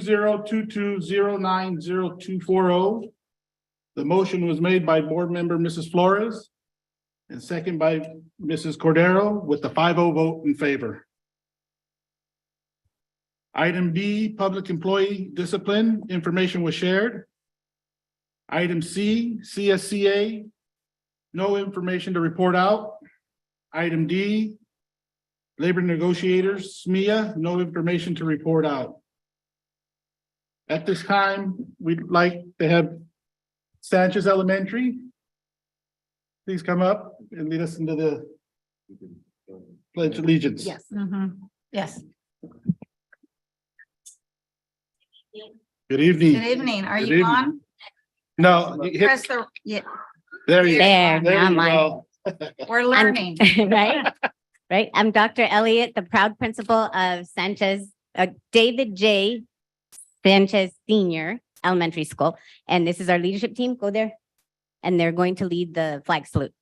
2022090240. The motion was made by Board Member Mrs. Flores and second by Mrs. Cordero with the 5-0 vote in favor. Item B, Public Employee Discipline, information was shared. Item C, CSCA, no information to report out. Item D, Labor Negotiators, SMEA, no information to report out. At this time, we'd like to have Sanchez Elementary. Please come up and lead us into the Pledge of Allegiance. Yes. Yes. Good evening. Good evening. Are Good you evening. on? No, you hit- Press the, yeah, there you There, there now you I'm on. go. we're learning. Right? Right. I'm Dr. Elliott, the proud principal of Sanchez, David J. Sanchez Senior Elementary School. And this is our leadership team. Go there. And they're going to lead the flag salute.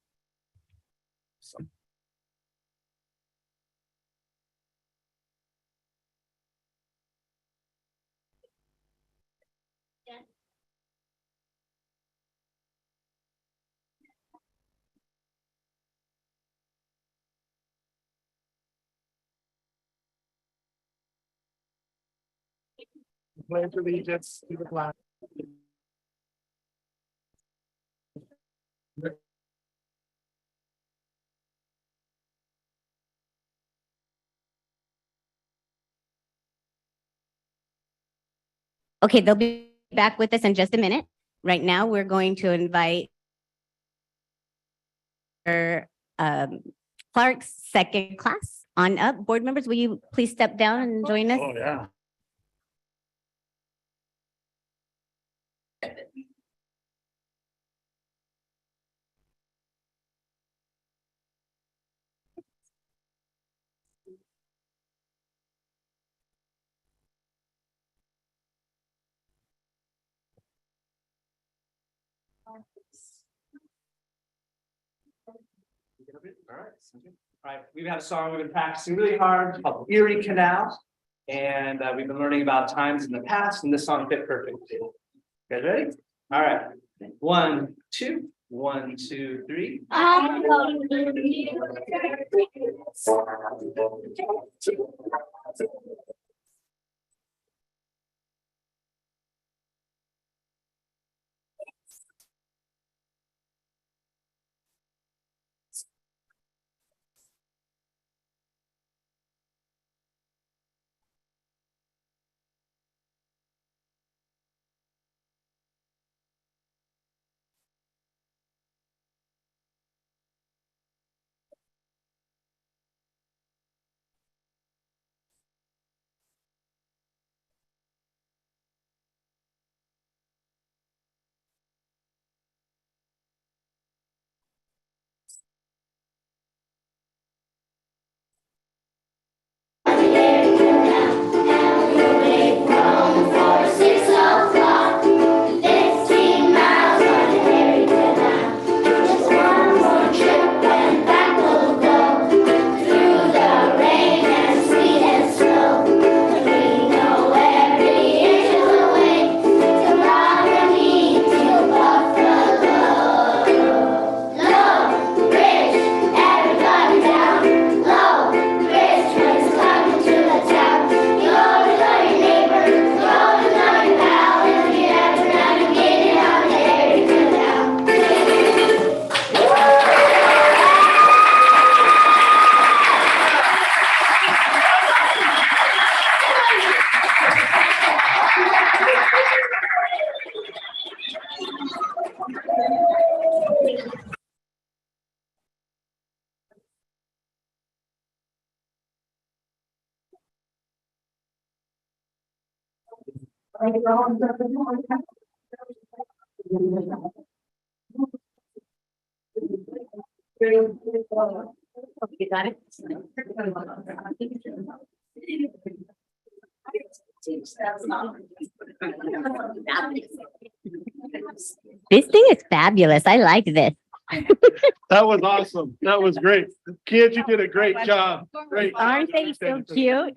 Pledge allegiance to the flag. Okay, they'll be back with us in just a minute. Right now, we're going to invite Clark's second class on up. Board members, will you please step down and join us? Oh, yeah. All right, we've had a song we've been practicing really hard called Erie Canal. And we've been learning about times in the past, and this song fit perfectly. You guys ready? All right. 1, 2, 1, 2, 3. You got it? This thing is fabulous. I like this. That was awesome. That was great. Kids, you did a great job. Great. Aren't they so cute?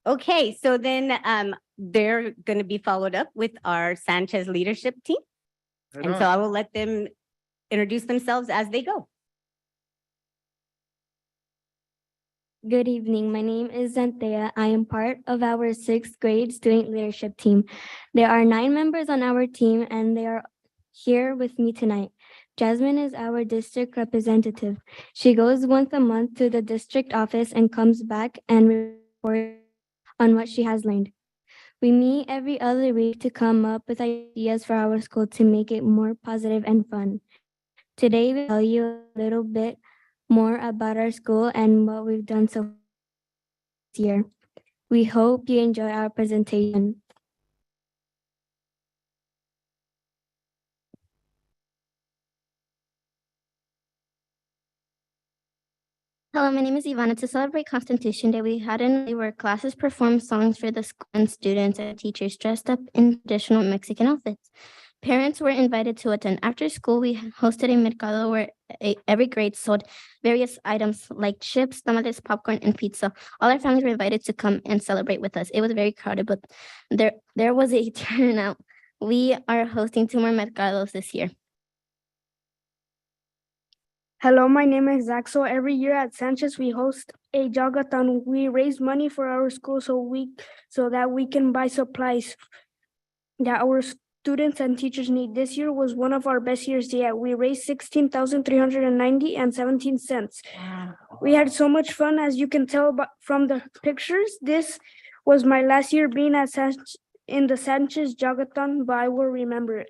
Okay, so then they're going to be followed up with our Sanchez leadership team. Right And so on. I will let them introduce themselves as they go. Good evening. My name is Zanthea. I am part of our sixth grade student leadership team. There are 9 members on our team, and they are here with me tonight. Jasmine is our district representative. She goes once a month to the district office and comes back and reports on what she has learned. We meet every other week to come up with ideas for our school to make it more positive and fun. Today, we will tell you a little bit more about our school and what we've done so far this year. We hope you enjoy our presentation. Hello, my name is Ivana. To celebrate Constitution Day, we had a day where classes performed songs for the school and students and teachers dressed up in traditional Mexican outfits. Parents were invited to attend. After school, we hosted a mercado where every grade sold various items like chips, tamales, popcorn, and pizza. All our families were invited to come and celebrate with us. It was very crowded, but there was a turnout. We are hosting 2 more mercados this year. Hello, my name is Zach. So every year at Sanchez, we host a jogathon. We raise money for our school so that we can buy supplies that our students and teachers need. This year was one of our best years yet. We raised 16,390 and 17 cents. We had so much fun, as you can tell from the pictures. This was my last year being at in the Sanchez jogathon, but I will remember it.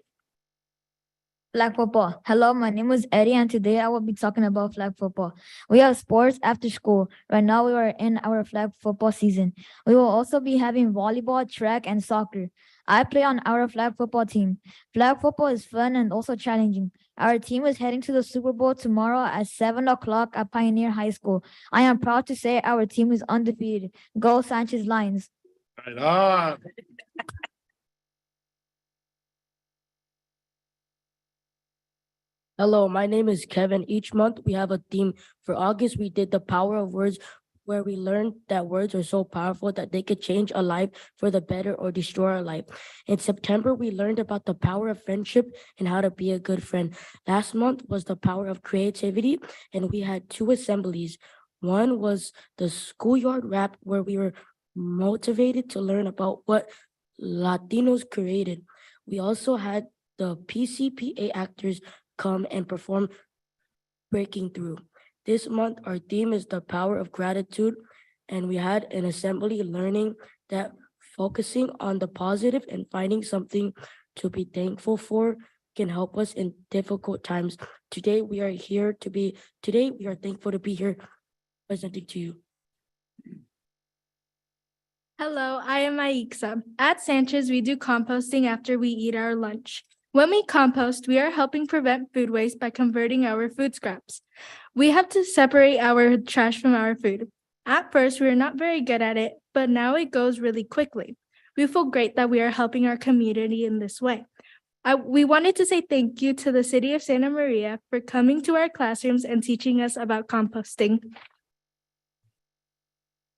Flag football. Hello, my name is Eddie, and today I will be talking about flag football. We have sports after school. Right now, we are in our flag football season. We will also be having volleyball, track, and soccer. I play on our flag football team. Flag football is fun and also challenging. Our team is heading to the Super Bowl tomorrow at 7 o'clock at Pioneer High School. I am proud to say our team is undefeated. Go Sanchez Lions. Right on. Hello, my name is Kevin. Each month we have a theme. For August, we did the power of words, where we learned that words are so powerful that they could change a life for the better or destroy our life. In September, we learned about the power of friendship and how to be a good friend. Last month was the power of creativity, and we had 2 assemblies. One was the schoolyard rap, where we were motivated to learn about what Latinos created. We also had the PCPA actors come and perform Breaking Through. This month, our theme is the power of gratitude, and we had an assembly learning that focusing on the positive and finding something to be thankful for can help us in difficult times. Today, we are thankful to be here presenting to you. Hello, I am Aixa. At Sanchez, we do composting after we eat our lunch. When we compost, we are helping prevent food waste by converting our food scraps. We have to separate our trash from our food. At first, we were not very good at it, but now it goes really quickly. We feel great that we are helping our community in this way. We wanted to say thank you to the City of Santa Maria for coming to our classrooms and teaching us about composting.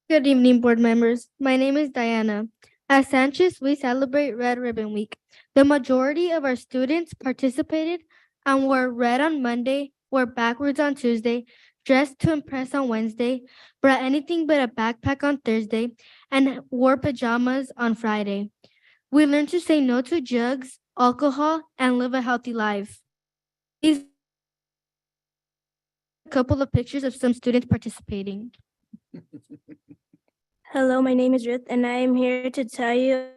Good evening, board members. My name is Diana. At Sanchez, we celebrate Red Ribbon Week. The majority of our students participated and wore red on Monday, wore backwards on Tuesday, dressed to impress on Wednesday, brought anything but a backpack on Thursday, and wore pajamas on Friday. We learned to say no to drugs, alcohol, and live a healthy life. These a couple of pictures of some students participating. Hello, my name is Ruth, and I am here to tell you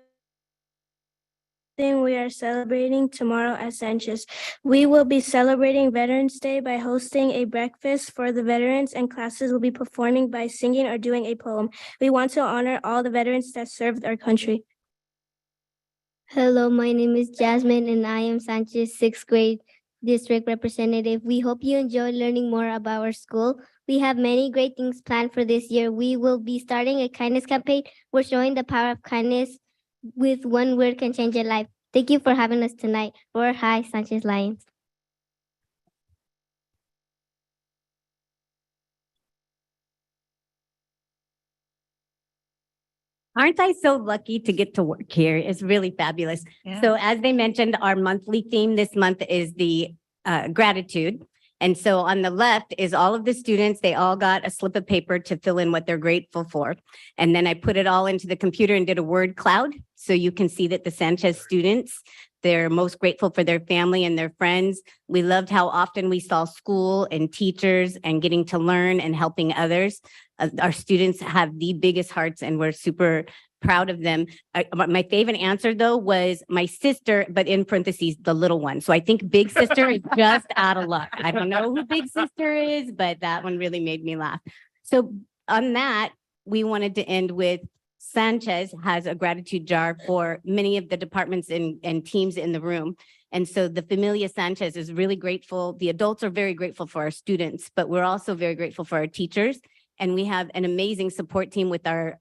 thing we are celebrating tomorrow at Sanchez. We will be celebrating Veterans Day by hosting a breakfast for the veterans, and classes will be performing by singing or doing a poem. We want to honor all the veterans that served our country. Hello, my name is Jasmine, and I am Sanchez sixth grade district representative. We hope you enjoy learning more about our school. We have many great things planned for this year. We will be starting a kindness campaign. We're showing the power of kindness with one word can change your life. Thank you for having us tonight. Roar High, Sanchez Lions. Aren't I so lucky to get to work here? It's really fabulous. So as they mentioned, our monthly theme this month is the gratitude. And so on the left is all of the students. They all got a slip of paper to fill in what they're grateful for. And then I put it all into the computer and did a word cloud. So you can see that the Sanchez students, they're most grateful for their family and their friends. We loved how often we saw school and teachers and getting to learn and helping others. Our students have the biggest hearts and we're super proud of them. My favorite answer though was my sister, but in parentheses, the little one. So I think big sister is just out of luck. I don't know who big sister is, but that one really made me laugh. So on that, we wanted to end with Sanchez has a gratitude jar for many of the departments and teams in the room. And so the Familia Sanchez is really grateful. The adults are very grateful for our students, but we're also very grateful for our teachers. And we have an amazing support team with our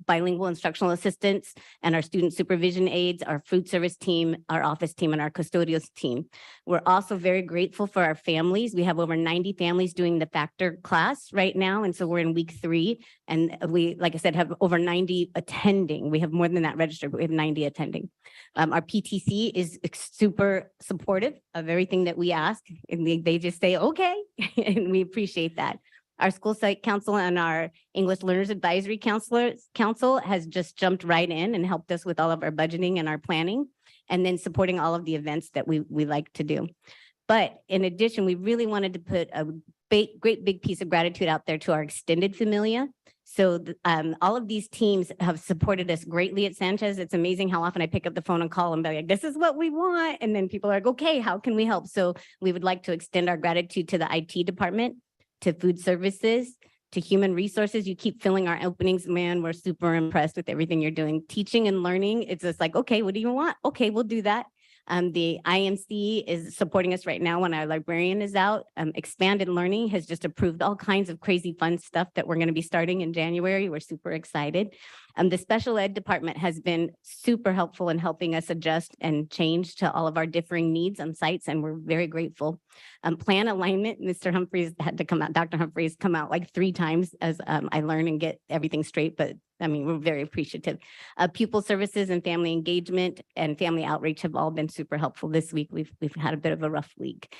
bilingual instructional assistants and our student supervision aides, our food service team, our office team, and our custodial team. We're also very grateful for our families. We have over 90 families doing the Factor class right now. And so we're in week 3. And we, like I said, have over 90 attending. We have more than that registered, but we have 90 attending. Our PTC is super supportive of everything that we ask. And they just say, okay, and we appreciate that. Our school site council and our English Learners Advisory Council has just jumped right in and helped us with all of our budgeting and our planning, and then supporting all of the events that we like to do. But in addition, we really wanted to put a great big piece of gratitude out there to our extended familia. So all of these teams have supported us greatly at Sanchez. It's amazing how often I pick up the phone and call and be like, this is what we want. And then people are like, okay, how can we help? So we would like to extend our gratitude to the IT department, to food services, to human resources. You keep filling our openings, man. We're super impressed with everything you're doing. Teaching and learning, it's just like, okay, what do you want? Okay, we'll do that. The IMC is supporting us right now when our librarian is out. Expanded Learning has just approved all kinds of crazy fun stuff that we're going to be starting in January. We're super excited. The special ed department has been super helpful in helping us adjust and change to all of our differing needs on sites, and we're very grateful. Plan alignment, Mr. Humphreys had to come out, Dr. Humphreys come out like 3 times as I learn and get everything straight, but I mean, we're very appreciative. Pupil services and family engagement and family outreach have all been super helpful this week. We've had a bit of a rough week.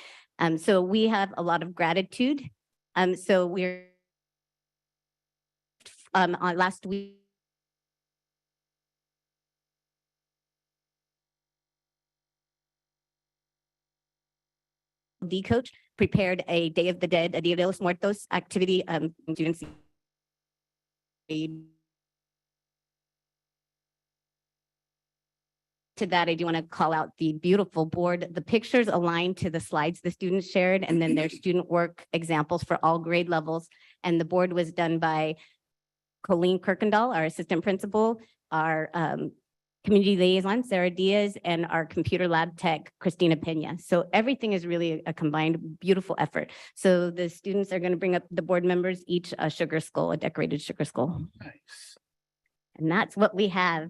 So we have a lot of gratitude. So we're on last week, D coach prepared a Day of the Dead, a Dia de los Muertos activity. Students to that, I do want to call out the beautiful board. The pictures align to the slides the students shared, and then their student work examples for all grade levels. And the board was done by Colleen Kirkendall, our assistant principal, our community liaison, Sarah Diaz, and our computer lab tech, Christina Pena. So everything is really a combined beautiful effort. So the students are going to bring up the board members, each a sugar skull, a decorated sugar skull. Nice. And that's what we have.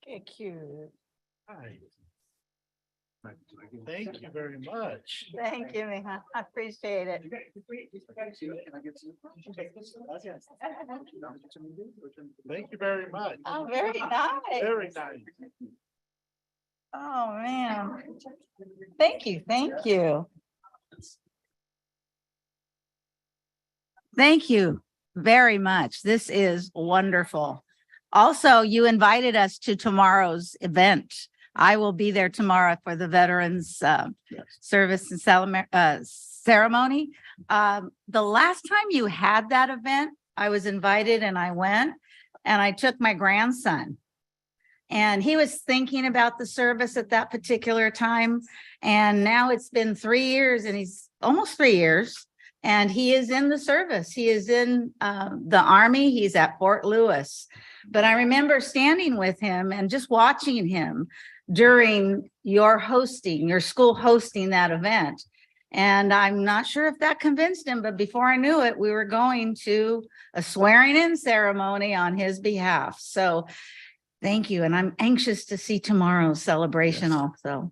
Okay, cute. Hi. Thank you very much. Thank you, Mija. I appreciate it. Thank you very much. Oh, very nice. Very nice. Oh, man. Thank you. Thank you. Thank you very much. This is wonderful. Also, you invited us to tomorrow's event. I will be there tomorrow for the Veterans Service and Ceremony. The last time you had that event, I was invited and I went, and I took my grandson. And he was thinking about the service at that particular time. And now it's been 3 years, and he's almost 3 years. And he is in the service. He is in the Army. He's at Fort Lewis. But I remember standing with him and just watching him during your school hosting that event. And I'm not sure if that convinced him, but before I knew it, we were going to a swearing in ceremony on his behalf. So thank you. And I'm anxious to see tomorrow's celebration also.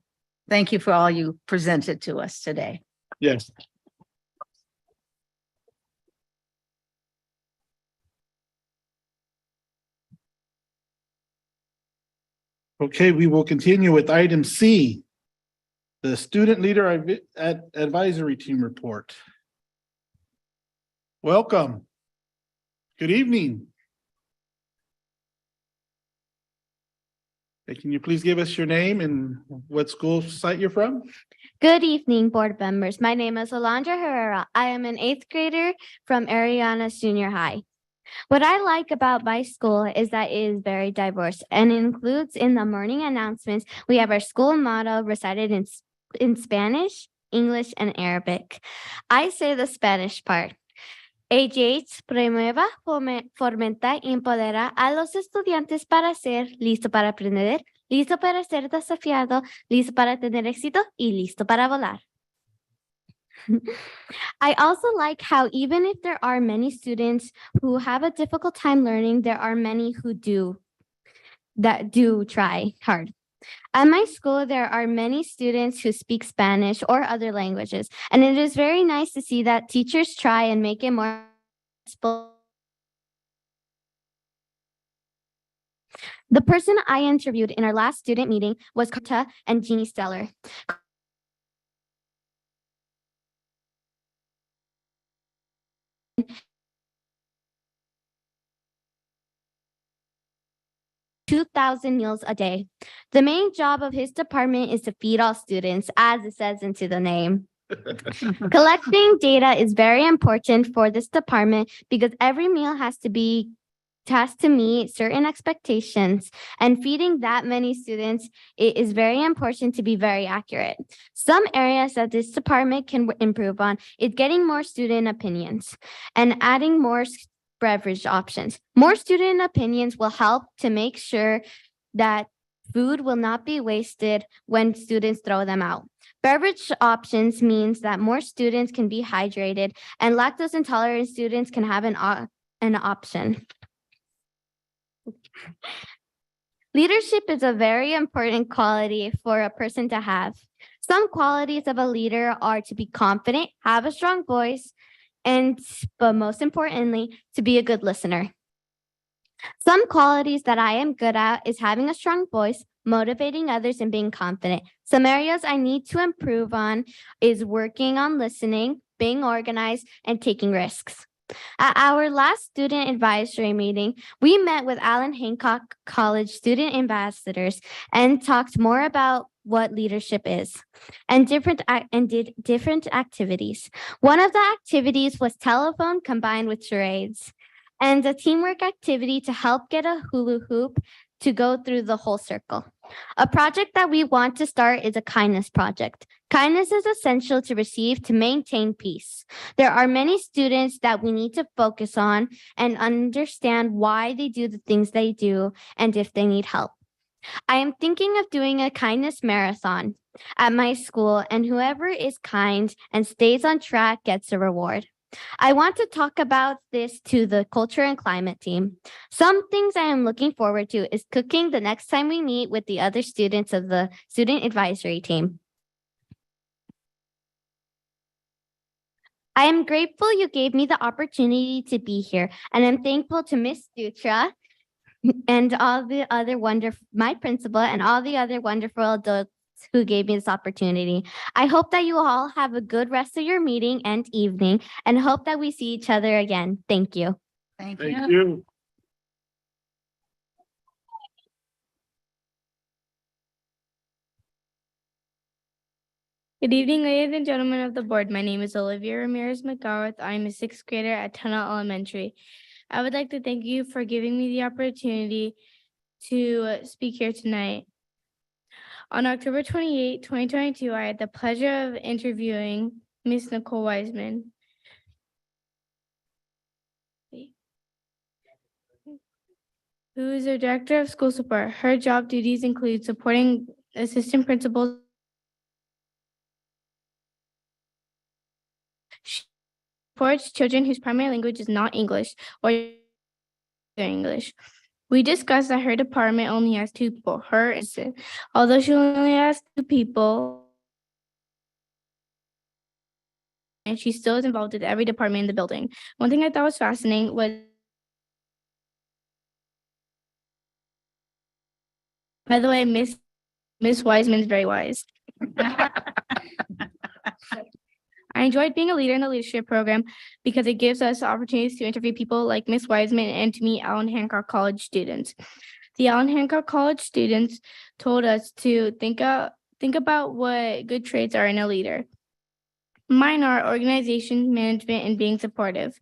Thank you for all you presented to us today. Yes. Okay, we will continue with item C. The Student Leader Advisory Team Report. Welcome. Good evening. Hey, can you please give us your name and what school site you're from? Good evening, board members. My name is Alondra Herrera. I am an 8th grader from Ariana Junior High. What I like about my school is that it is very diverse and includes in the morning announcements, we have our school motto recited in Spanish, English, and Arabic. I say the Spanish part. AGH promueva, fomenta y empodera a los estudiantes para ser listo para aprender, listo para ser desafiado, listo para tener éxito y listo para volar. I also like how even if there are many students who have a difficult time learning, there are many who do try hard. At my school, there are many students who speak Spanish or other languages, and it is very nice to see that teachers try and make it more accessible. The person I interviewed in our last student meeting was Carta and Jeannie Steller. 2,000 meals a day. The main job of his department is to feed all students, as it says into the name. Collecting data is very important for this department because every meal has to meet certain expectations, and feeding that many students, it is very important to be very accurate. Some areas that this department can improve on is getting more student opinions and adding more beverage options. More student opinions will help to make sure that food will not be wasted when students throw them out. Beverage options means that more students can be hydrated and lactose intolerant students can have an option. Leadership is a very important quality for a person to have. Some qualities of a leader are to be confident, have a strong voice, but most importantly, to be a good listener. Some qualities that I am good at is having a strong voice, motivating others, and being confident. Some areas I need to improve on is working on listening, being organized, and taking risks. At our last student advisory meeting, we met with Allen Hancock College student ambassadors and talked more about what leadership is and did different activities. One of the activities was telephone combined with charades and a teamwork activity to help get a hula hoop to go through the whole circle. A project that we want to start is a kindness project. Kindness is essential to receive to maintain peace. There are many students that we need to focus on and understand why they do the things they do and if they need help. I am thinking of doing a kindness marathon at my school, and whoever is kind and stays on track gets a reward. I want to talk about this to the culture and climate team. Some things I am looking forward to is cooking the next time we meet with the other students of the student advisory team. I am grateful you gave me the opportunity to be here, and I'm thankful to Miss Dutra and all the other my principal and all the other wonderful adults who gave me this opportunity. I hope that you all have a good rest of your meeting and evening and hope that we see each other again. Thank you. Thank Thank you. you. Good evening, ladies and gentlemen of the board. My name is Olivia Ramirez McGowarth. I'm a 6th grader at Tunnel Elementary. I would like to thank you for giving me the opportunity to speak here tonight. On October 28, 2022, I had the pleasure of interviewing Miss Nicole Wiseman. Who is the director of school support. Her job duties include supporting assistant principals. She supports children whose primary language is not English or English. We discussed that her department only has 2 people, her and Sid. Although she only has 2 people, and she still is involved with every department in the building. One thing I thought was fascinating was By the way, Miss Wiseman's very wise. I enjoyed being a leader in the leadership program because it gives us opportunities to interview people like Miss Wiseman and to meet Allen Hancock College students. The Allen Hancock College students told us to think about what good traits are in a leader. Mine are organization, management, and being supportive.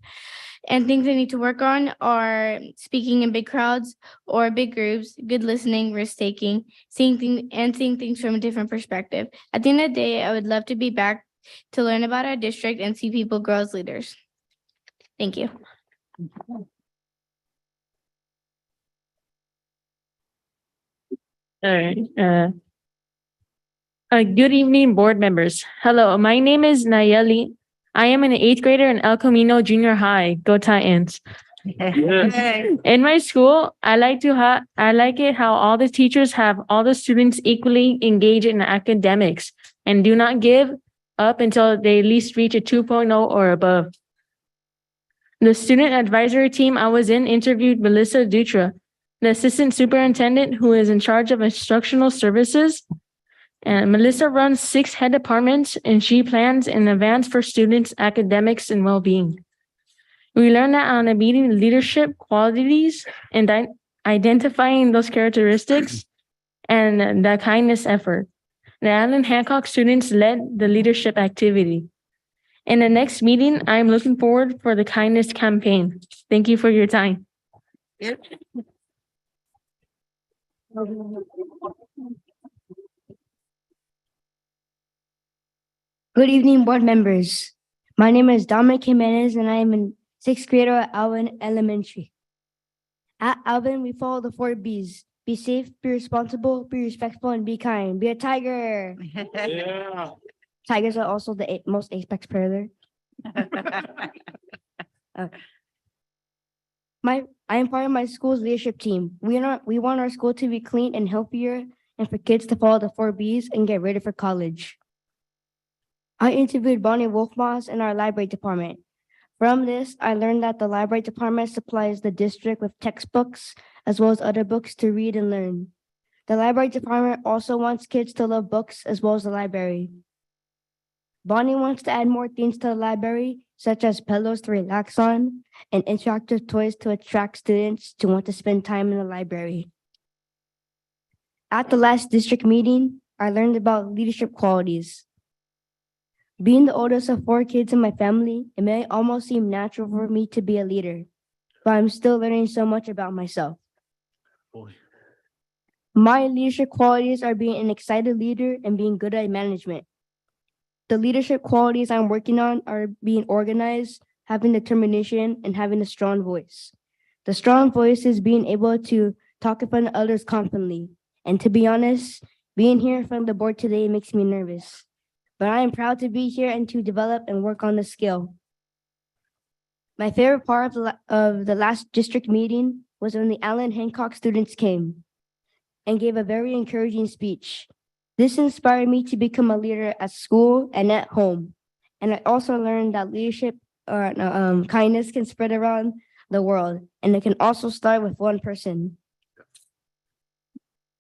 And things I need to work on are speaking in big crowds or big groups, good listening, risk taking, seeing things from a different perspective. At the end of the day, I would love to be back to learn about our district and see people grow as leaders. Thank you. All right. Good evening, board members. Hello, my name is Nayeli. I am an 8th grader in El Camino Junior High. Go Titans. In my school, I like it how all the teachers have all the students equally engaged in academics and do not give up until they at least reach a 2.0 or above. The student advisory team I was in interviewed Melissa Dutra, the assistant superintendent who is in charge of instructional services. And Melissa runs 6 head departments and she plans in advance for students' academics and well-being. We learned that on a meeting leadership qualities and identifying those characteristics and the kindness effort. The Allen Hancock students led the leadership activity. In the next meeting, I'm looking forward for the kindness campaign. Thank you for your time. Good evening, board members. My name is Dominic Jimenez, and I am in 6th grader at Alvin Elementary. At Alvin, we follow the 4 B's. Be safe, be responsible, be respectful, and be kind. Be a tiger. Yeah. Tigers are also the most apex predator. I am part of my school's leadership team. We want our school to be clean and healthier, and for kids to follow the 4 B's and get ready for college. I interviewed Bonnie Wolfmoss in our library department. From this, I learned that the library department supplies the district with textbooks as well as other books to read and learn. The library department also wants kids to love books as well as the library. Bonnie wants to add more things to the library, such as pillows to relax on and interactive toys to attract students to want to spend time in the library. At the last district meeting, I learned about leadership qualities. Being the oldest of 4 kids in my family, it may almost seem natural for me to be a leader, but I'm still learning so much about myself. Boy. My leadership qualities are being an excited leader and being good at management. The leadership qualities I'm working on are being organized, having determination, and having a strong voice. The strong voice is being able to talk in front of others confidently. And to be honest, being here in front of the board today makes me nervous. But I am proud to be here and to develop and work on the skill. My favorite part of the last district meeting was when the Allen Hancock students came and gave a very encouraging speech. This inspired me to become a leader at school and at home. And I also learned that leadership or kindness can spread around the world, and it can also start with one person.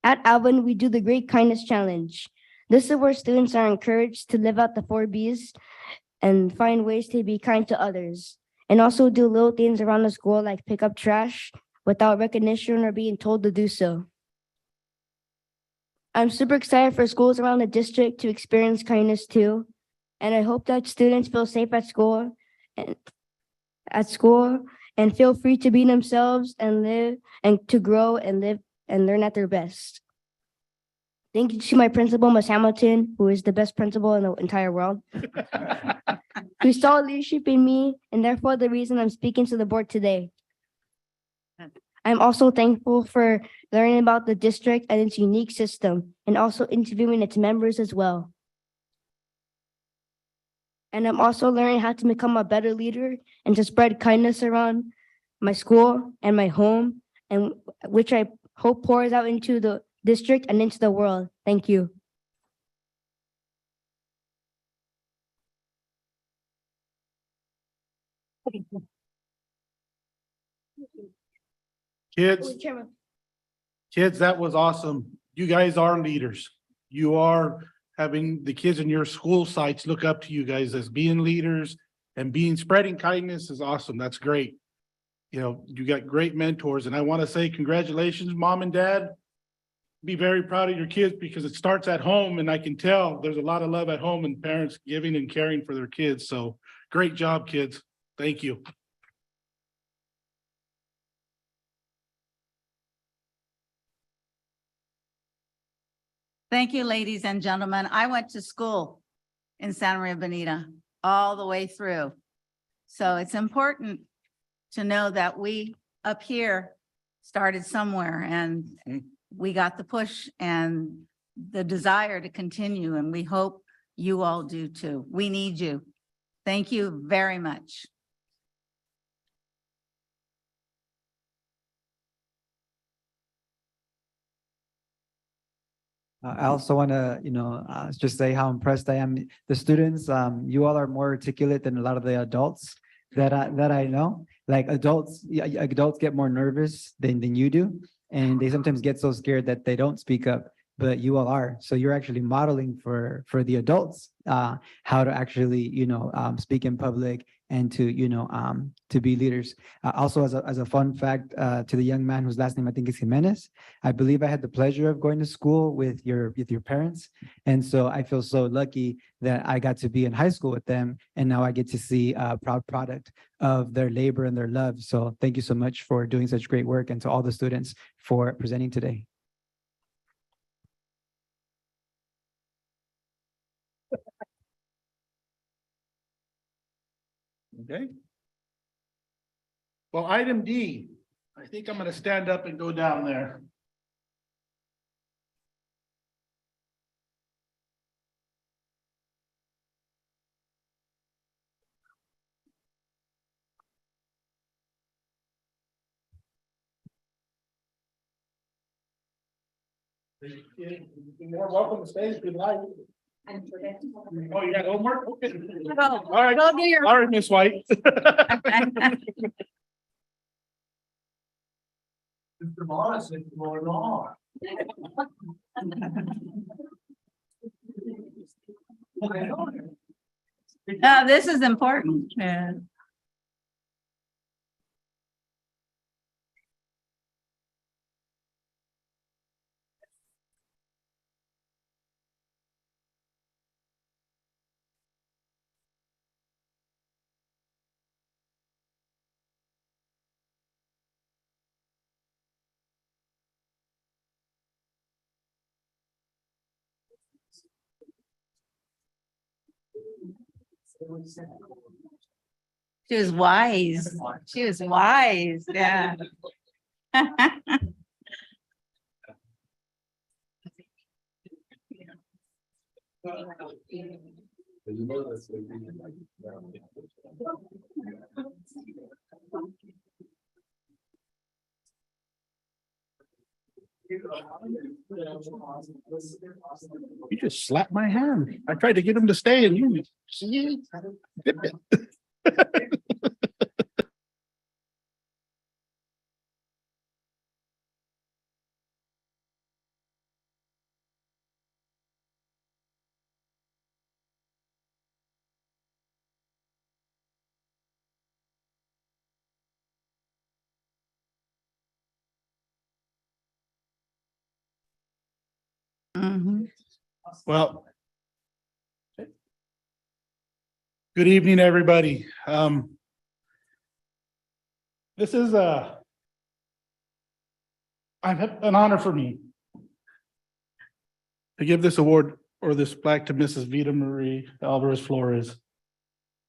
At Alvin, we do the Great Kindness Challenge. This is where students are encouraged to live out the 4 B's and find ways to be kind to others, and also do little things around the school like pick up trash without recognition or being told to do so. I'm super excited for schools around the district to experience kindness too, and I hope that students feel safe at school and feel free to be themselves and live and to grow and live and learn at their best. Thank you to my principal, Ms. Hamilton, who is the best principal in the entire world, who saw leadership in me and therefore the reason I'm speaking to the board today. I'm also thankful for learning about the district and its unique system and also interviewing its members as well. And I'm also learning how to become a better leader and to spread kindness around my school and my home, and which I hope pours out into the district and into the world. Thank you. Kids, that was awesome. you guys are leaders. You are having the kids in your school sites look up to you guys as being leaders and spreading kindness is awesome. That's great. You know, you got great mentors, and I want to say congratulations, mom and dad. Be very proud of your kids because it starts at home, and I can tell there's a lot of love at home and parents giving and caring for their kids. So great job, kids. Thank you. Thank you, ladies and gentlemen. I went to school in Santa Maria Bonita all the way through. So it's important to know that we up here started somewhere and we got the push and the desire to continue, and we hope you all do too. We need you. Thank you very much. I also want to, just say how impressed I am. The students, you all are more articulate than a lot of the adults that I know. Like adults get more nervous than you do, and they sometimes get so scared that they don't speak up. But you all are, so you're actually modeling for the adults how to actually, speak in public and to be leaders. Also, as a fun fact, to the young man whose last name I think is Jimenez, I believe I had the pleasure of going to school with your parents, and so I feel so lucky that I got to be in high school with them, and now I get to see a proud product of their labor and their love. So thank you so much for doing such great work, and to all the students for presenting today. Okay. Well, item D, I think I'm going to stand up and go down there. You're more welcome to stay if you'd like. Oh, you got homework? Okay. All right. Go do your. All right, Miss White. Mr. Morris, what's going on? No, this is important. Yeah. She was wise. She was wise. Yeah. You just slapped my hand. I tried to get him to stay and you see. Mhm. Well, good evening, everybody. This is an honor for me to give this award or this plaque to Mrs. Vita Marie Alvarez Flores.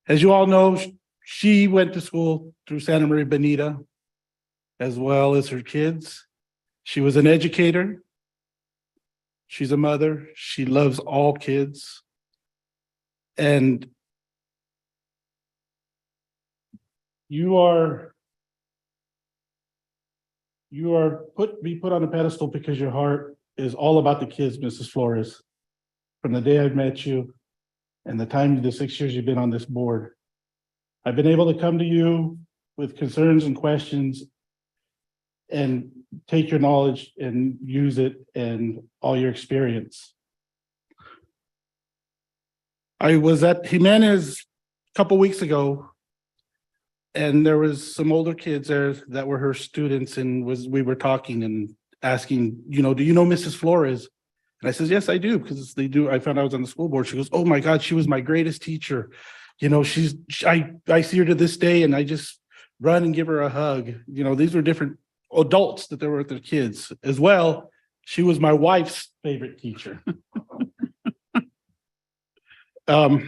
As you all know, she went to school through Santa Maria Bonita, as well as her kids. She was an educator. She's a mother. She loves all kids. And you are put on a pedestal because your heart is all about the kids, Mrs. Flores. From the day I've met you and the 6 years you've been on this board, I've been able to come to you with concerns and questions, and take your knowledge and use it and all your experience. I was at Jimenez a couple weeks ago, and there was some older kids there that were her students, and we were talking and asking, do you know Mrs. Flores? And I says, yes, I do, because they do. I found I was on the school board. She goes, oh my God, she was my greatest teacher. I see her to this day, and I just run and give her a hug. These were different adults that they were with their kids as well. She was my wife's favorite teacher. I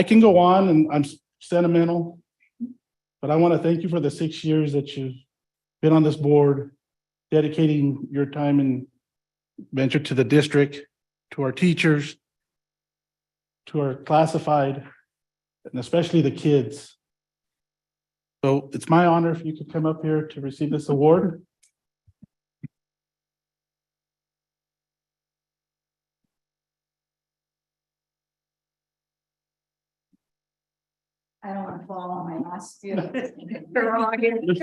can go on, and I'm sentimental, but I want to thank you for the 6 years that you've been on this board, dedicating your time and venture to the district, to our teachers, to our classified, and especially the kids. So it's my honor if you could come up here to receive this award. I don't want to fall on my last few. Ms.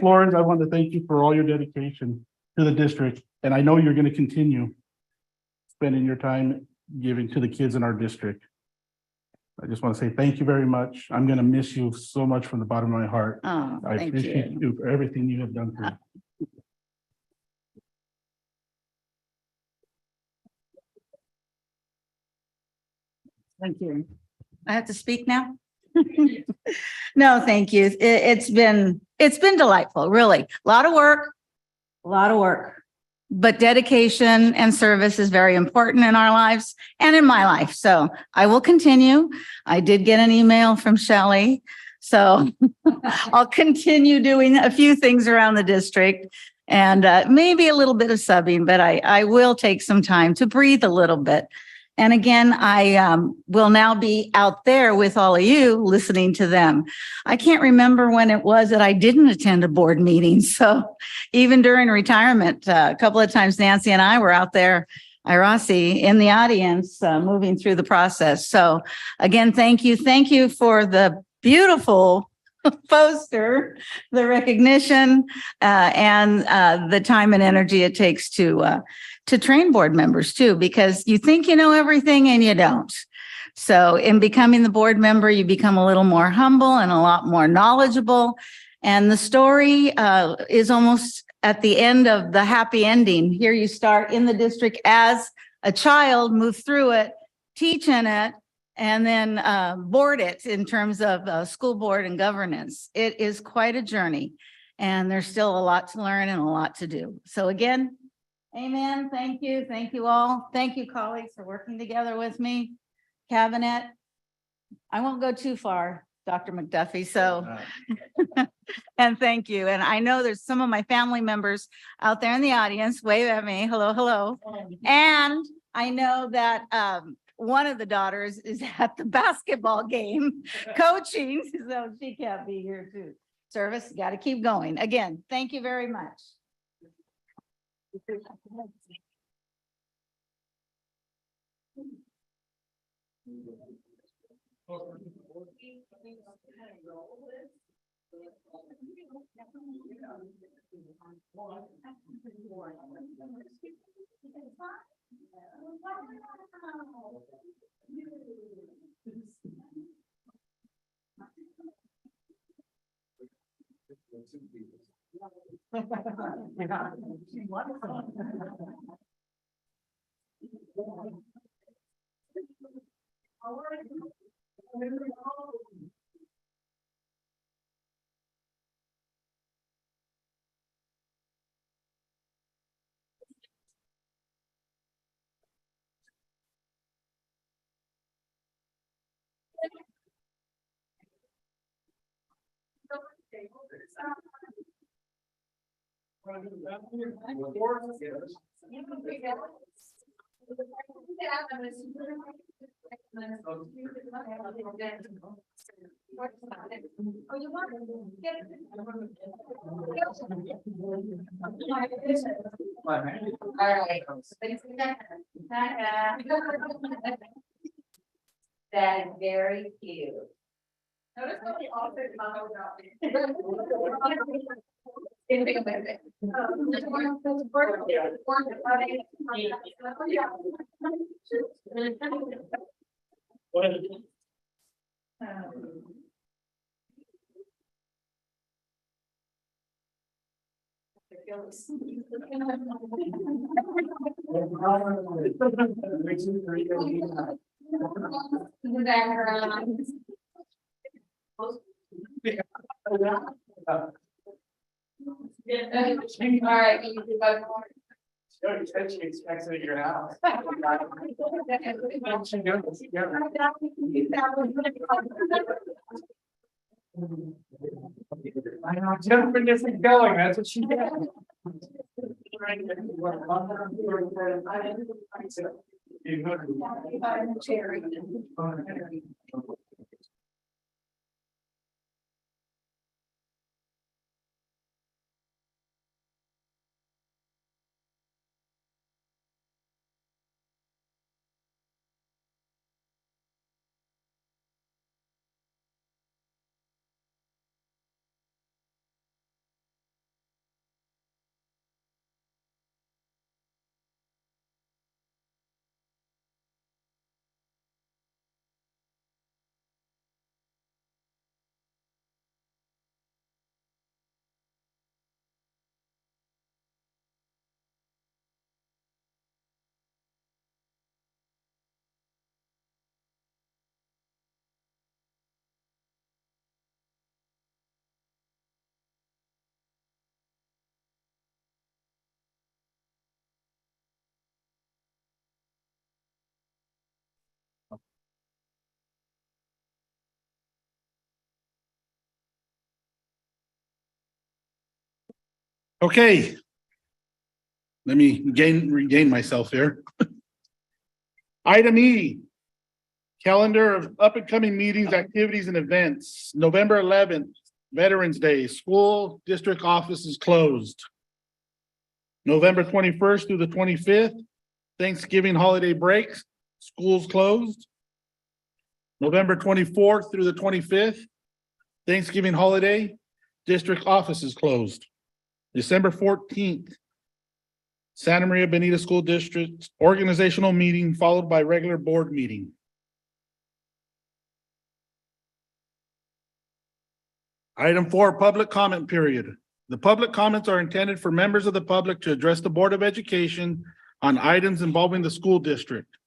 Flores, I want to thank you for all your dedication to the district, and I know you're going to continue spending your time giving to the kids in our district. I just want to say thank you very much. I'm going to miss you so much from the bottom of my heart. Oh, I thank appreciate you. you for everything you have done for me. Thank you. I have to speak now? No, thank you. It's been delightful, really. A lot of work, but dedication and service is very important in our lives and in my life. So I will continue. I did get an email from Shelley, so I'll continue doing a few things around the district and maybe a little bit of subbing, but I will take some time to breathe a little bit. And again, I will now be out there with all of you listening to them. I can't remember when it was that I didn't attend a board meeting. So even during retirement, a couple of times Nancy and I were out there, Irasi, in the audience, moving through the process. So again, thank you. Thank you for the beautiful poster, the recognition, and the time and energy it takes to train board members too, because you think you know everything and you don't. So in becoming the board member, you become a little more humble and a lot more knowledgeable. And the story is almost at the end of the happy ending. Here you start in the district as a child, move through it, teach in it, and then board it in terms of school board and governance. It is quite a journey, and there's still a lot to learn and a lot to do. So again, amen. Thank you. Thank you all. Thank you, colleagues, for working together with me. Cabinet, I won't go too far, Dr. McDuffie. So, and thank you. And I know there's some of my family members out there in the audience. Wave at me. Hello, hello. And I know that one of the daughters is at the basketball game coaching, so she can't be here too. Service, got to keep going. Again, thank you very much. That is very cute. Notice how the Exit your house. I know, Jennifer isn't going, that's what she did. Okay. Let me regain myself here. Item E, calendar of up and coming meetings, activities and events. November 11th, Veterans Day, school district office is closed. November 21st through the 25th, Thanksgiving holiday breaks, schools closed. November 24th through the 25th, Thanksgiving holiday, district office is closed. December 14th, Santa Maria Bonita School District organizational meeting followed by regular board meeting. Item 4, public comment period. The public comments are intended for members of the public to address the Board of Education on items involving the school district.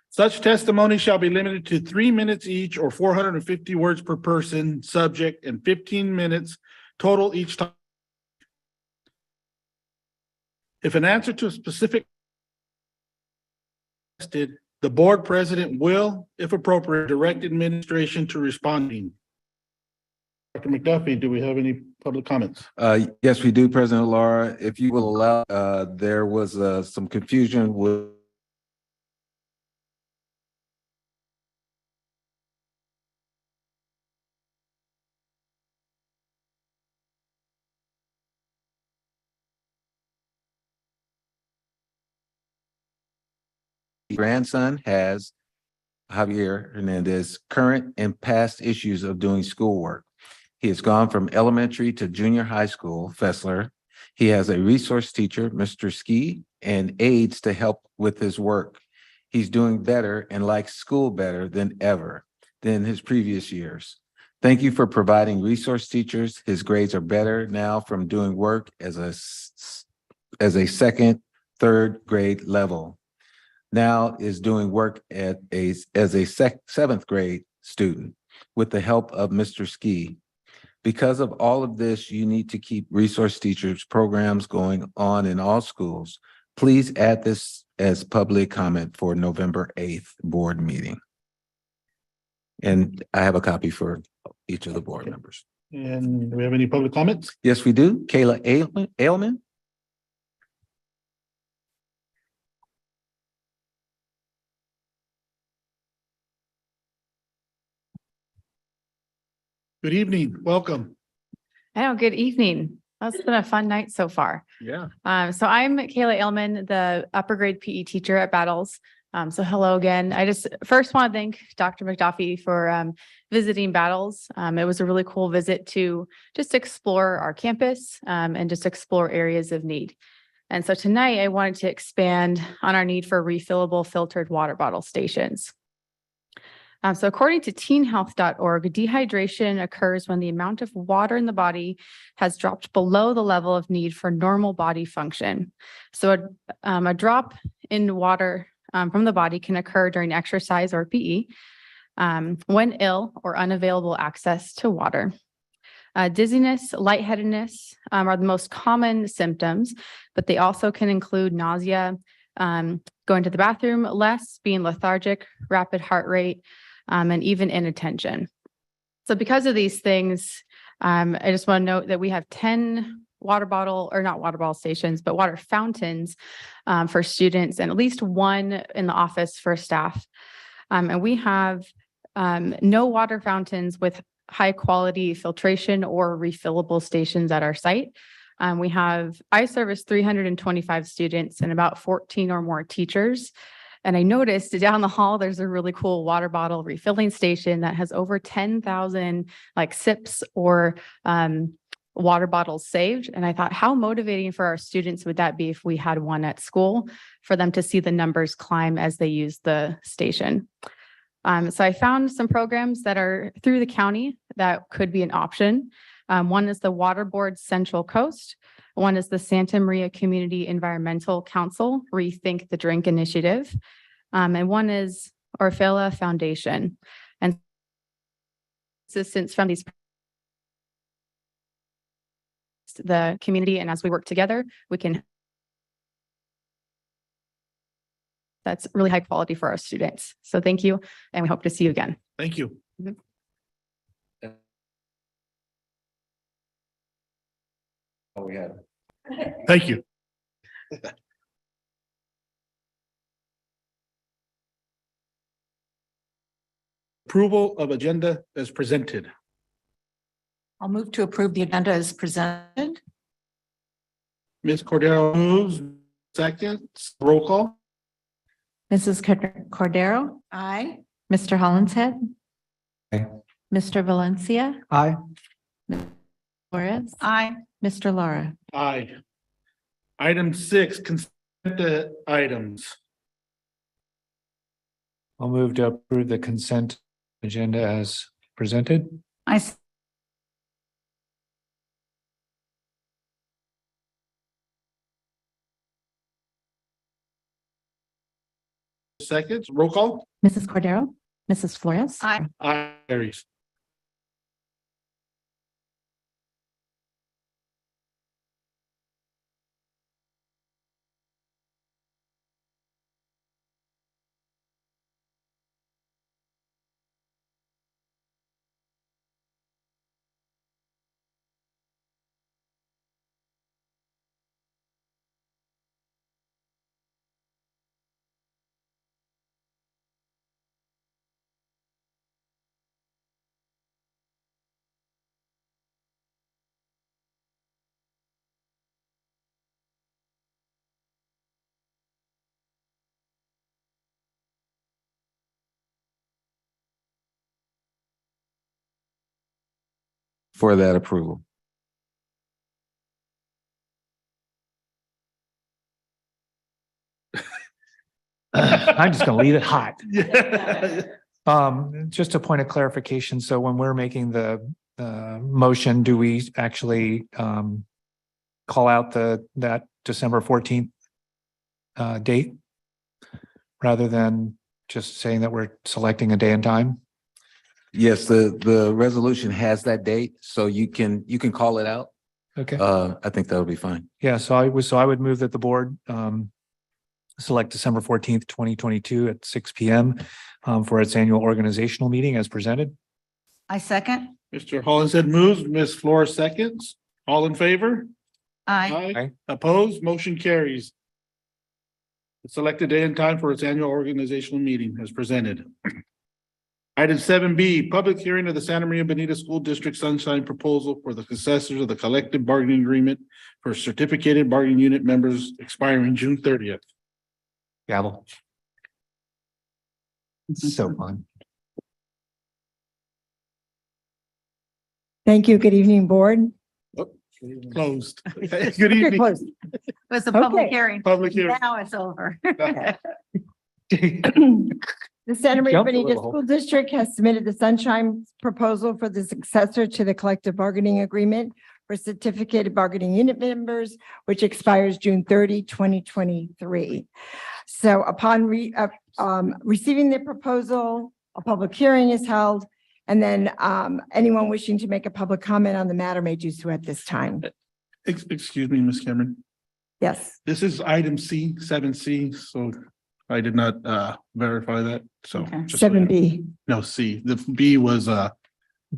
Such testimony shall be limited to 3 minutes each or 450 words per person, subject, and 15 minutes total each time. If an answer to a specific the board president will, if appropriate, direct administration to responding. Dr. McDuffie, do we have any public comments? Yes, we do, President Laura. If you will allow, there was some confusion with grandson has Javier Hernandez current and past issues of doing schoolwork. He has gone from elementary to junior high school, Fessler. He has a resource teacher, Mr. Ski, and aides to help with his work. He's doing better and likes school better than ever than his previous years. Thank you for providing resource teachers. His grades are better now from doing work as a second, third grade level. Now is doing work as a seventh grade student with the help of Mr. Ski. Because of all of this, you need to keep resource teachers programs going on in all schools. Please add this as public comment for November 8th board meeting. And I have a copy for each of the board members. And do we have any public comments? Yes, we do. Kayla Ailman. Good evening, welcome. Oh, good evening. That's been a fun night so far. Yeah. So I'm Kayla Ailman, the upper grade PE teacher at Battles. So hello again. I just first want to thank Dr. McDuffie for visiting Battles. It was a really cool visit to just explore our campus and just explore areas of need. And so tonight I wanted to expand on our need for refillable filtered water bottle stations. So according to teenhealth.org, dehydration occurs when the amount of water in the body has dropped below the level of need for normal body function. So a drop in water from the body can occur during exercise or PE, when ill or unavailable access to water. Dizziness, lightheadedness are the most common symptoms, but they also can include nausea, going to the bathroom less, being lethargic, rapid heart rate, and even inattention. So because of these things, I just want to note that we have 10 water bottle, or not water bottle stations, but water fountains for students, and at least one in the office for staff. And we have no water fountains with high quality filtration or refillable stations at our site. I service 325 students and about 14 or more teachers. And I noticed down the hall, there's a really cool water bottle refilling station that has over 10,000 like sips or water bottles saved. And I thought, how motivating for our students would that be if we had one at school for them to see the numbers climb as they use the station. So I found some programs that are through the county that could be an option. One is the Water Board Central Coast. One is the Santa Maria Community Environmental Council Rethink the Drink Initiative. And one is Orfela Foundation. And assistance from the community, and as we work together, that's really high quality for our students. So thank you, and we hope to see you again. Thank you. Oh, we had. Thank you. Approval of agenda as presented. I'll move to approve the agenda as presented. Ms. Cordero moves, seconds, roll call. Mrs. Cordero? Aye. Mr. Hollinshead? Aye. Mr. Valencia? Aye. Flores? Aye. Mr. Lara? Aye. Item 6, consent items. I'll move to approve the consent agenda as presented. Seconds, roll call. Mrs. Cordero? Mrs. Flores? Aye. Aye, carries. For that approval. I'm just gonna leave it hot. Yeah. Just a point of clarification. So when we're making the motion, do we actually call out that December 14th date? Rather than just saying that we're selecting a day and time? Yes, the resolution has that date, so you can call it out. Okay. I think that'll be fine. Yeah, so I would move that the board select December 14th, 2022 at 6 p.m. For its annual organizational meeting as presented. I second. Mr. Hollinshead moves, Ms. Flores seconds. All in favor? Aye. Aye. Opposed? Motion carries. Selected day and time for its annual organizational meeting as presented. Item 7B, public hearing of the Santa Maria Bonita School District Sunshine Proposal for the successors of the collective bargaining agreement for certificated bargaining unit members expiring June 30th. Gavel. It's so fun. Thank you. Good evening, board. Closed. Good Okay, evening. closed. It was a public Okay. hearing. Public hearing. Now it's over. The Santa Maria Jumped a Bonita little. School District has submitted the Sunshine proposal for the successor to the collective bargaining agreement for certificated bargaining unit members, which expires June 30, 2023. So upon receiving the proposal, a public hearing is held, and then anyone wishing to make a public comment on the matter may do so at this time. Excuse me, Ms. Cameron. Yes. This is item C, 7C, so I did not verify that, so. Okay. just so you know. 7B. No, C. The B was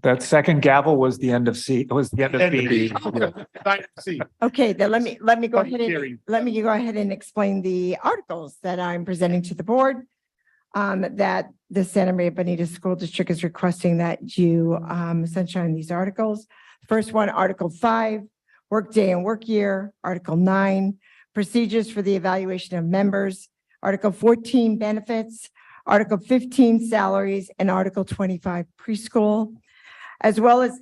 That second gavel was the end of C. It was the end of B. item C. Okay, then let me go Public ahead and hearing. go ahead and explain the articles that I'm presenting to the board. That the Santa Maria Bonita School District is requesting that you sunshine these articles. First one, Article 5, work day and work year. Article 9, procedures for the evaluation of members. Article 14, benefits. Article 15, salaries, and Article 25, preschool, as well as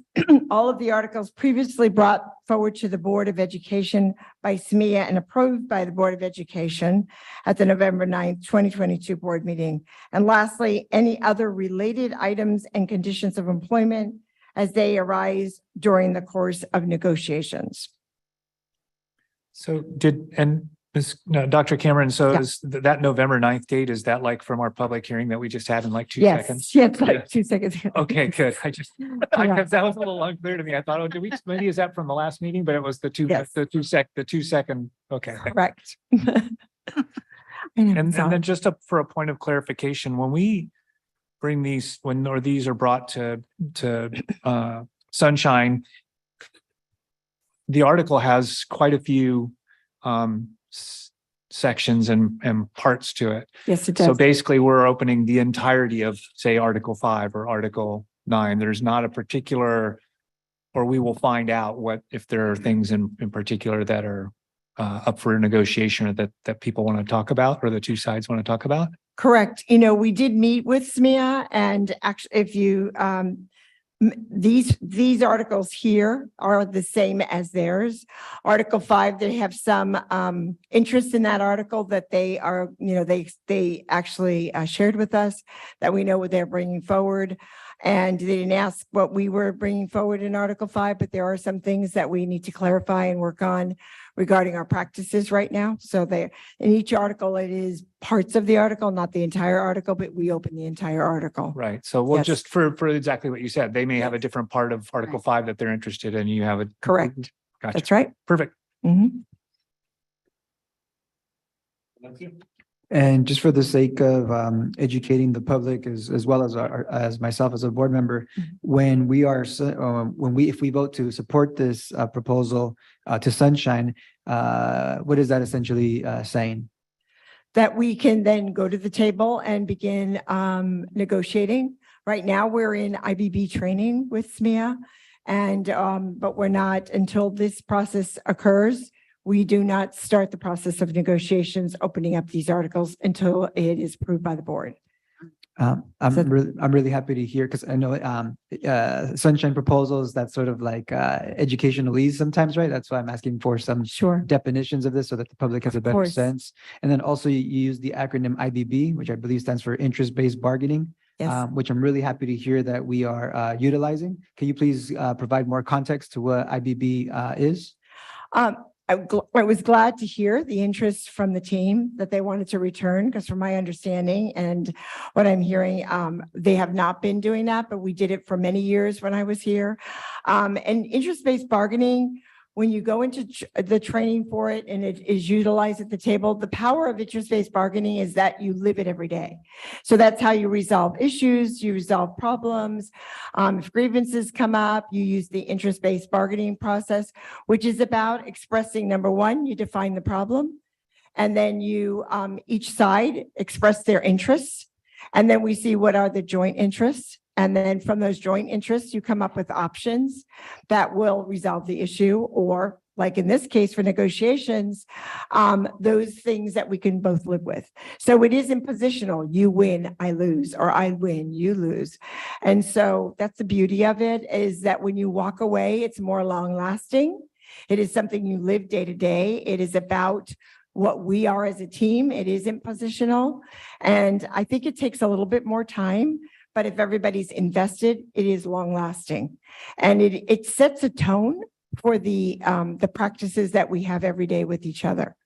all of the articles previously brought forward to the Board of Education by SMEA and approved by the Board of Education at the November 9th, 2022 board meeting. And lastly, any other related items and conditions of employment as they arise during the course of negotiations. So Dr. Cameron, so Yeah. is that November 9th date, is that like from our public hearing that we just had in like 2 Yes, seconds? yes, like 2 seconds. Okay, good. Because that was a little unclear to me. I thought, oh, did we, maybe is that from the last meeting? But it was the Yes. 2 second. Okay. Correct. And then just for a point of clarification, when we bring these, these are brought to Sunshine, the article has quite a few sections and parts to it. Yes, it So does. basically, we're opening the entirety of, say, Article 5 or Article 9. There's not a particular, or we will find out if there are things in particular that are up for negotiation or that people want to talk about, or the two sides want to talk about. Correct. You know, we did meet with SMEA, and actually, if you, these articles here are the same as theirs. Article 5, they have some interest in that article that they are, you know, they actually shared with us that we know what they're bringing forward. And they didn't ask what we were bringing forward in Article 5, but there are some things that we need to clarify and work on regarding our practices right now. So in each article, it is parts of the article, not the entire article, but we open the entire article. Right. So we'll Yes. just for exactly what you said, they may have a different part of Article 5 that they're interested in. You have a Correct. Gotcha. That's right. Perfect. Mhm. Thank you. And just for the sake of educating the public as well as myself as a board member, when if we vote to support this proposal to Sunshine, what is that essentially saying? That we can then go to the table and begin negotiating. Right now, we're in IBB training with SMEA, and but we're not, until this process occurs, we do not start the process of negotiations, opening up these articles until it is approved by the board. I'm really happy to hear, because I know Sunshine proposals, that's sort of like educationalese sometimes, right? That's why I'm asking for some definitions of this so that the public has a better sense. And then also you use the acronym IBB, which I believe stands for interest-based bargaining, which I'm really happy to hear that we are utilizing. Can you please provide more context to what IBB is? I was glad to hear the interest from the team that they wanted to return, because from my understanding and what I'm hearing, they have not been doing that, but we did it for many years when I was here. And interest-based bargaining, when you go into the training for it and it is utilized at the table, the power of interest-based bargaining is that you live it every day. So that's how you resolve issues, you resolve problems. If grievances come up, you use the interest-based bargaining process, which is about expressing, number one, you define the problem, and then you, each side express their interests, and then we see what are the joint interests. And then from those joint interests, you come up with options that will resolve the issue, or like in this case for negotiations, those things that we can both live with. So it is impositional. You win, I lose, or I win, you lose. And so that's the beauty of it, is that when you walk away, it's more long lasting. It is something you live day to day. It is about what we are as a team. It is impositional. And I think it takes a little bit more time, but if everybody's invested, it is long lasting. And it sets a tone for the practices that we have every day with each other.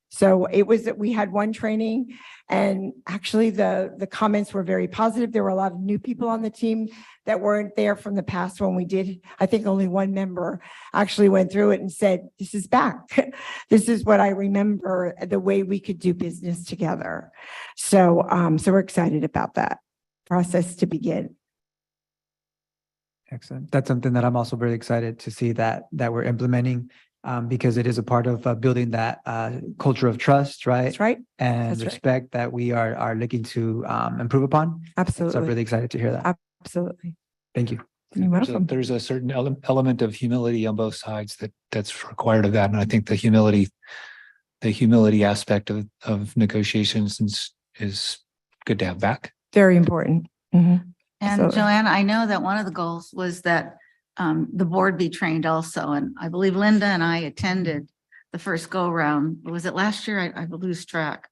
So it was that we had one training, and actually the comments were very positive. There were a lot of new people on the team that weren't there from the past when we did. I think only one member actually went through it and said, this is back. This is what I remember, the way we could do business together. So, so we're excited about that process to begin. Excellent. That's something that I'm also very excited to see that we're implementing, because it is a part of building that culture of trust, right? That's right. And That's right. respect that we are looking to improve upon. Absolutely. So I'm really excited to hear that. Absolutely. Thank you. You're welcome. There's a certain element of humility on both sides that's required of that. And I think the humility aspect of negotiations is good to have back. Very important. Mhm. And Absolutely. Joanna, I know that one of the goals was that the board be trained also. And I believe Linda and I attended the first go round. Was it last year? I lose track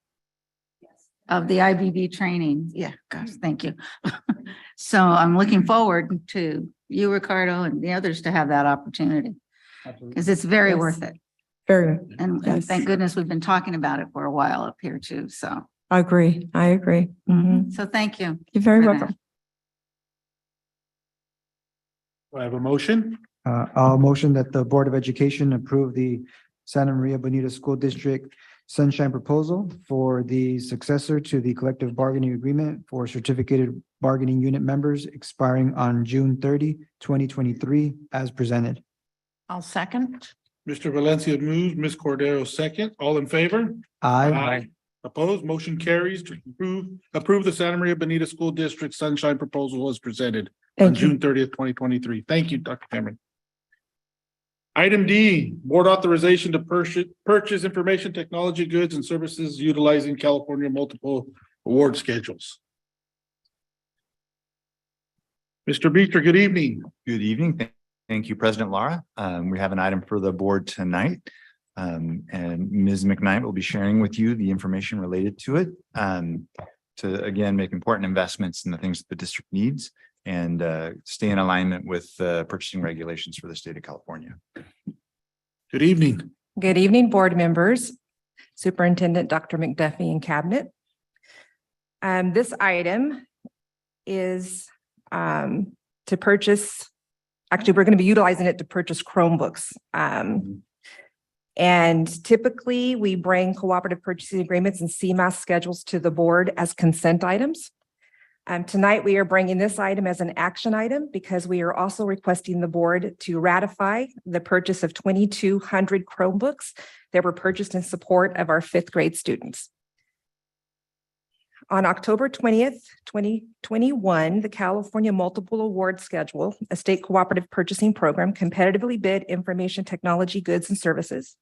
of the IBB training. Yeah, gosh, thank you. So I'm looking forward to you, Ricardo, and the others to have that opportunity, because it's very Yes. worth it. Very. And Yes. thank goodness we've been talking about it for a while up here too. So, I agree. Mhm. so thank you. You're very for that. welcome. Do I have a motion? I'll motion that the Board of Education approve the Santa Maria Bonita School District Sunshine Proposal for the successor to the collective bargaining agreement for certificated bargaining unit members expiring on June 30, 2023, as presented. I'll second. Mr. Valencia moves, Ms. Cordero second. All in favor? Aye. Opposed, motion carries to approve the Santa Maria Bonita School District Sunshine Proposal as presented on Thank you. June 30th, 2023. Thank you, Dr. Cameron. Item D, board authorization to purchase information technology goods and services utilizing California multiple award schedules. Mr. Beecher, good evening. Good evening. Thank you, President Lara. We have an item for the board tonight. And Ms. McKnight will be sharing with you the information related to it, to again, make important investments in the things that the district needs and stay in alignment with purchasing regulations for the state of California. Good evening. Good evening, board members, Superintendent Dr. McDuffie and Cabinet. This item is to purchase, actually, we're going to be utilizing it to purchase Chromebooks. And typically we bring cooperative purchasing agreements and CMAS schedules to the board as consent items. Tonight we are bringing this item as an action item because we are also requesting the board to ratify the purchase of 2,200 Chromebooks that were purchased in support of our 5th grade students. On October 20th, 2021, the California Multiple Award Schedule, a state cooperative purchasing program, competitively bid information technology goods and services.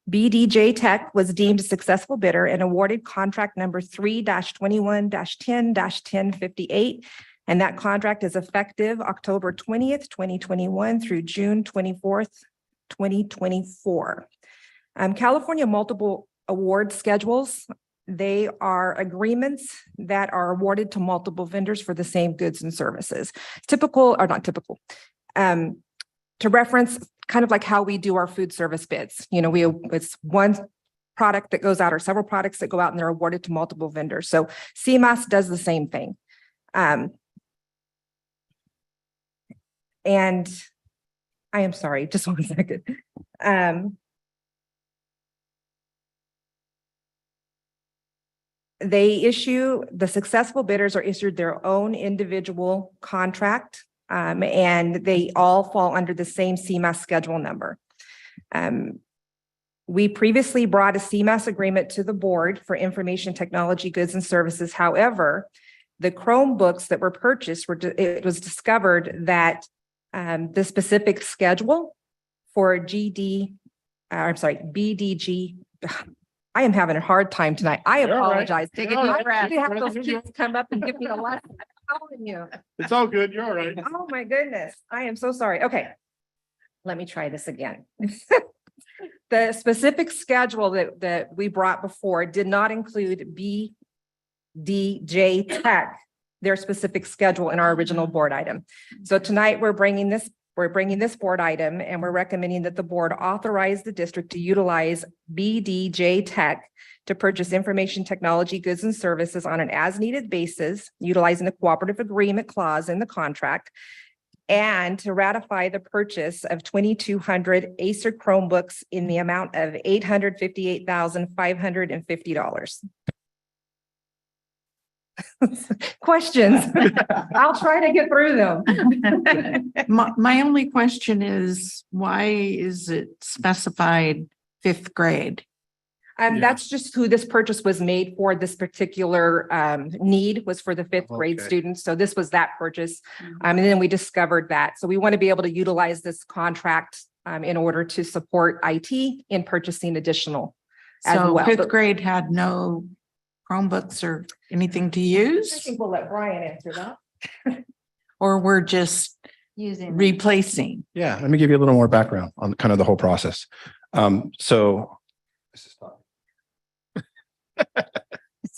BDJ Tech was deemed a successful bidder and awarded contract number 3-21-10-1058. And that contract is effective October 20th, 2021 through June 24th, 2024. California Multiple Award Schedules, they are agreements that are awarded to multiple vendors for the same goods and services. Typical, or not typical, to reference kind of like how we do our food service bids. You know, it's one product that goes out or several products that go out and they're awarded to multiple vendors. So CMAS does the same thing. And I am sorry, just 1 second. The successful bidders are issued their own individual contract, and they all fall under the same CMAS schedule number. We previously brought a CMAS agreement to the board for information technology goods and services. However, the Chromebooks that were purchased, it was discovered that the specific schedule for BDG. I am having a hard time tonight. I You're all right. apologize. Take a deep breath. I have those kids come up and give me a lesson. I'm telling you. It's all good. You're all right. Oh, my goodness. I am so sorry. Okay. Let me try this again. The specific schedule that we brought before did not include BDJ Tech, their specific schedule in our original board item. So tonight we're bringing this board item and we're recommending that the board authorize the district to utilize BDJ Tech to purchase information technology goods and services on an as-needed basis, utilizing the cooperative agreement clause in the contract, and to ratify the purchase of 2,200 Acer Chromebooks in the amount of $858,550. Questions? I'll try to get through them. My only question is, why is it specified fifth grade? That's just who this purchase was made for. This particular need was for the fifth grade Okay. students. So this was that purchase. And then we discovered that. So we want to be able to utilize this contract in order to support IT in purchasing additional as So well. fifth But grade had no Chromebooks or anything to I use, think we'll let Brian answer that. or we're just Using. replacing? Yeah, let me give you a little more background on kind of the whole process. So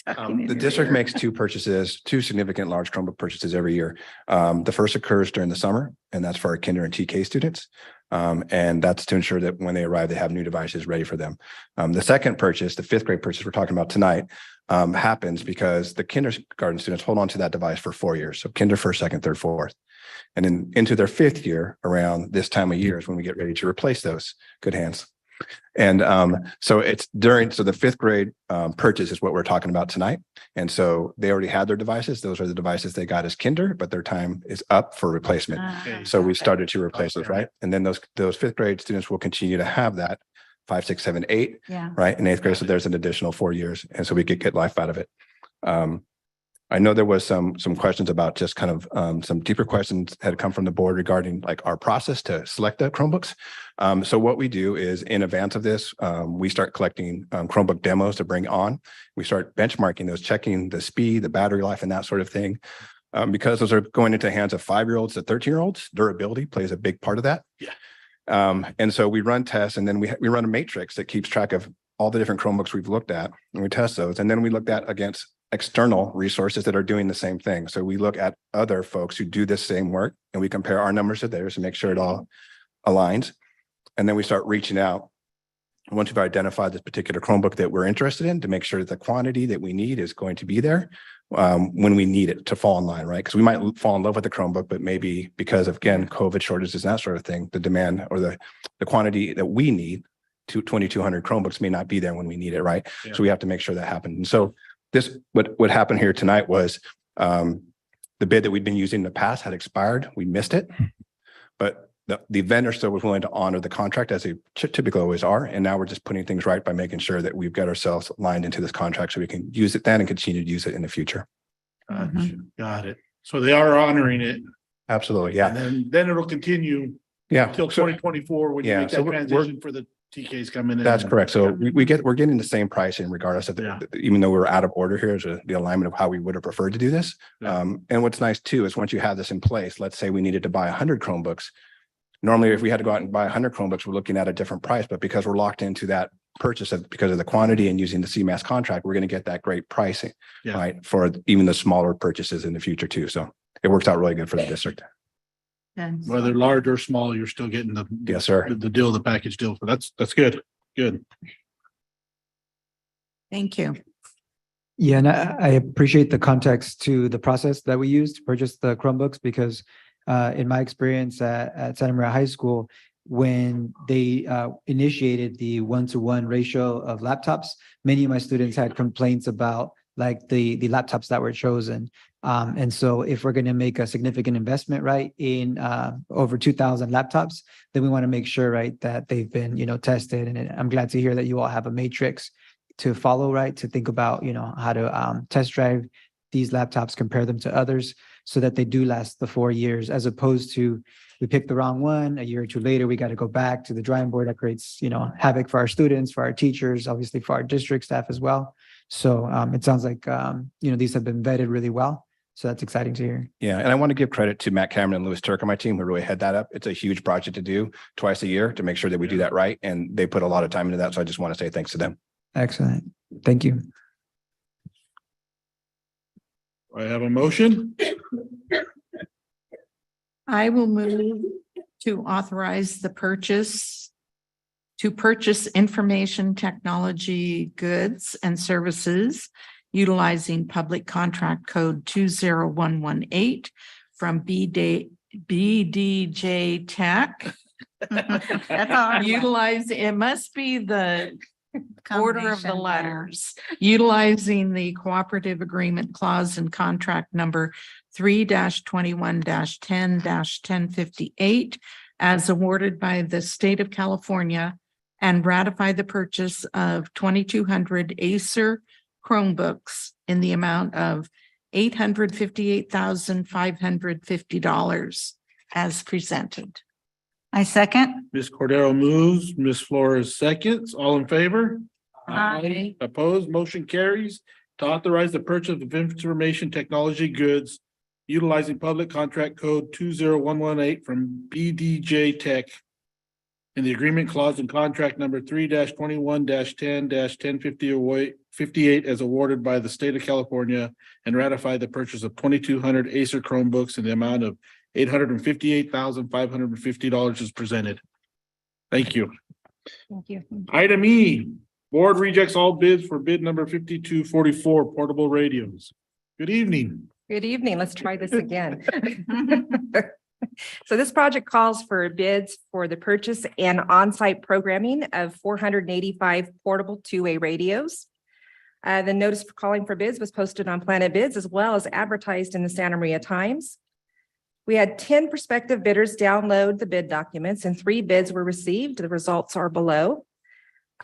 the district makes two purchases, two significant large Chromebook purchases every year. The first occurs during the summer, and that's for our kinder and TK students. And that's to ensure that when they arrive, they have new devices ready for them. The second purchase, the fifth grade purchase we're talking about tonight, happens because the kindergarten students hold on to that device for 4 years. So kinder, first, second, third, fourth. And then into their fifth year, around this time of year is when we get ready to replace those. Good hands. And so the fifth grade purchase is what we're talking about tonight. And so they already had their devices. Those are the devices they got as kinder, but their time is up for replacement. So we started to replace those, right? And then those fifth grade students will continue to have that 5, 6, 7, 8, Yeah. right? In eighth grade, so there's an additional 4 years. And so we could get life out of it. I know there was some questions about just kind of some deeper questions had come from the board regarding like our process to select the Chromebooks. So what we do is in advance of this, we start collecting Chromebook demos to bring on. We start benchmarking those, checking the speed, the battery life, and that sort of thing. Because those are going into the hands of 5-year-olds to 13-year-olds, durability plays a big part of that. Yeah. And so we run tests, and then we run a matrix that keeps track of all the different Chromebooks we've looked at, and we test those. And then we looked at against external resources that are doing the same thing. So we look at other folks who do this same work, and we compare our numbers to theirs to make sure it all aligns. And then we start reaching out once we've identified this particular Chromebook that we're interested in, to make sure that the quantity that we need is going to be there when we need it to fall in line, right? Because we might fall in love with the Chromebook, but maybe because of, again, COVID shortages and that sort of thing, the demand or the quantity that we need, 2,200 Chromebooks may not be there when we need it, right? Yeah. So we have to make sure that happens. And so what happened here tonight was the bid that we'd been using in the past had expired. We missed it, but the vendor still was willing to honor the contract as they typically always are. And now we're just putting things right by making sure that we've got ourselves lined into this contract so we can use it then and continue to use it in the future. Gotcha. Got it. So they are honoring it. Absolutely. Yeah. And then it'll continue Yeah. until So- 2024 when you Yeah, make so that we're- transition for the TKs coming in. That's correct. So we're getting the same pricing regardless of even though we're out of order here is the alignment of how we would have preferred to do this. Yeah. And what's nice too is once you have this in place, let's say we needed to buy 100 Chromebooks. Normally, if we had to go out and buy 100 Chromebooks, we're looking at a different price, but because we're locked into that purchase because of the quantity and using the CMAS contract, we're going to get that great pricing, Yeah. right? For even the smaller purchases in the future too. So it works out really good for the district. Whether large or small, you're still getting the Yes, sir. the deal, the package deal. So that's good. Good. Thank you. Yeah, and I appreciate the context to the process that we used to purchase the Chromebooks because in my experience at Santa Maria High School, when they initiated the 1-to-1 ratio of laptops, many of my students had complaints about like the laptops that were chosen. And so if we're going to make a significant investment, right, in over 2,000 laptops, then we want to make sure, right, that they've been, tested. And I'm glad to hear that you all have a matrix to follow, right, to think about, how to test drive these laptops, compare them to others. so that they do last the 4 years, as opposed to we picked the wrong one, a year or two later, we got to go back to the drawing board. That creates, havoc for our students, for our teachers, obviously for our district staff as well. So it sounds like, these have been vetted really well. So that's exciting to hear. Yeah, and I want to give credit to Matt Cameron and Louis Turk on my team who really head that up. It's a huge project to do twice a year to make sure that we do that right. And they put a lot of time into that. So I just want to say thanks to them. Excellent. Thank you. I have a motion. I will move to authorize the purchase information technology goods and services utilizing public contract code 20118 from BDJ Tech. That's all. It must be the order of the Combination. letters, utilizing the cooperative agreement clause in contract number 3-21-10-1058 as awarded by the state of California, and ratify the purchase of 2,200 Acer Chromebooks in the amount of $858,550 as presented. I second. Ms. Cordero moves, Ms. Flores seconds. All in favor? Aye. Opposed, motion carries to authorize the purchase of information technology goods utilizing public contract code 20118 from BDJ Tech in the agreement clause in contract number 3-21-10-1058 as awarded by the state of California, and ratify the purchase of 2,200 Acer Chromebooks in the amount of $858,550 is presented. Thank you. Thank you. Item E, board rejects all bids for bid number 5244 portable radios. Good evening. Good evening. Let's try this again. So this project calls for bids for the purchase and on-site programming of 485 portable two-way radios. The notice for calling for bids was posted on Planet Bids as well as advertised in the Santa Maria Times. We had 10 prospective bidders download the bid documents and 3 bids were received. The results are below.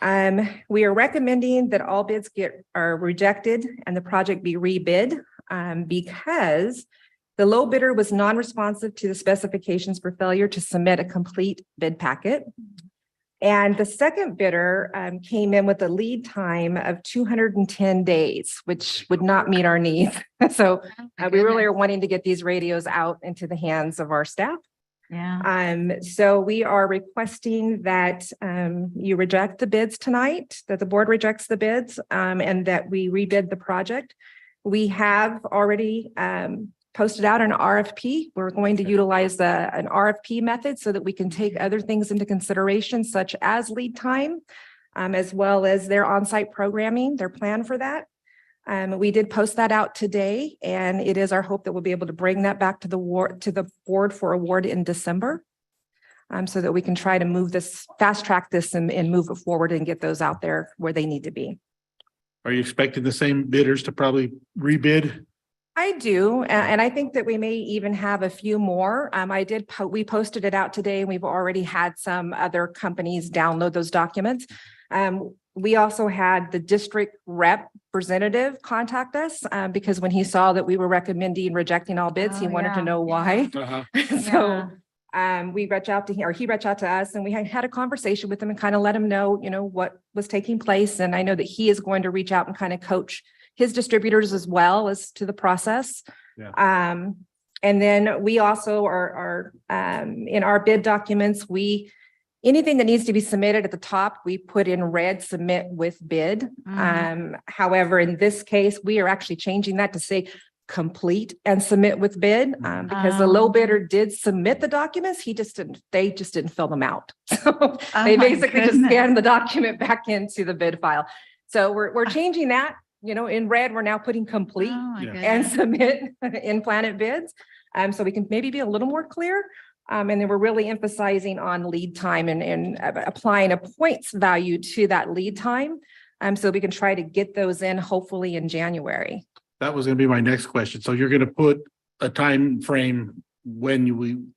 We are recommending that all bids are rejected and the project be rebid because the low bidder was non-responsive to the specifications for failure to submit a complete bid packet. And the second bidder came in with a lead time of 210 days, which would not meet our needs. So we really are wanting to get these radios out into the hands of our staff. Yeah. So we are requesting that you reject the bids tonight, that the board rejects the bids, and that we rebid the project. We have already posted out an RFP. We're going to utilize an RFP method so that we can take other things into consideration, such as lead time, as well as their on-site programming, their plan for that. We did post that out today, and it is our hope that we'll be able to bring that back to the board for award in December, so that we can try to move this, fast track this and move it forward and get those out there where they need to be. Are you expecting the same bidders to probably rebid? I do, and I think that we may even have a few more. We posted it out today, and we've already had some other companies download those documents. We also had the district representative contact us because when he saw that we were recommending rejecting all bids, he wanted to know why. So we reached out to him, or he reached out to us, and we had a conversation with him and kind of let him know, what was taking place. And I know that he is going to reach out and kind of coach his distributors as well as to the process. Yeah. And then we also are in our bid documents, anything that needs to be submitted at the top, we put in red, submit with bid. However, in this case, we are actually changing that to say complete and submit with bid because the low bidder did submit the documents. They just didn't fill them out. So they basically just scanned the document back into the bid file. So we're changing that. In red, we're now putting complete and submit in Planet Bids. So we can maybe be a little more clear. And then we're really emphasizing on lead time and applying a points value to that lead time. So we can try to get those in hopefully in January. That was going to be my next question. So you're going to put a time frame when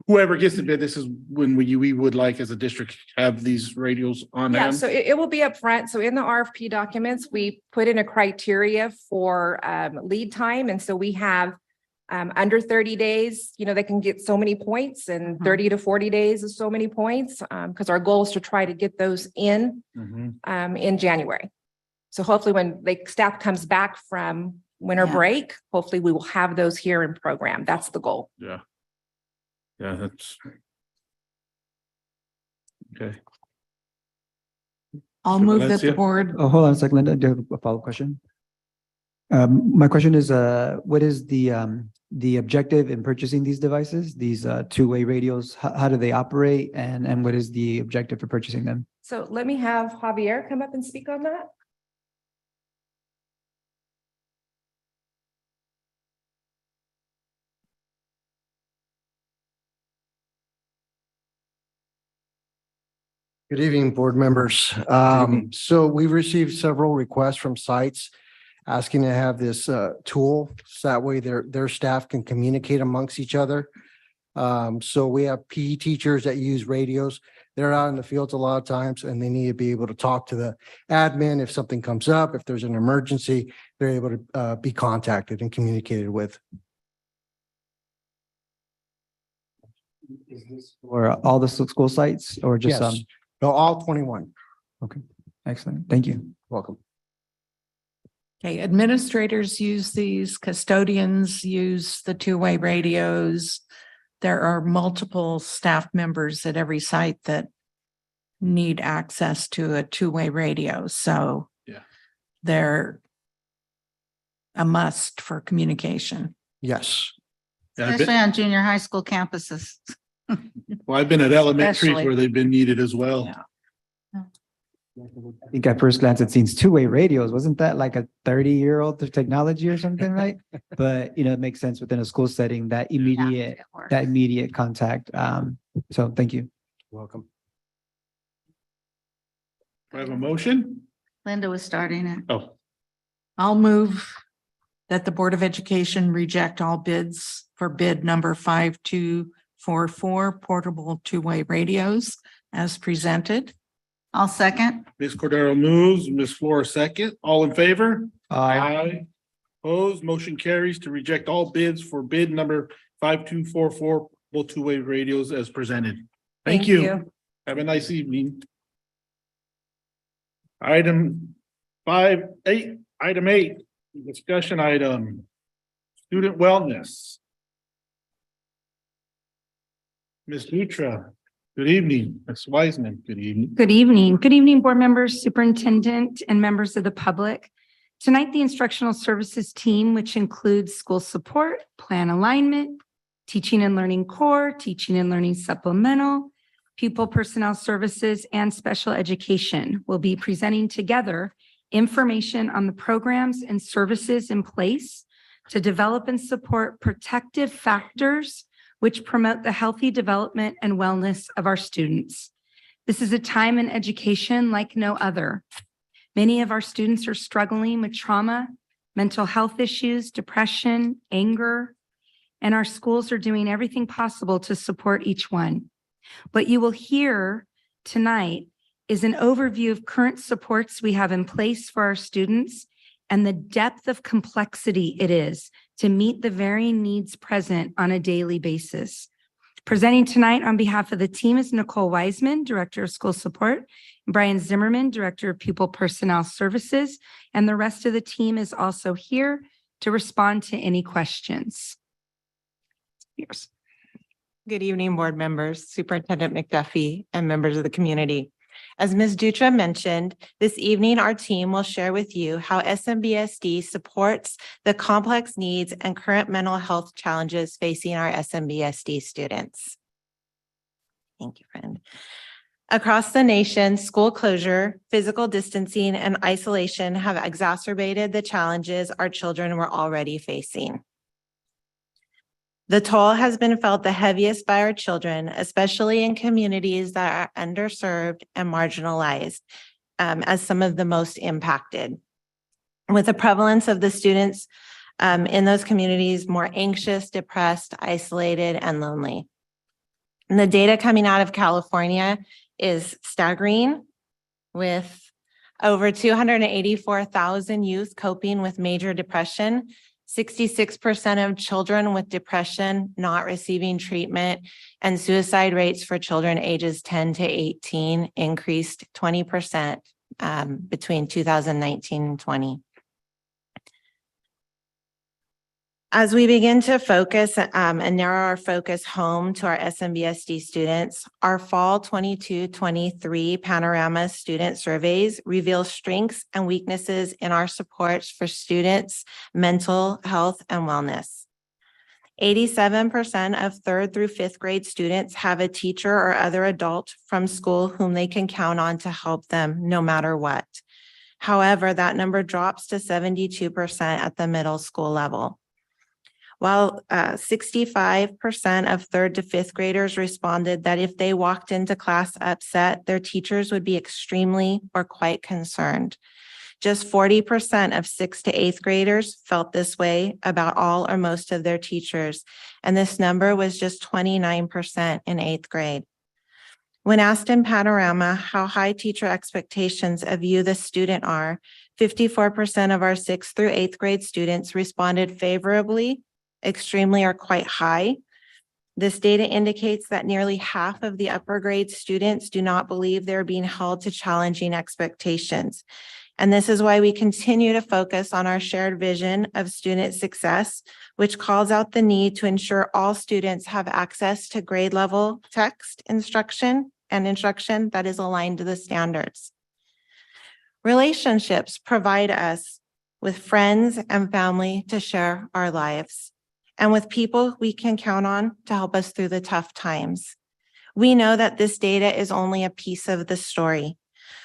whoever gets the bid, this is when we would like as a district have these radios on hand? So it will be up front. So in the RFP documents, we put in a criteria for lead time. And so we have Under 30 days, they can get so many points, and 30 to 40 days is so many points, because our goal is to try to get those in January. So hopefully when staff comes back from winter Yeah. break, hopefully we will have those here in program. That's the goal. Yeah. Yeah, that's. Okay. I'll Mr. move that the Valencia? board, Oh, hold on a second, Linda. Do you have a follow-up question? My question is, what is the objective in purchasing these devices, these two-way radios? How do they operate, and what is the objective for purchasing them? So let me have Javier come up and speak on that. Good evening, board members. So we've received several requests from sites asking to have this tool, so that way their staff can communicate amongst each other. So we have PE teachers that use radios. They're out in the fields a lot of times, and they need to be able to talk to the admin if something comes up, if there's an emergency, they're able to be contacted and communicated with. Is this for all the school sites or just Yes. No, all 21. Okay, excellent. Thank you. Welcome. okay, administrators use these, custodians use the two-way radios. There are multiple staff members at every site that need access to a two-way radio, so Yeah. they're a must for communication. Yes. Yeah, I've Especially been, on junior high school campuses. well, I've been at elementaries Especially. where they've been needed as well. Yeah. I think at first glance it seems two-way radios. Wasn't that like a 30-year-old technology or something, right? But it makes sense within a school setting, that immediate contact. So thank you. Welcome. Do I have a motion? Linda was starting it. Oh, I'll move that the Board of Education reject all bids for bid number 5244 portable two-way radios as presented. I'll second. Ms. Cordero moves, Ms. Flores second. All in favor? Aye. Opposed, motion carries to reject all bids for bid number 5244, both two-way radios as presented. Thank you. Have a nice evening. Item 8, discussion item, student wellness. Ms. Dutra, good evening. Ms. Wiseman, good evening. Good evening. Good evening, board members, superintendent, and members of the public. Tonight, the instructional services team, which includes school support, plan alignment, teaching and learning core, teaching and learning supplemental, pupil personnel services, and special education, will be presenting together information on the programs and services in place to develop and support protective factors which promote the healthy development and wellness of our students. This is a time in education like no other. Many of our students are struggling with trauma, mental health issues, depression, anger, and our schools are doing everything possible to support each one. What you will hear tonight is an overview of current supports we have in place for our students and the depth of complexity it is to meet the varying needs present on a daily basis. Presenting tonight on behalf of the team is Nicole Wiseman, Director of School Support, Brian Zimmerman, Director of Pupil Personnel Services, and the rest of the team is also here to respond to any questions. Here's. Good evening, board members, Superintendent McDuffie, and members of the community. As Ms. Dutra mentioned, this evening our team will share with you how SMBSD supports the complex needs and current mental health challenges facing our SMBSD students. Thank you, friend. Across the nation, school closure, physical distancing, and isolation have exacerbated the challenges our children were already facing. The toll has been felt the heaviest by our children, especially in communities that are underserved and marginalized, as some of the most impacted. With the prevalence of the students in those communities more anxious, depressed, isolated, and lonely. And the data coming out of California is staggering, with over 284,000 youth coping with major depression 66% of children with depression not receiving treatment, and suicide rates for children ages 10 to 18 increased 20% between 2019 and 20. As we begin to focus and narrow our focus home to our SMBSD students, our fall 22-23 Panorama student surveys reveal strengths and weaknesses in our supports for students' mental health and wellness. 87% of 3rd through 5th grade students have a teacher or other adult from school whom they can count on to help them no matter what. However, that number drops to 72% at the middle school level. While 65% of 3rd to 5th graders responded that if they walked into class upset, their teachers would be extremely or quite concerned. Just 40% of 6th to 8th graders felt this way about all or most of their teachers, and this number was just 29% in 8th grade. When asked in Panorama how high teacher expectations of you, the student, are, 54% of our 6th through 8th grade students responded favorably, extremely, or quite high. This data indicates that nearly half of the upper grade students do not believe they're being held to challenging expectations. And this is why we continue to focus on our shared vision of student success, which calls out the need to ensure all students have access to grade level text instruction and instruction that is aligned to the standards. Relationships provide us with friends and family to share our lives, and with people we can count on to help us through the tough times. We know that this data is only a piece of the story.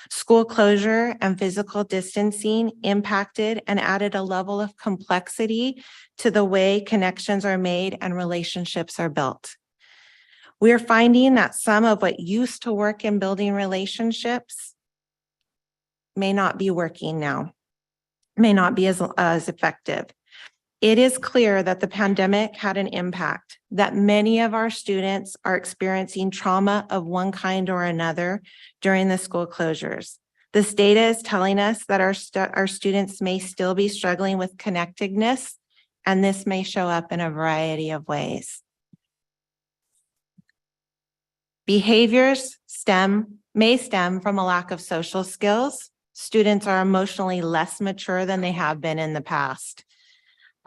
School closure and physical distancing impacted and added a level of complexity to the way connections are made and relationships are built. We are finding that some of what used to work in building relationships may not be working now, may not be as effective. It is clear that the pandemic had an impact, that many of our students are experiencing trauma of one kind or another during the school closures. This data is telling us that our students may still be struggling with connectedness, and this may show up in a variety of ways. Behaviors may stem from a lack of social skills. Students are emotionally less mature than they have been in the past.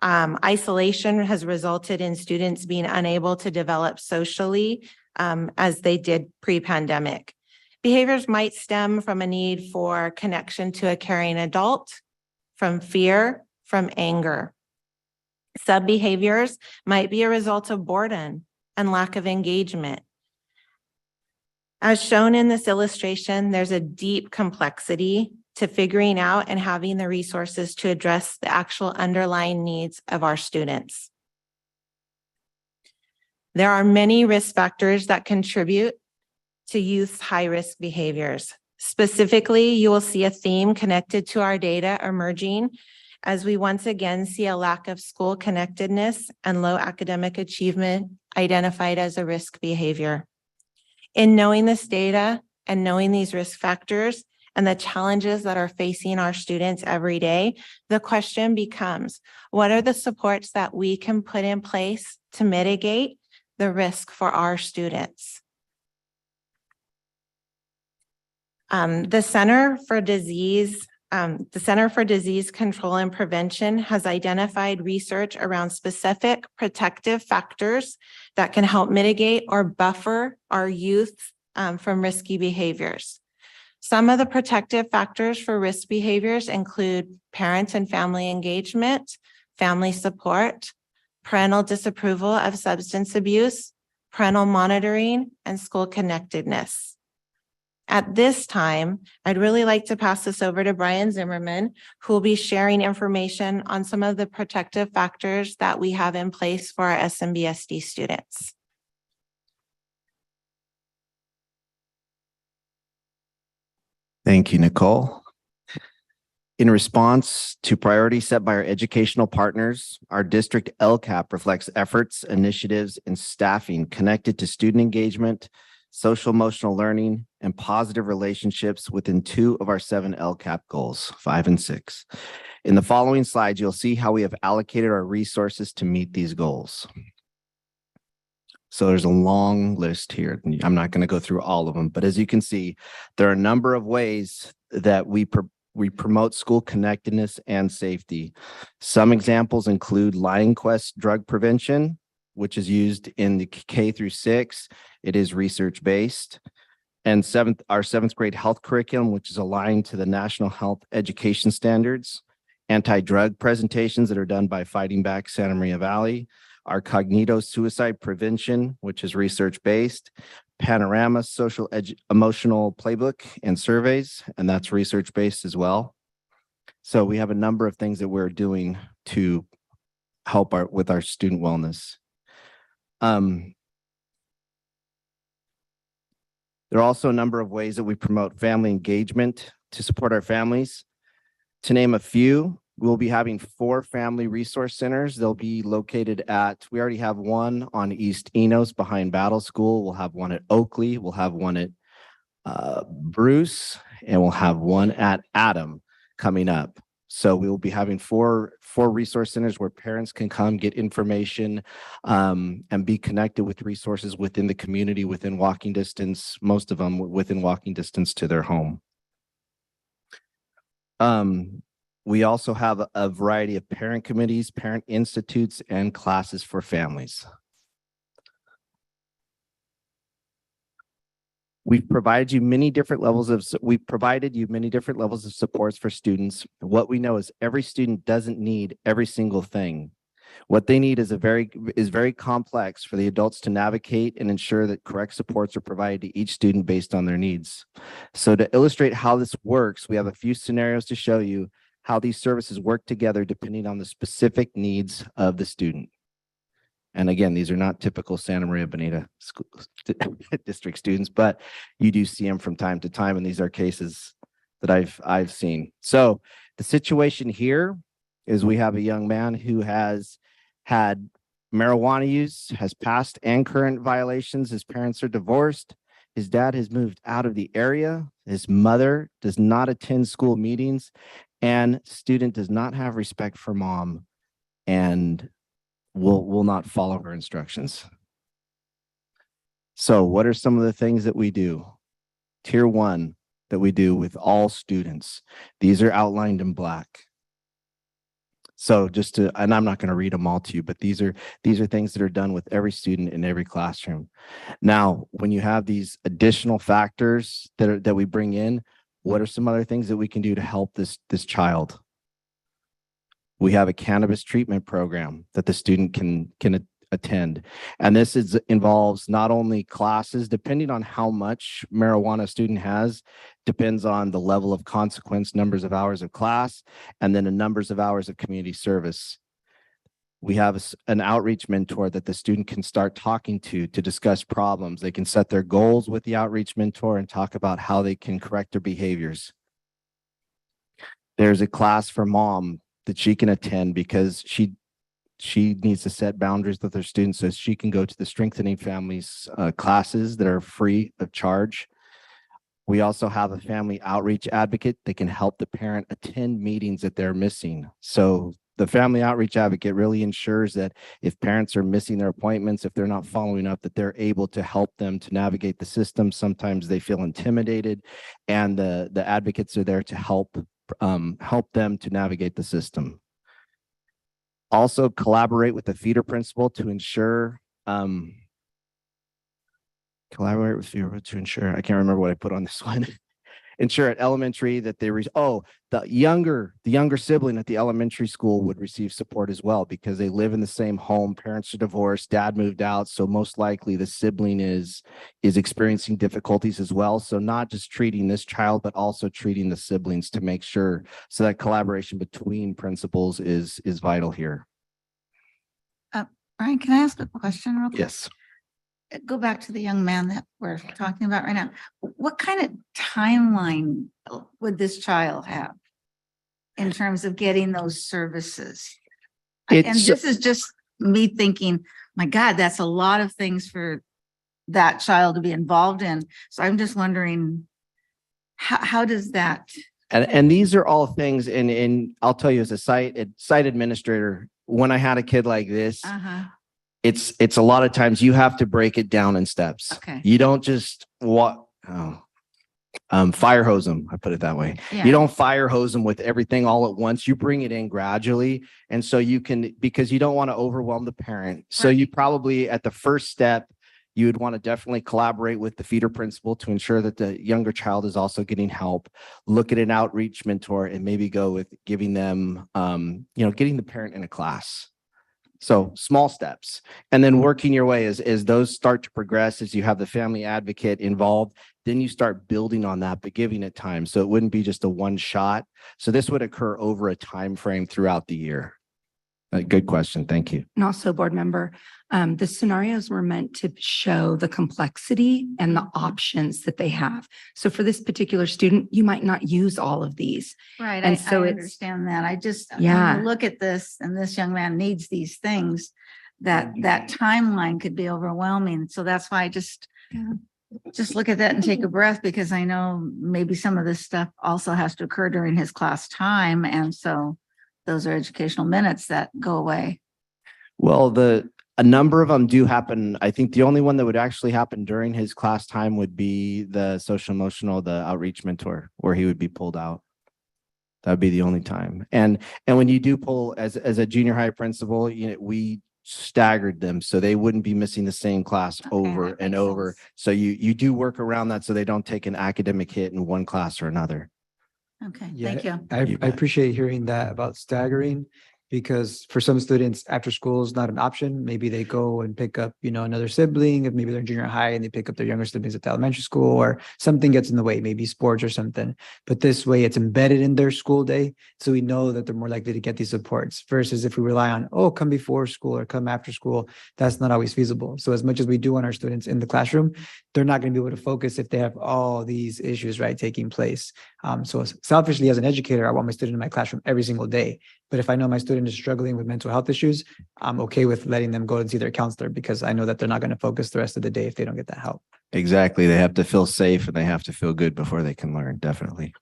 Isolation has resulted in students being unable to develop socially as they did pre-pandemic. Behaviors might stem from a need for connection to a caring adult, from fear, from anger. Some behaviors might be a result of boredom and lack of engagement. As shown in this illustration, there's a deep complexity to figuring out and having the resources to address the actual underlying needs of our students. There are many risk factors that contribute to youth's high-risk behaviors. Specifically, you will see a theme connected to our data emerging as we once again see a lack of school connectedness and low academic achievement identified as a risk behavior. In knowing this data and knowing these risk factors, and the challenges that are facing our students every day, the question becomes, what are the supports that we can put in place to mitigate the risk for our students? The Center for Disease Control and Prevention has identified research around specific protective factors that can help mitigate or buffer our youth from risky behaviors. Some of the protective factors for risk behaviors include parent and family engagement, family support, parental disapproval of substance abuse, parental monitoring, and school connectedness. At this time, I'd really like to pass this over to Brian Zimmerman, who will be sharing information on some of the protective factors that we have in place for our SMBSD students. Thank you, Nicole. In response to priorities set by our educational partners, our district LCAP reflects efforts, initiatives, and staffing connected to student engagement, social emotional learning, and positive relationships within 2 of our 7 LCAP goals, 5 and 6. In the following slides, you'll see how we have allocated our resources to meet these goals. So there's a long list here. I'm not going to go through all of them, but as you can see, there are a number of ways that we promote school connectedness and safety. Some examples include Lion Quest drug prevention, which is used in the K through 6. It is research-based. And our 7th grade health curriculum, which is aligned to the National Health Education Standards. Anti-drug presentations that are done by Fighting Back Santa Maria Valley. Our Cognito suicide prevention, which is research-based. Panorama social emotional playbook and surveys, and that's research-based as well. So we have a number of things that we're doing to help with our student wellness. There are also a number of ways that we promote family engagement to support our families. To name a few, we'll be having 4 family resource centers. They'll be located we already have one on East Enos behind Battle School. We'll have one at Oakley. We'll have one at Bruce, and we'll have one at Adam coming up. So we will be having four resource centers where parents can come get information and be connected with resources within the community, within walking distance, most of them within walking distance to their home. We also have a variety of parent committees, parent institutes, and classes for families. We've provided you many different levels of supports for students. What we know is every student doesn't need every single thing. What they need is very complex for the adults to navigate and ensure that correct supports are provided to each student based on their needs. So to illustrate how this works, we have a few scenarios to show you how these services work together depending on the specific needs of the student. And again, these are not typical Santa Maria Bonita School District students, but you do see them from time to time, and these are cases that I've seen. So the situation here is we have a young man who has had marijuana use, has past and current violations. His parents are divorced. His dad has moved out of the area. His mother does not attend school meetings, and student does not have respect for mom and will not follow her instructions. So what are some of the things that we do? Tier 1 that we do with all students. These are outlined in black. So and I'm not going to read them all to you, but these are things that are done with every student in every classroom. Now, when you have these additional factors that we bring in, what are some other things that we can do to help this child? We have a cannabis treatment program that the student can attend. And this involves not only classes, depending on how much marijuana a student has, depends on the level of consequence, numbers of hours of class, and then the numbers of hours of community service. We have an outreach mentor that the student can start talking to discuss problems. They can set their goals with the outreach mentor and talk about how they can correct their behaviors. There's a class for mom that she can attend because she needs to set boundaries with her students so she can go to the Strengthening Families classes that are free of charge. We also have a family outreach advocate that can help the parent attend meetings that they're missing. So the family outreach advocate really ensures that if parents are missing their appointments, if they're not following up, that they're able to help them to navigate the system. Sometimes they feel intimidated, and the advocates are there to help them to navigate the system. Also collaborate with the feeder principal to ensure, I can't remember what I put on this one. Ensure at elementary that the younger sibling at the elementary school would receive support as well, because they live in the same home, parents are divorced, dad moved out, so most likely the sibling is experiencing difficulties as well. So not just treating this child, but also treating the siblings to make sure, so that collaboration between principals is vital here. Brian, can I ask a question real quick? Yes. Go back to the young man that we're talking about right now. What kind of timeline would this child have in terms of getting those services? And this is just me thinking, my God, that's a lot of things for that child to be involved in. So I'm just wondering, how does that? And these are all things, and I'll tell you as a site administrator, when I had a kid like this, it's a lot of times you have to break it down in steps. Okay. You don't just fire hose them. I put it that way. Yeah. You don't fire hose them with everything all at once. You bring it in gradually. And so you can, because you don't want to overwhelm the parent. So you probably at the first step, you would want to definitely collaborate with the feeder principal to ensure that the younger child is also getting help. Look at an outreach mentor and maybe go with giving them, getting the parent in a class. So small steps, and then working your way as those start to progress, as you have the family advocate involved, then you start building on that, but giving it time. So it wouldn't be just a one shot. So this would occur over a time frame throughout the year. Good question. Thank you. And also, board member, the scenarios were meant to show the complexity and the options that they have. So for this particular student, you might not use all of these. Right. And I so it's- understand that. I just, Yeah. when you look at this and this young man needs these things, that timeline could be overwhelming. So that's why I just look at that and take a breath, because I know maybe some of this stuff also has to occur during his class time. And so those are educational minutes that go away. Well, a number of them do happen. I think the only one that would actually happen during his class time would be the social emotional, the outreach mentor, where he would be pulled out. That would be the only time. And when you do pull as a junior high principal, we staggered them so they wouldn't be missing the same class over and over. So you do work around that so they don't take an academic hit in one class or another. Okay, Yeah, thank you. I appreciate hearing that about staggering, because for some students, after school is not an option. Maybe they go and pick up, another sibling. If maybe they're in junior high and they pick up their younger siblings at the elementary school, or something gets in the way, maybe sports or something. But this way it's embedded in their school day. So we know that they're more likely to get these supports versus if we rely on, come before school or come after school, that's not always feasible. So as much as we do want our students in the classroom, they're not going to be able to focus if they have all these issues, right, taking place. So selfishly as an educator, I want my student in my classroom every single day. But if I know my student is struggling with mental health issues, I'm okay with letting them go and see their counselor, because I know that they're not going to focus the rest of the day if they don't get that help. Exactly. They have to feel safe and they have to feel good before they can learn. Definitely.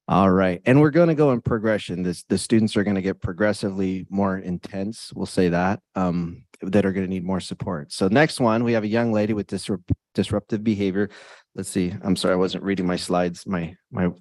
All right. And we're going to go in progression. The students are going to get progressively more intense. We'll say that are going to need more support. So next one, we have a young lady with disruptive behavior. Let's see. I'm sorry, I wasn't reading my slides, my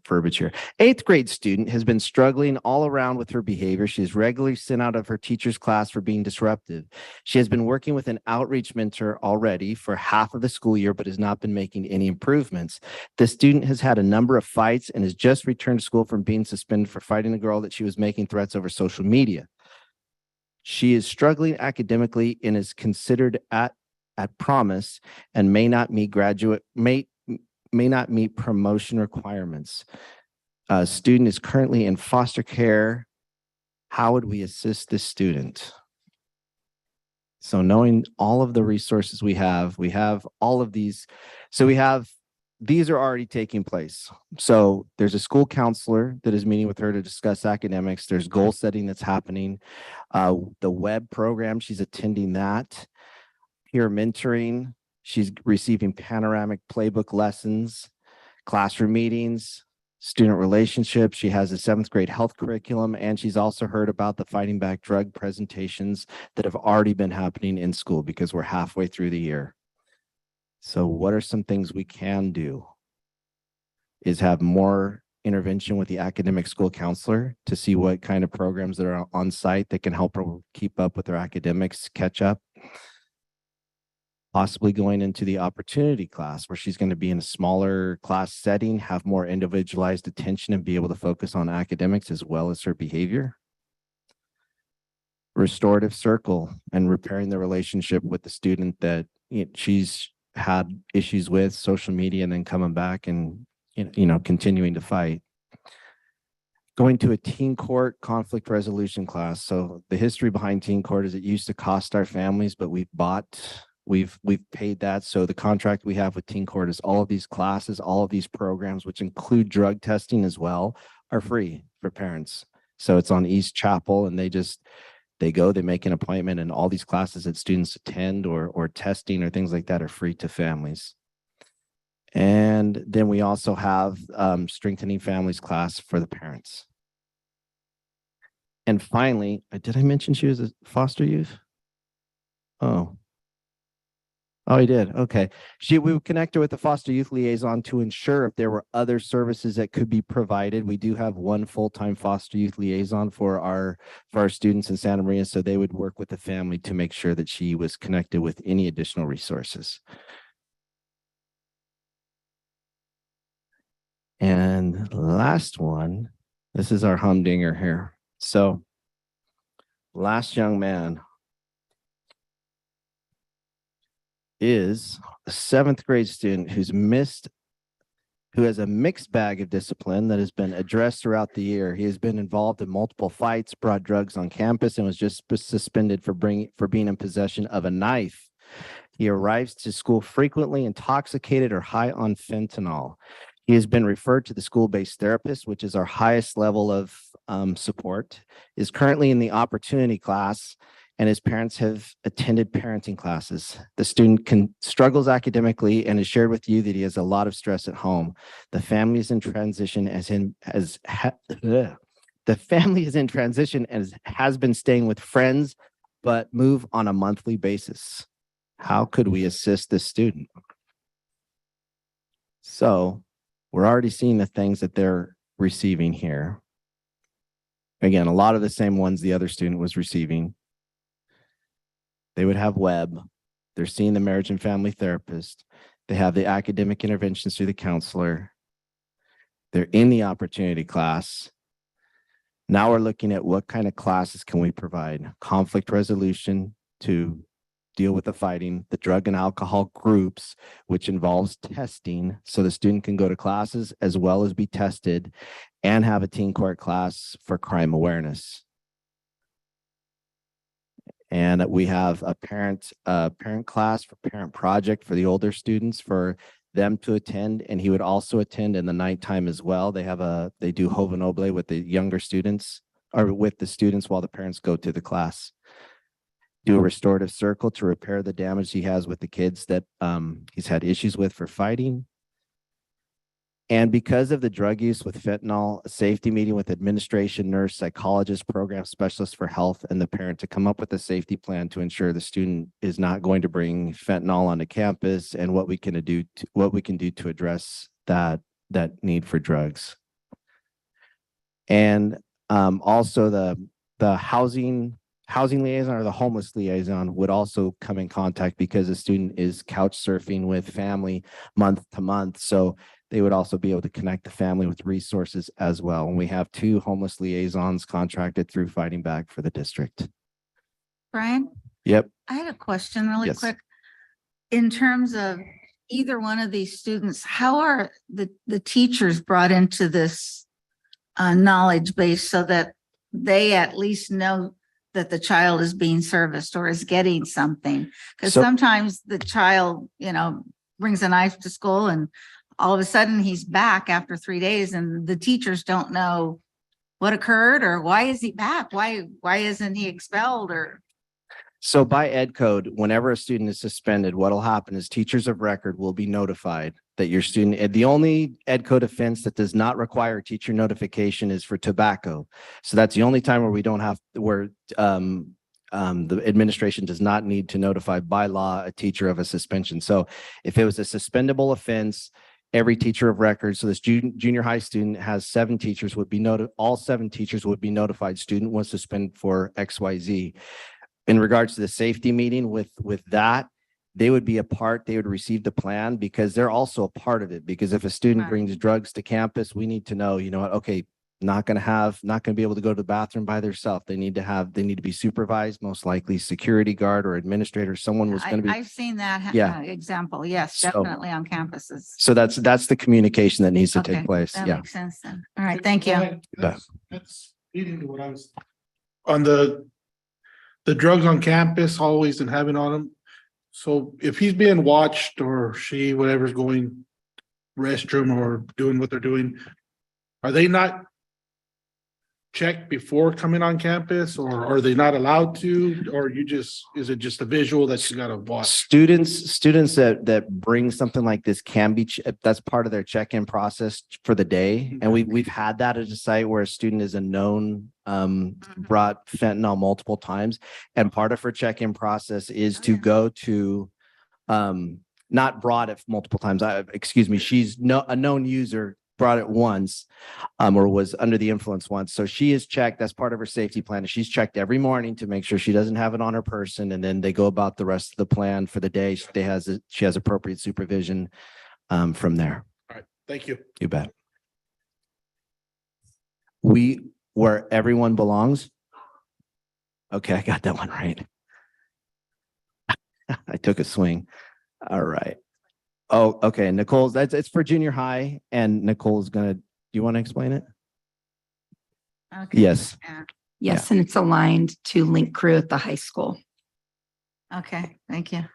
verbiage here. 8th grade student has been struggling all around with her behavior. She is regularly sent out of her teacher's class for being disruptive. She has been working with an outreach mentor already for half of the school year, but has not been making any improvements. The student has had a number of fights and has just returned to school from being suspended for fighting a girl that she was making threats over social media. She is struggling academically and is considered at promise and may not meet promotion requirements. Student is currently in foster care. How would we assist this student? So knowing all of the resources we have all of these. So these are already taking place. So there's a school counselor that is meeting with her to discuss academics. There's goal setting that's happening. The web program, she's attending that. Peer mentoring, she's receiving panoramic playbook lessons, classroom meetings, student relationships. She has a 7th grade health curriculum, and she's also heard about the Fighting Back Drug presentations that have already been happening in school because we're halfway through the year. So what are some things we can do? Is have more intervention with the academic school counselor to see what kind of programs that are on site that can help her keep up with her academics, catch up. Possibly going into the opportunity class where she's going to be in a smaller class setting, have more individualized attention and be able to focus on academics as well as her behavior. Restorative circle and repairing the relationship with the student that she's had issues with, social media, and then coming back and continuing to fight. Going to a teen court conflict resolution class. So the history behind teen court is it used to cost our families, but we've paid that. So the contract we have with teen court is all of these classes, all of these programs, which include drug testing as well, are free for parents. So it's on East Chapel, and They go, they make an appointment, and all these classes that students attend or testing or things like that are free to families. And then we also have strengthening families class for the parents. And finally, did I mention she was a foster youth? Oh, he did. Okay. We would connect her with the foster youth liaison to ensure if there were other services that could be provided. We do have one full-time foster youth liaison for our students in Santa Maria. So they would work with the family to make sure that she was connected with any additional resources. And last one, this is our humdinger here. So last young man is a 7th grade student who has a mixed bag of discipline that has been addressed throughout the year. He has been involved in multiple fights, brought drugs on campus, and was just suspended for being in possession of a knife. He arrives to school frequently intoxicated or high on fentanyl. He has been referred to the school-based therapist, which is our highest level of support, is currently in the opportunity class, and his parents have attended parenting classes. The student struggles academically and has shared with you that he has a lot of stress at home. The family is in transition the family is in transition and has been staying with friends, but move on a monthly basis. How could we assist this student? So we're already seeing the things that they're receiving here. Again, a lot of the same ones the other student was receiving. They would have web. They're seeing the marriage and family therapist. They have the academic interventions through the counselor. They're in the opportunity class. Now we're looking at what kind of classes can we provide? Conflict resolution to deal with the fighting, the drug and alcohol groups, which involves testing. So the student can go to classes as well as be tested, and have a teen court class for crime awareness. And we have a parent class for parent project for the older students for them to attend. And he would also attend in the nighttime as well. They do Joven Oble with the younger students, or with the students while the parents go to the class. Do a restorative circle to repair the damage he has with the kids that he's had issues with for fighting. And because of the drug use with fentanyl, a safety meeting with administration, nurse, psychologist, program specialist for health, and the parent to come up with a safety plan to ensure the student is not going to bring fentanyl onto campus, and what we can do to address that need for drugs. And also the housing liaison or the homeless liaison would also come in contact, because the student is couch surfing with family month to month. So they would also be able to connect the family with resources as well. And we have 2 homeless liaisons contracted through Fighting Back for the district. Brian? Yep. I had a question really Yes. quick. In terms of either one of these students, how are the teachers brought into this knowledge base so that they at least know that the child is being serviced or is getting something? Because So- sometimes the child, brings a knife to school and all of a sudden he's back after 3 days and the teachers don't know what occurred or why is he back? Why isn't he expelled? Or So by ed code, whenever a student is suspended, what'll happen is teachers of record will be notified that your student, the only ed code offense that does not require teacher notification is for tobacco. So that's the only time where the administration does not need to notify by law a teacher of a suspension. So if it was a suspendable offense, every teacher of record, so this junior high student has 7 teachers, all 7 teachers would be notified student was suspended for XYZ. In regards to the safety meeting with that, they would be they would receive the plan, because they're also a part of it. Because if a student brings drugs to campus, we need to know, okay, not going to be able to go to the bathroom by themselves. They need to be supervised, most likely security guard or administrator. Someone was going to be. I've seen that example. Yes, So- definitely on campuses. So that's the communication that needs to take place. That Yeah. makes sense then. All right, thank you. That's leading to what I was on the drugs on campus always and having on them. So if he's being watched or she, whatever's going restroom or doing what they're doing, are they not check before coming on campus, or are they not allowed to, or is it just a visual that you gotta watch? Students that bring something like this can be, that's part of their check-in process for the day. And we've had that at a site where a student is a known, brought fentanyl multiple times. And part of her check-in process is to go to, not brought it multiple times. Excuse me. She's a known user, brought it once, or was under the influence once. So she is checked. That's part of her safety plan. She's checked every morning to make sure she doesn't have it on her person. And then they go about the rest of the plan for the day. She has appropriate supervision from there. All right, thank you. You bet. Where everyone belongs. Okay, I got that one right. I took a swing. All right. Oh, okay. Nicole's, it's for junior high, and Nicole's do you want to explain it? Okay. Yes. Yes, and it's aligned to Link Crew at the high school. Okay, thank you.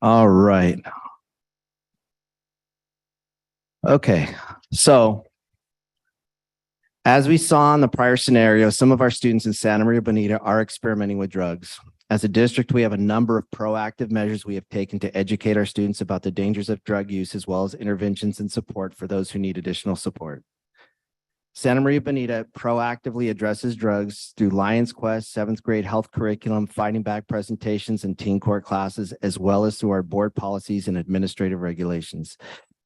All right. Okay, so as we saw in the prior scenario, some of our students in Santa Maria Bonita are experimenting with drugs. As a district, we have a number of proactive measures we have taken to educate our students about the dangers of drug use, as well as interventions and support for those who need additional support. Santa Maria Bonita proactively addresses drugs through Lions Quest, 7th grade health curriculum, fighting back presentations, and teen court classes, as well as through our board policies and administrative regulations.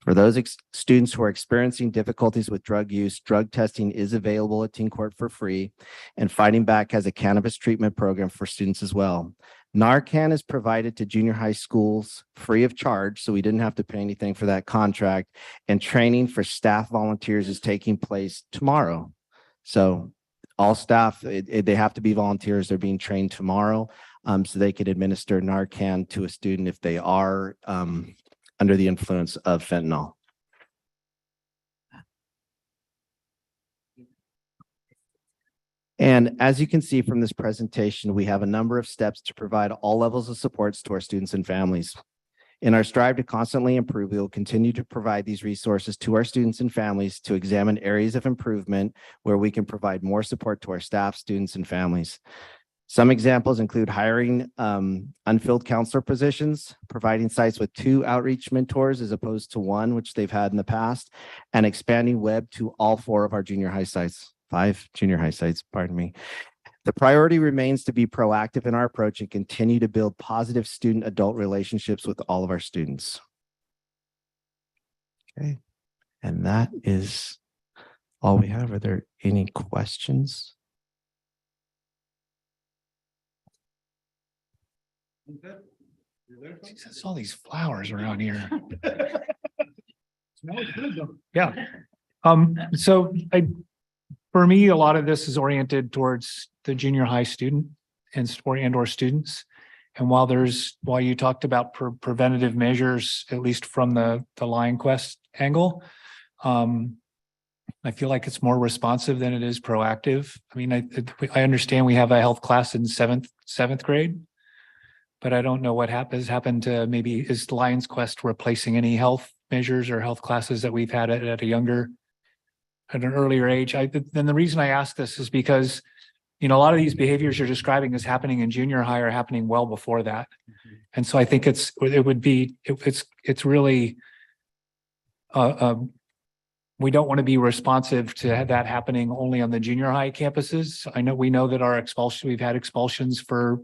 For those students who are experiencing difficulties with drug use, drug testing is available at Teen Court for free, and Fighting Back has a cannabis treatment program for students as well. Narcan is provided to junior high schools free of charge, so we didn't have to pay anything for that contract, and training for staff volunteers is taking place tomorrow. So all staff, they have to be volunteers. They're being trained tomorrow, so they could administer Narcan to a student if they are under the influence of fentanyl. And as you can see from this presentation, we have a number of steps to provide all levels of supports to our students and families. In our strive to constantly improve, we will continue to provide these resources to our students and families to examine areas of improvement where we can provide more support to our staff, students, and families. Some examples include hiring unfilled counselor positions, providing sites with 2 outreach mentors as opposed to 1, which they've had in the past, and expanding web to all 4 of our junior high sites, 5 junior high sites, pardon me. The priority remains to be proactive in our approach and continue to build positive student-adult relationships with all of our students. Okay, and that is all we have. Are there any questions? Jesus, all these flowers around here. Yeah. So for me, a lot of this is oriented towards the junior high student and/or students. And while you talked about preventative measures, at least from the Lion Quest angle, I feel like it's more responsive than it is proactive. I mean, I understand we have a health class in seventh grade, but I don't know what has happened to maybe is Lions Quest replacing any health measures or health classes that we've had at an earlier age. Then the reason I ask this is because, a lot of these behaviors you're describing as happening in junior high are happening well before that. And so I think it's really, we don't want to be responsive to that happening only on the junior high campuses. We know that we've had expulsions for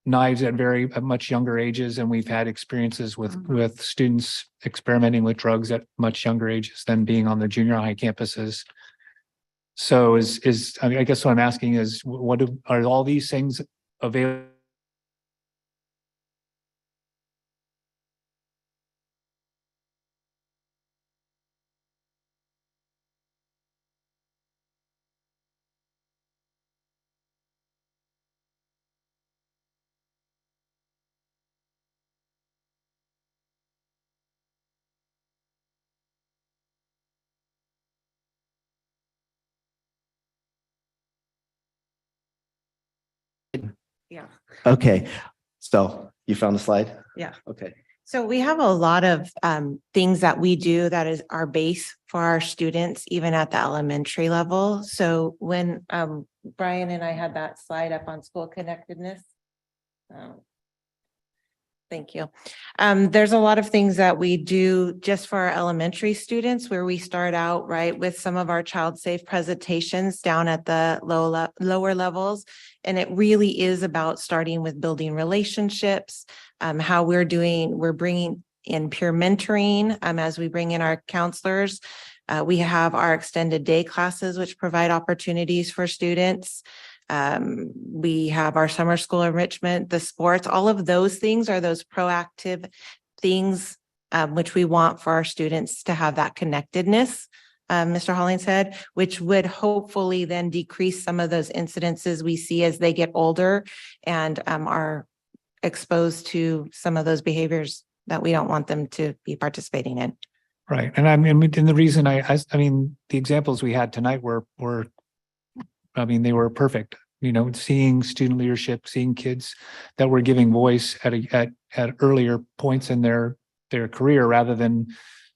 knives at much younger ages, and we've had experiences with students experimenting with drugs at much younger ages than being on the junior high campuses. So I guess what I'm asking is, are all these things available? Yeah. Okay, so you found the slide? Yeah. Okay, So we have a lot of things that we do that is our base for our students, even at the elementary level. So when Brian and I had that slide up on school connectedness. Thank you. There's a lot of things that we do just for our elementary students where we start out right with some of our child safe presentations down at the lower levels. And it really is about starting with building relationships, how we're bringing in peer mentoring as we bring in our counselors. We have our extended day classes, which provide opportunities for students. We have our summer school enrichment, the sports, all of those things are those proactive things which we want for our students to have that connectedness, Mr. Hollings said, which would hopefully then decrease some of those incidences we see as they get older and are exposed to some of those behaviors that we don't want them to be participating in. Right. And I mean, and the reason I mean, the examples we had tonight were, I mean, they were perfect. You know, seeing student leadership, seeing kids that were giving voice at earlier points in their career rather than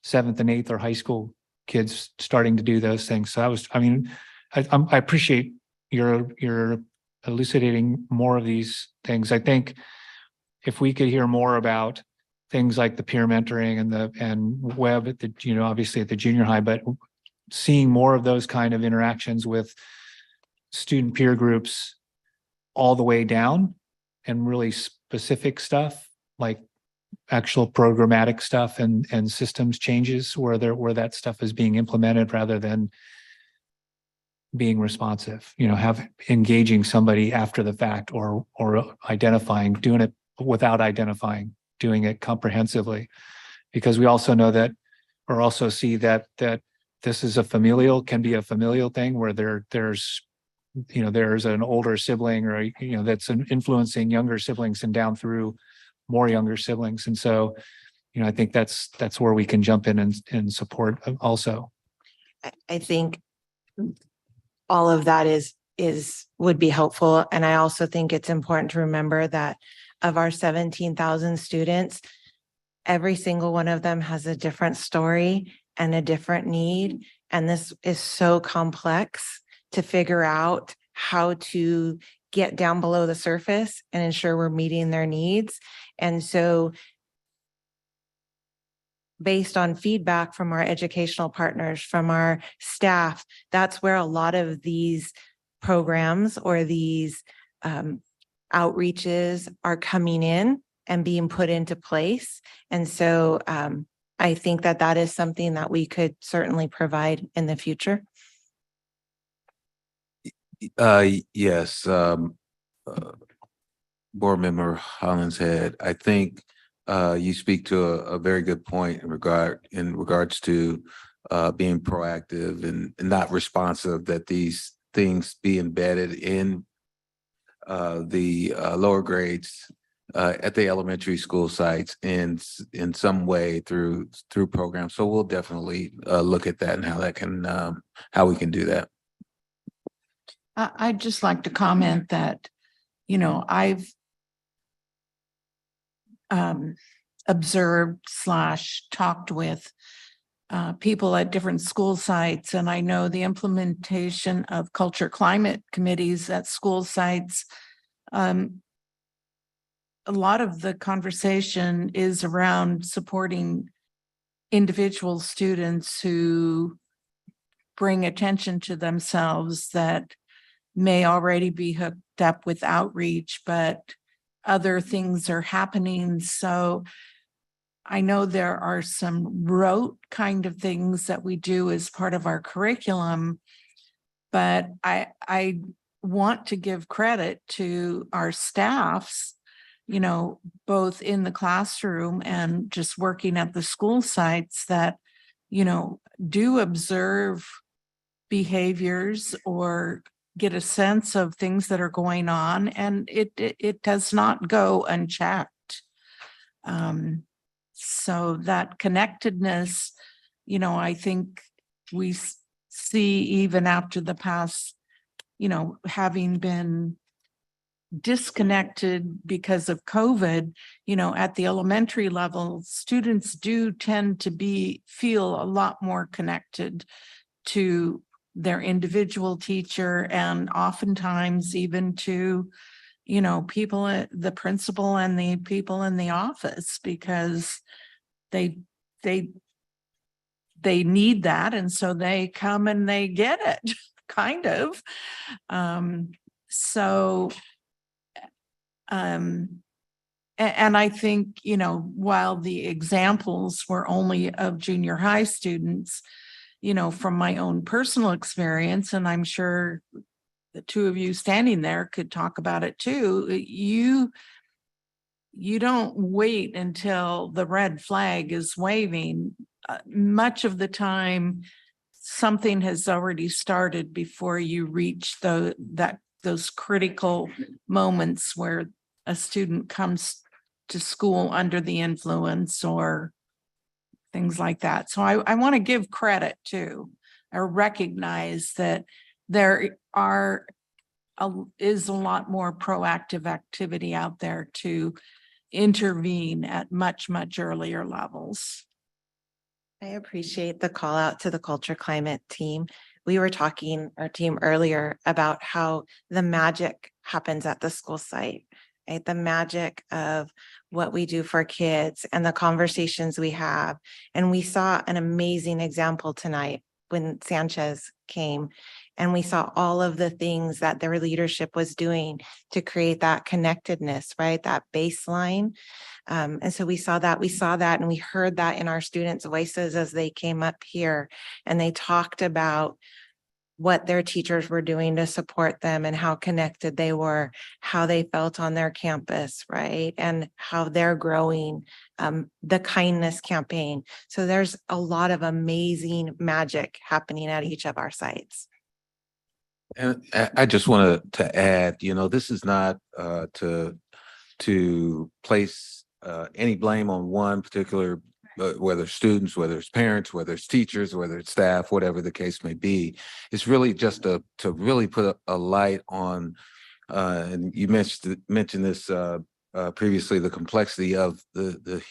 7th and 8th or high school kids starting to do those things. So I appreciate your elucidating more of these things. I think if we could hear more about things like the peer mentoring and web at the, obviously at the junior high, but seeing more of those kind of interactions with student peer groups all the way down and really specific stuff like actual programmatic stuff and systems changes where that stuff is being implemented rather than being responsive, engaging somebody after the fact or identifying, doing it without identifying, doing it comprehensively, because we also know that or also see that this is can be a familial thing where there's an older sibling or, that's influencing younger siblings and down through more younger siblings. And so, I think that's where we can jump in and support also. I think all of that would be helpful. And I also think it's important to remember that of our 17,000 students, every single one of them has a different story and a different need. And this is so complex to figure out how to get down below the surface and ensure we're meeting their needs. And so based on feedback from our educational partners, from our staff, that's where a lot of these programs or these outreaches are coming in and being put into place. And so I think that is something that we could certainly provide in the future. Yes, Board Member Hollingshead, I think you speak to a very good point in regards to being proactive and not responsive, that these things be embedded in the lower grades at the elementary school sites in some way through programs. So we'll definitely look at that and how we can do that. I'd just like to comment that, I've observed / talked with people at different school sites, and I know the implementation of culture climate committees at school sites. A lot of the conversation is around supporting individual students who bring attention to themselves that may already be hooked up with outreach, but other things are happening. So I know there are some rote kind of things that we do as part of our curriculum, but I want to give credit to our staffs, both in the classroom and just working at the school sites that, do observe behaviors or get a sense of things that are going on, and it does not go unchecked. So that connectedness, I think we see even after the past, having been disconnected because of COVID, at the elementary level, students do tend to feel a lot more connected to their individual teacher and oftentimes even to, people, the principal and the people in the office, because they need that. And so they come and they get it kind of. And I think, while the examples were only of junior high students, from my own personal experience, and I'm sure the two of you standing there could talk about it too, you don't wait until the red flag is waving. Much of the time, something has already started before you reach those critical moments where a student comes to school under the influence or things like that. So I want to give credit to or recognize that there is a lot more proactive activity out there to intervene at much, much earlier levels. I appreciate the call out to the culture climate team. We were talking, our team earlier, about how the magic happens at the school site, right? The magic of what we do for kids and the conversations we have. And we saw an amazing example tonight when Sanchez came, and we saw all of the things that their leadership was doing to create that connectedness, right? That baseline. And so we saw that and we heard that in our students' voices as they came up here and they talked about what their teachers were doing to support them and how connected they were, how they felt on their campus, right? And how they're growing, the kindness campaign. So there's a lot of amazing magic happening at each of our sites. And I just wanted to add, this is not to place any blame on one particular, whether students, whether it's parents, whether it's teachers, whether it's staff, whatever the case may be. It's really just to really put a light on, and you mentioned this previously, the complexity of the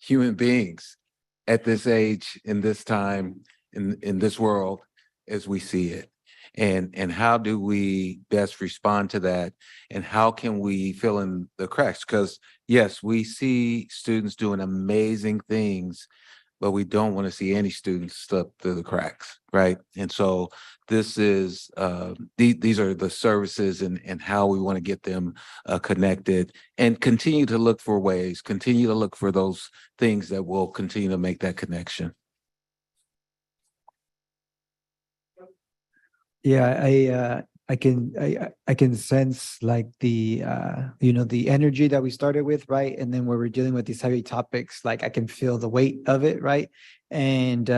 human beings at this age, in this time, in this world as we see it. And how do we best respond to that? And how can we fill in the cracks? Because yes, we see students doing amazing things, but we don't want to see any students slip through the cracks, right? And so this is, these are the services and how we want to get them connected and continue to look for ways, continue to look for those things that will continue to make that connection. Yeah, I can sense like the the energy that we started with, right? And then where we're dealing with these heavy topics, like I can feel the weight of it, right? And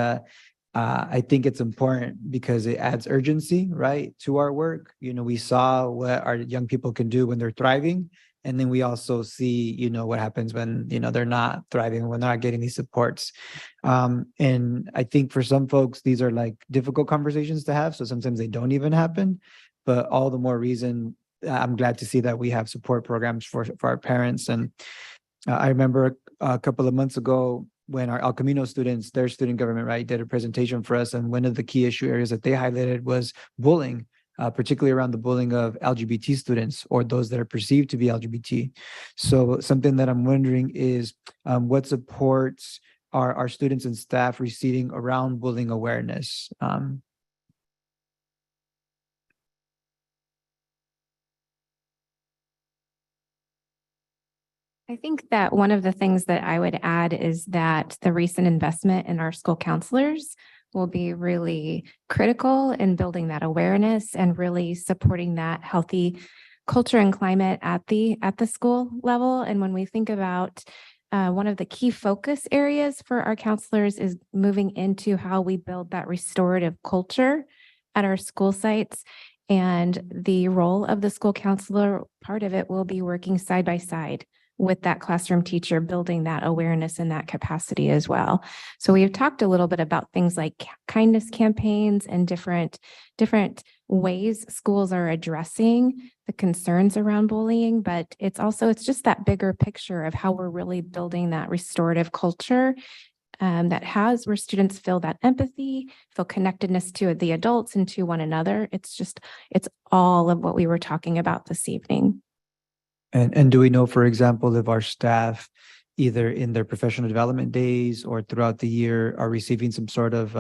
I think it's important because it adds urgency, right, to our work. We saw what our young people can do when they're thriving. And then we also see, what happens when, they're not thriving, when they're not getting these supports. And I think for some folks, these are like difficult conversations to have. So sometimes they don't even happen, but all the more reason I'm glad to see that we have support programs for our parents. And I remember a couple of months ago when our El Camino students, their student government, right, did a presentation for us. And one of the key issue areas that they highlighted was bullying. Particularly around the bullying of LGBT students or those that are perceived to be LGBT. So something that I'm wondering is what supports are our students and staff receiving around bullying awareness? I think that one of the things that I would add is that the recent investment in our school counselors will be really critical in building that awareness and really supporting that healthy culture and climate at the school level. And when we think about one of the key focus areas for our counselors is moving into how we build that restorative culture at our school sites. And the role of the school counselor, part of it will be working side by side with that classroom teacher, building that awareness and that capacity as well. So we've talked a little bit about things like kindness campaigns and different ways schools are addressing the concerns around bullying, but it's just that bigger picture of how we're really building that restorative culture where students feel that empathy, feel connectedness to the adults and to one another. It's all of what we were talking about this evening. And do we know, for example, if our staff, either in their professional development days or throughout the year, are receiving some sort of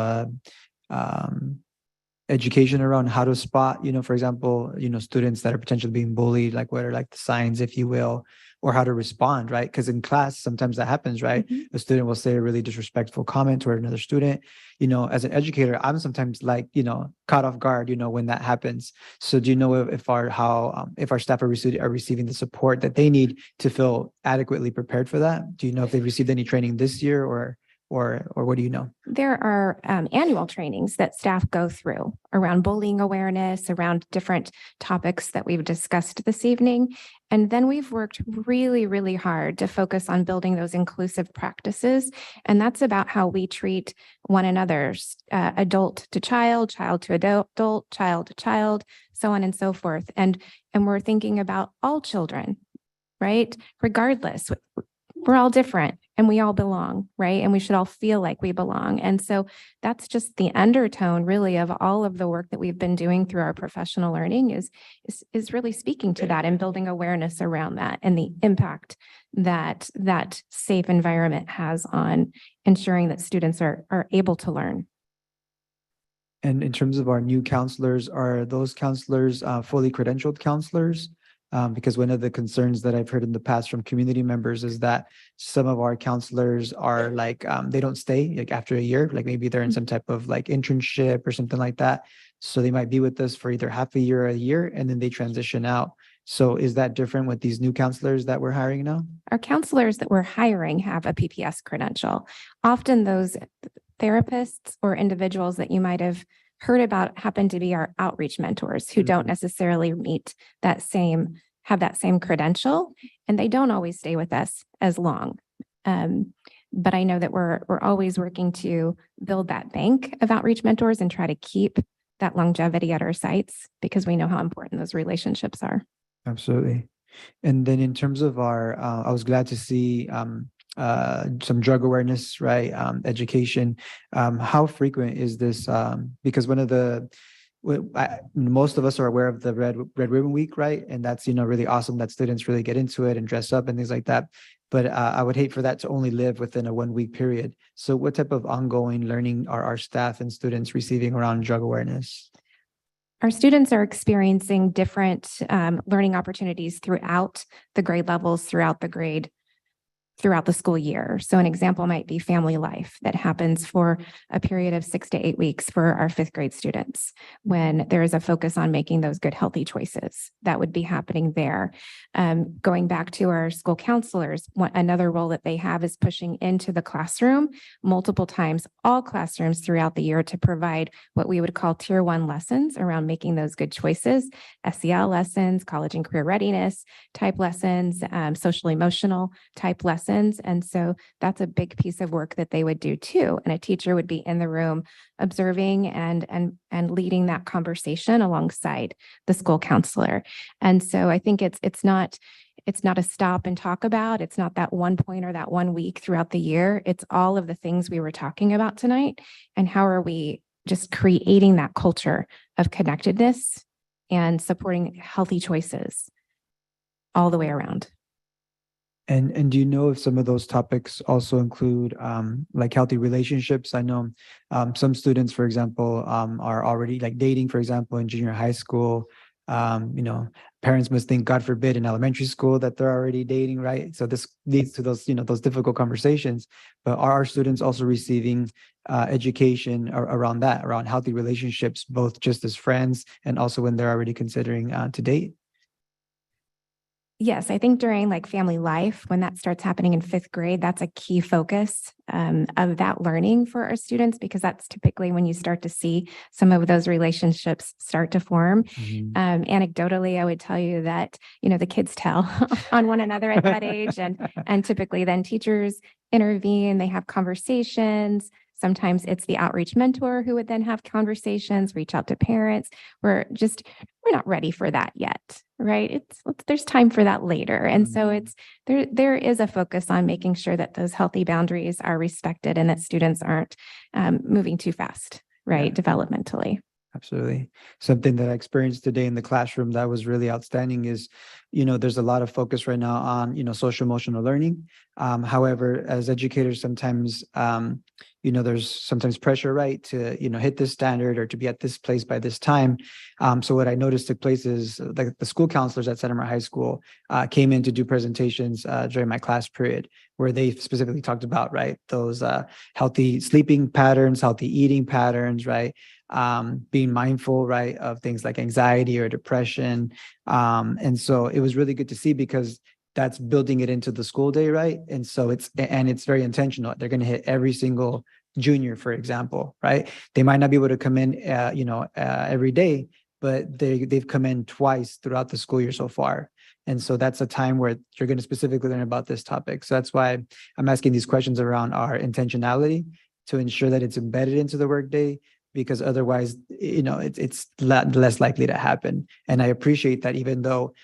education around how to spot, for example, students that are potentially being bullied, like what are like the signs, if you will, or how to respond, right? Because in class, sometimes that happens, right? A student will say a really disrespectful comment toward another student. As an educator, I'm sometimes like, caught off guard, when that happens. So do you know if our staff are receiving the support that they need to feel adequately prepared for that? Do you know if they've received any training this year or what do you know? There are annual trainings that staff go through around bullying awareness, around different topics that we've discussed this evening. And then we've worked really, really hard to focus on building those inclusive practices. And that's about how we treat one another's adult to child, child to adult, child to child, so on and so forth. And we're thinking about all children, right? Regardless, we're all different and we all belong, right? And we should all feel like we belong. And so that's just the undertone really of all of the work that we've been doing through our professional learning is really speaking to that and building awareness around that and the impact that safe environment has on ensuring that students are able to learn. And in terms of our new counselors, are those counselors fully credentialed counselors? Because one of the concerns that I've heard in the past from community members is that some of our counselors are like, they don't stay like after a year, like maybe they're in some type of like internship or something like that. So they might be with us for either half a year or a year, and then they transition out. So is that different with these new counselors that we're hiring now? Our counselors that we're hiring have a PPS credential. Often those therapists or individuals that you might have heard about happen to be our outreach mentors who don't necessarily have that same credential, and they don't always stay with us as long. But I know that we're always working to build that bank of outreach mentors and try to keep that longevity at our sites because we know how important those relationships are. Absolutely. And then in terms of I was glad to see some drug awareness, right? Education. How frequent is this? Because most of us are aware of the Red Ribbon Week, right? And that's, really awesome that students really get into it and dress up and things like that. But I would hate for that to only live within a 1 week period. So what type of ongoing learning are our staff and students receiving around drug awareness? Our students are experiencing different learning opportunities throughout the grade levels, throughout the school year. So an example might be family life that happens for a period of 6 to 8 weeks for our 5th grade students when there is a focus on making those good, healthy choices. That would be happening there. Going back to our school counselors, another role that they have is pushing into the classroom multiple times, all classrooms throughout the year to provide what we would call tier 1 lessons around making those good choices, SEL lessons, college and career readiness type lessons, social emotional type lessons. And so that's a big piece of work that they would do too. And a teacher would be in the room observing and leading that conversation alongside the school counselor. And so I think it's not a stop and talk about. It's not that one point or that 1 week throughout the year. It's all of the things we were talking about tonight. And how are we just creating that culture of connectedness and supporting healthy choices all the way around. And do you know if some of those topics also include like healthy relationships? I know some students, for example, are already like dating, for example, in junior high school. Parents must think, God forbid, in elementary school that they're already dating, right? So this leads to those, those difficult conversations. But are our students also receiving education around that, around healthy relationships, both just as friends and also when they're already considering to date? Yes, I think during like family life, when that starts happening in fifth grade, that's a key focus of that learning for our students, because that's typically when you start to see some of those relationships start to form. Anecdotally, I would tell you that, the kids tell on one another at that age, and typically then teachers intervene, they have conversations. Sometimes it's the outreach mentor who would then have conversations, reach out to parents. We're not ready for that yet, right? There's time for that later. And so there is a focus on making sure that those healthy boundaries are respected and that students aren't moving too fast, right? Developmentally. Absolutely. Something that I experienced today in the classroom that was really outstanding is, there's a lot of focus right now on, social emotional learning. However, as educators, sometimes, there's sometimes pressure, right, to, hit this standard or to be at this place by this time. So what I noticed took place is like the school counselors at Santa Maria High School came in to do presentations during my class period, where they specifically talked about, right, those healthy sleeping patterns, healthy eating patterns, right? Being mindful, right, of things like anxiety or depression. And so it was really good to see, because that's building it into the school day, right? And so it's very intentional. They're going to hit every single junior, for example, right? They might not be able to come in, every day, but they've come in twice throughout the school year so far. And so that's a time where you're going to specifically learn about this topic. So that's why I'm asking these questions around our intentionality to ensure that it's embedded into the workday, because otherwise, it's less likely to happen. And I appreciate that, even though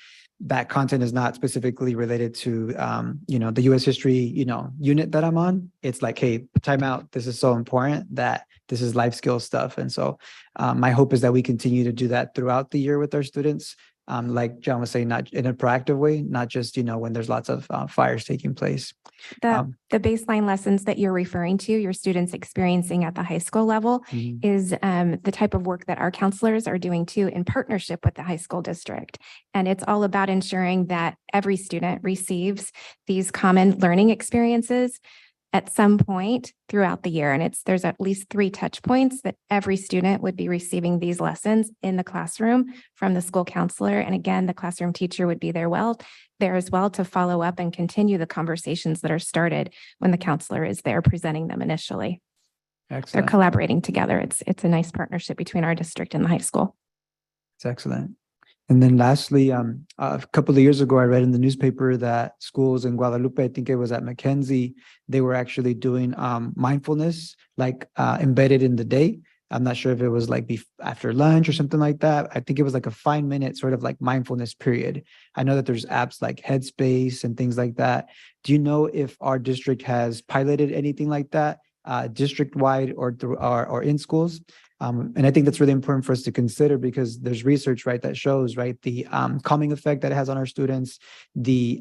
that content is not specifically related to, the U.S. history, unit that I'm on, it's like, hey, time out. This is so important that this is life skill stuff. And so my hope is that we continue to do that throughout the year with our students. Like John was saying, not in a proactive way, not just, when there's lots of fires taking place. The baseline lessons that you're referring to, your students experiencing at the high school level, is the type of work that our counselors are doing too, in partnership with the high school district. And it's all about ensuring that every student receives these common learning experiences at some point throughout the year. And there's at least 3 touch points that every student would be receiving these lessons in the classroom from the school counselor. And again, the classroom teacher would be there as well to follow up and continue the conversations that are started when the counselor is there presenting them initially. Excellent. They're collaborating together. It's a nice partnership between our district and the high school. It's excellent. And then lastly, a couple of years ago, I read in the newspaper that schools in Guadalupe, I think it was at Mackenzie, they were actually doing mindfulness, like embedded in the day. I'm not sure if it was like after lunch or something like that. I think it was like a 5-minute sort of like mindfulness period. I know that there's apps like Headspace and things like that. Do you know if our district has piloted anything like that, district-wide or in schools? And I think that's really important for us to consider, because there's research, right, that shows, right, the calming effect that it has on our students, the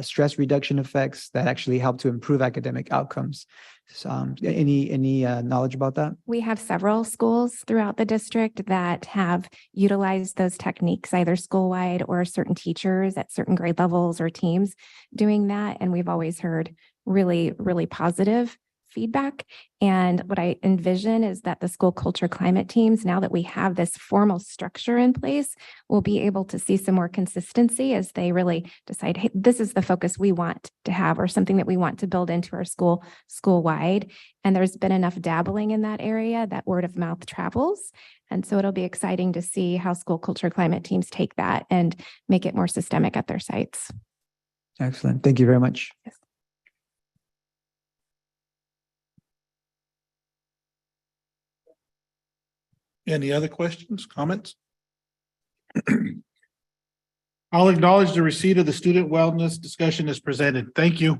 stress reduction effects that actually help to improve academic outcomes. So, any knowledge about that? We have several schools throughout the district that have utilized those techniques, either school-wide or certain teachers at certain grade levels or teams doing that. And we've always heard really, really positive feedback. And what I envision is that the school culture climate teams, now that we have this formal structure in place, will be able to see some more consistency as they really decide, hey, this is the focus we want to have, or something that we want to build into our school-wide. And there's been enough dabbling in that area that word of mouth travels. And so it'll be exciting to see how school culture climate teams take that and make it more systemic at their sites. Excellent. Thank you very much. Yes. Any other questions, comments? I'll acknowledge the receipt of the student wellness discussion as presented. Thank you.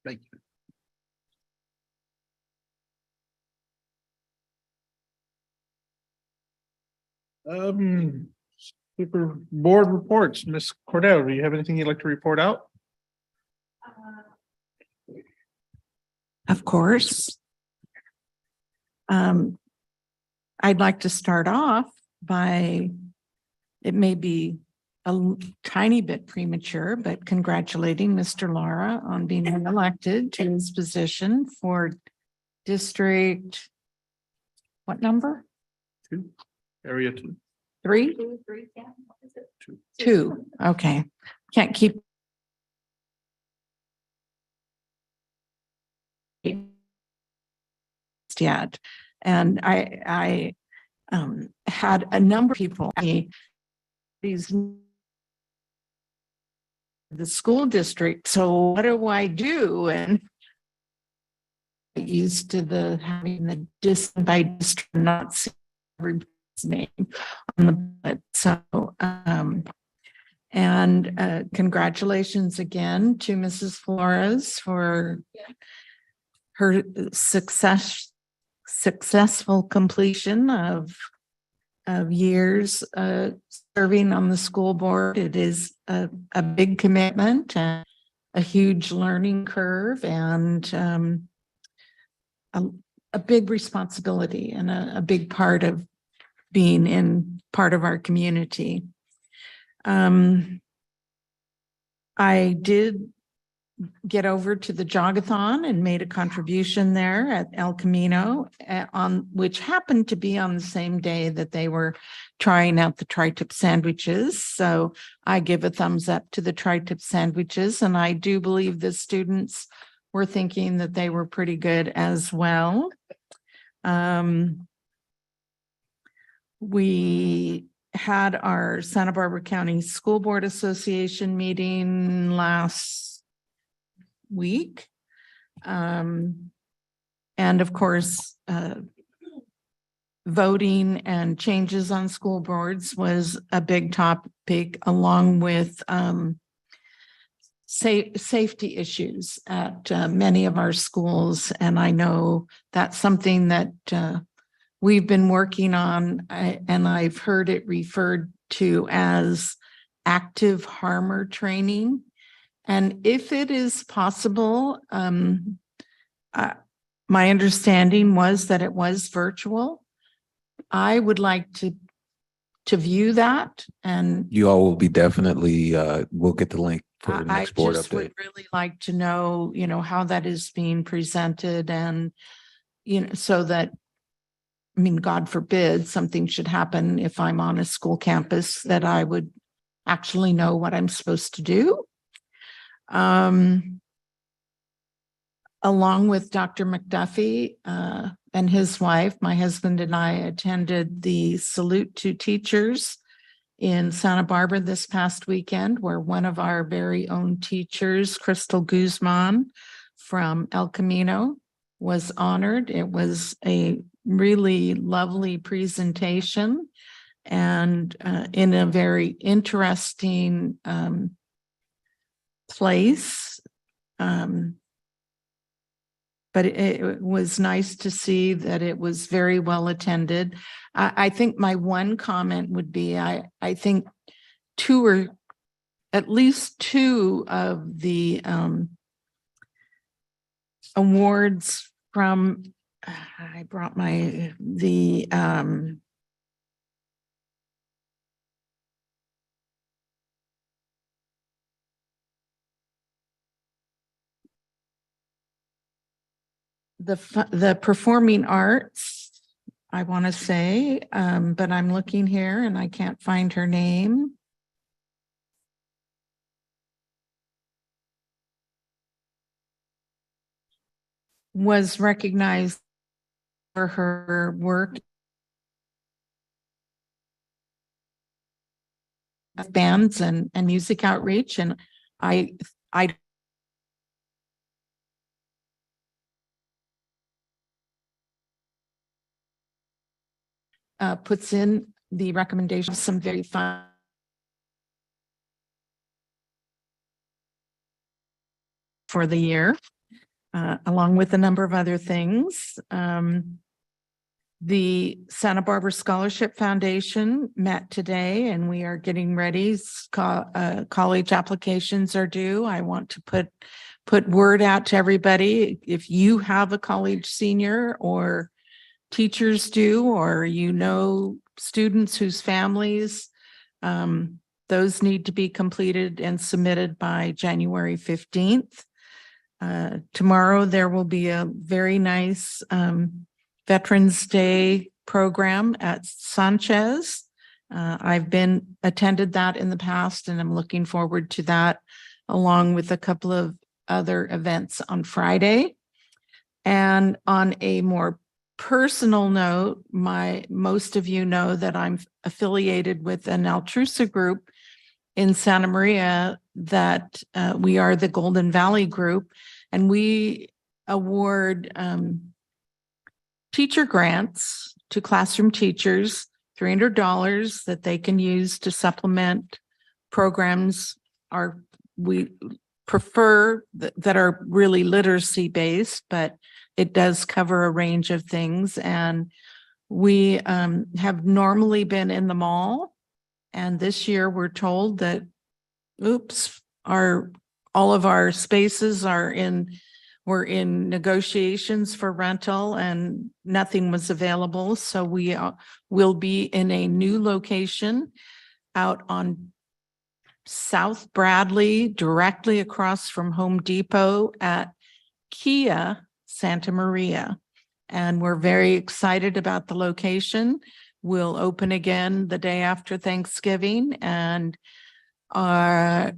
Thank you. Super board reports. Ms. Cordell, do you have anything you'd like to report out? Of course. I'd like to start off by, it may be a tiny bit premature, but congratulating Mr. Lara on being elected to his position for district, what number? 2, area 2. Three? Two, okay. Can't keep. Yet. And I had a number of people, these the school district, so what do I do? And used to the having the by district, not see everybody's name on the ballot. So and congratulations again to Mrs. Flores for her successful completion of years serving on the school board. It is a big commitment and a huge learning curve, and a big responsibility, and a big part of being in part of our community. I did get over to the Jogathon and made a contribution there at El Camino, on which happened to be on the same day that they were trying out the tri-tip sandwiches. So I give a thumbs up to the tri-tip sandwiches, and I do believe the students were thinking that they were pretty good as well. We had our Santa Barbara County School Board Association meeting last week. And of course, voting and changes on school boards was a big topic, along with safety issues at many of our schools. And I know that's something that we've been working on, and I've heard it referred to as active harmer training. And if it is possible, my understanding was that it was virtual. I would like to view that, and You all will be definitely, we'll get the link for the I next board just update. would really like to know, how that is being presented, and, so that, I mean, God forbid something should happen if I'm on a school campus, that I would actually know what I'm supposed to do. Along with Dr. McDuffie and his wife, my husband and I attended the Salute to Teachers in Santa Barbara this past weekend, where one of our very own teachers, Crystal Guzman from El Camino, was honored. It was a really lovely presentation, and in a very interesting place. But it was nice to see that it was very well attended. I think my one comment would be, I think at least two of the awards from, I brought the performing arts, I want to say, but I'm looking here and I can't find her name. Was recognized for her work of bands and music outreach, and I puts in the recommendation of some very fun for the year, along with a number of other things. The Santa Barbara Scholarship Foundation met today, and we are getting ready. College applications are due. I want to put word out to everybody. If you have a college senior, or teachers do, or students whose families, those need to be completed and submitted by January 15th. Tomorrow there will be a very nice Veterans Day program at Sanchez, I've been attended that in the past and I'm looking forward to that along with a couple of other events on Friday. And on a more personal note, most of you know that I'm affiliated with an Altrusa group in Santa Maria that we are the Golden Valley Group, and we award teacher grants to classroom teachers, $300 that they can use to supplement programs we prefer that are really literacy based, but it does cover a range of things. And we have normally been in the mall. And this year we're told that, oops, all of our spaces were in negotiations for rental and nothing was available. So we will be in a new location out on South Bradley, directly across from Home Depot at Kia Santa Maria. And we're very excited about the location. We'll open again the day after Thanksgiving. And at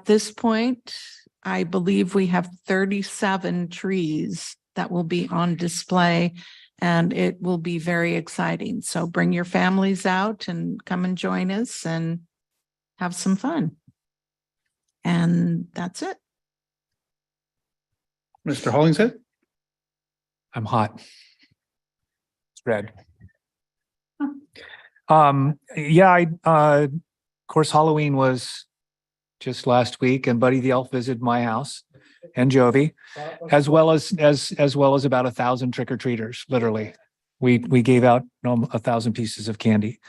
this point, I believe we have 37 trees that will be on display, and it will be very exciting. So bring your families out and come and join us and have some fun. And that's it. Mr. Hollingshead? I'm hot. It's red. Of course, Halloween was just last week, and Buddy the Elf visited my house and Jovi, as well as about 1,000 trick-or-treaters, literally. We gave out 1,000 pieces of candy.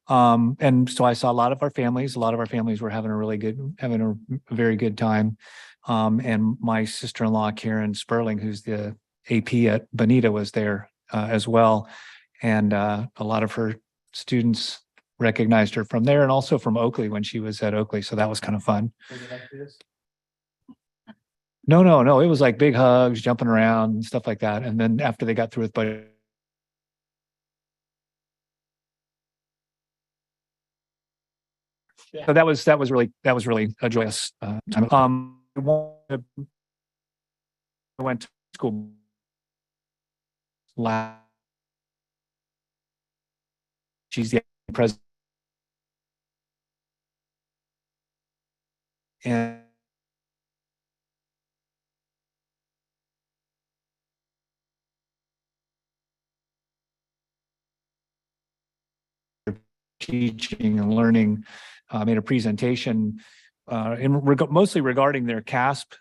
And so I saw a lot of our families. A lot of our families were having a very good time. And my sister-in-law, Karen Sperling, who's the AP at Bonita, was there as well. And a lot of her students recognized her from there and also from Oakley when she was at Oakley. So that was kind of fun. No. It was like big hugs, jumping around and stuff like that. And then after they got through with Buddy, so that was really a joyous time. I went to school last. She's the president, and teaching and learning, made a presentation mostly regarding their CASP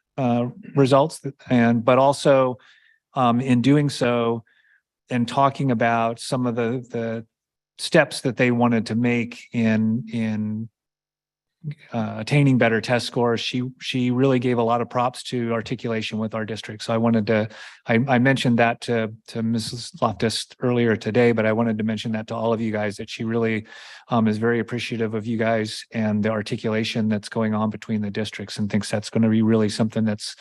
results, but also in doing so and talking about some of the steps that they wanted to make in attaining better test scores. She really gave a lot of props to articulation with our district. So I mentioned that to Mrs. Loftus earlier today, but I wanted to mention that to all of you guys, that she really is very appreciative of you guys and the articulation that's going on between the districts, and thinks that's going to be really something that's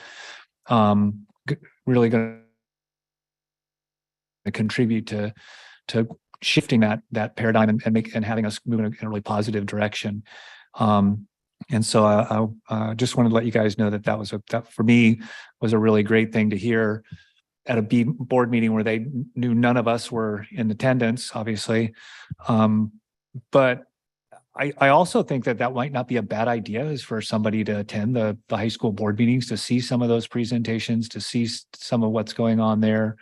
really going to contribute to shifting that paradigm and having us move in a really positive direction. And so I just wanted to let you guys know that for me was a really great thing to hear at a board meeting where they knew none of us were in attendance, obviously. But I also think that might not be a bad idea, is for somebody to attend the high school board meetings, to see some of those presentations, to see some of what's going on there.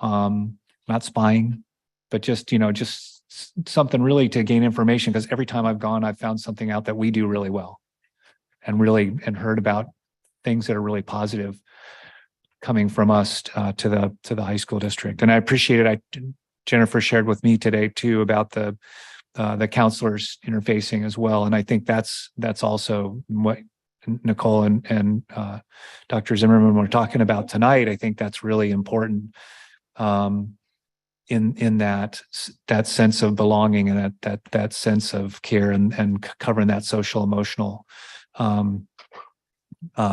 Not spying, but just something really to gain information, because every time I've gone, I've found something out that we do really well and heard about things that are really positive coming from us to the high school district. And I appreciate it. Jennifer shared with me today too about the counselors interfacing as well. And I think that's also what Nicole and Dr. Zimmerman were talking about tonight. I think that's really important. In that sense of belonging and that sense of care and covering that social emotional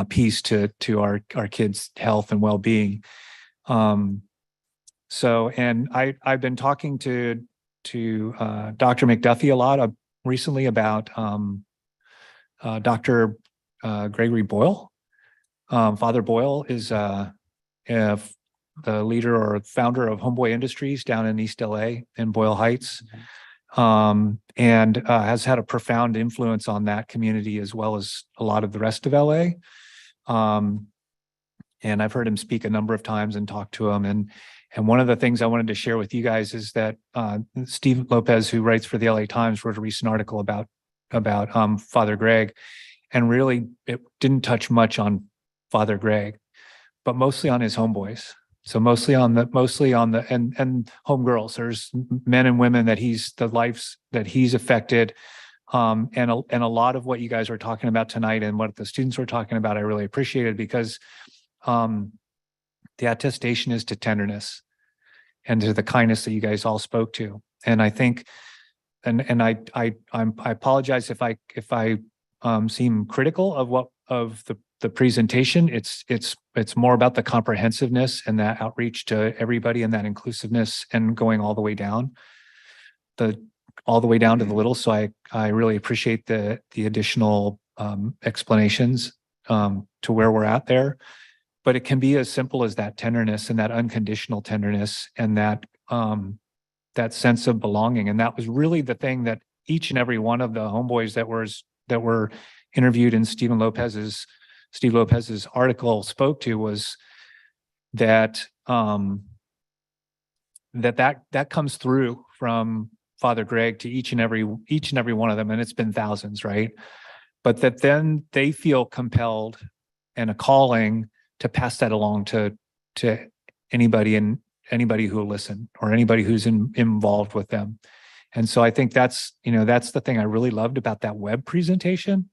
piece to our kids' health and well-being. So, and I've been talking to Dr. McDuffie a lot recently about Dr. Gregory Boyle. Father Boyle is the leader or founder of Homeboy Industries down in East LA in Boyle Heights, and has had a profound influence on that community as well as a lot of the rest of LA. And I've heard him speak a number of times and talk to him. And one of the things I wanted to share with you guys is that Steve Lopez, who writes for the LA Times, wrote a recent article about Father Greg, and really it didn't touch much on Father Greg, but mostly on his homeboys. So mostly on the and homegirls. There's men and women that the lives that he's affected. And a lot of what you guys were talking about tonight and what the students were talking about, I really appreciated, because the attestation is to tenderness and to the kindness that you guys all spoke to. And I think, and I apologize if I seem critical of the presentation. It's more about the comprehensiveness and that outreach to everybody and that inclusiveness and going all the way down to the little. So I really appreciate the additional explanations to where we're at there. But it can be as simple as that tenderness and that unconditional tenderness and that sense of belonging. And that was really the thing that each and every one of the homeboys that were interviewed in Steve Lopez's article spoke to, was that that comes through from Father Greg to each and every one of them, and it's been thousands, right? But that then they feel compelled and a calling to pass that along to anybody who will listen, or anybody who's involved with them. And so I think that's the thing I really loved about that web presentation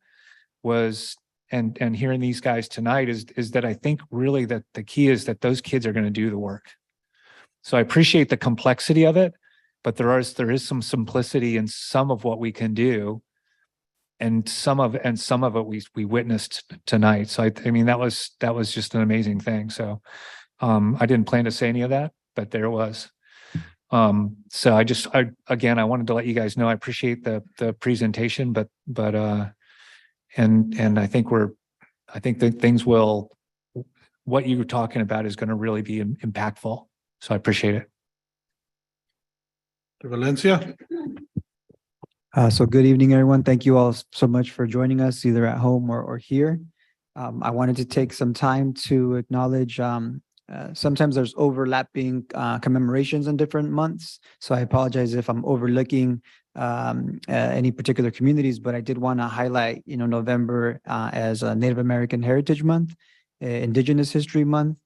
was, and hearing these guys tonight is that I think really that the key is that those kids are going to do the work. So I appreciate the complexity of it, but there is some simplicity in some of what we can do, and some of it we witnessed tonight. So I mean that was just an amazing thing. So I didn't plan to say any of that, but there it was. So I wanted to let you guys know I appreciate the presentation, but and I think that what you were talking about is going to really be impactful. So I appreciate it. Valencia. So good evening, everyone. Thank you all so much for joining us, either at home or here. I wanted to take some time to acknowledge sometimes there's overlapping commemorations in different months. So I apologize if I'm overlooking any particular communities, but I did want to highlight, November as a Native American Heritage Month, Indigenous History Month.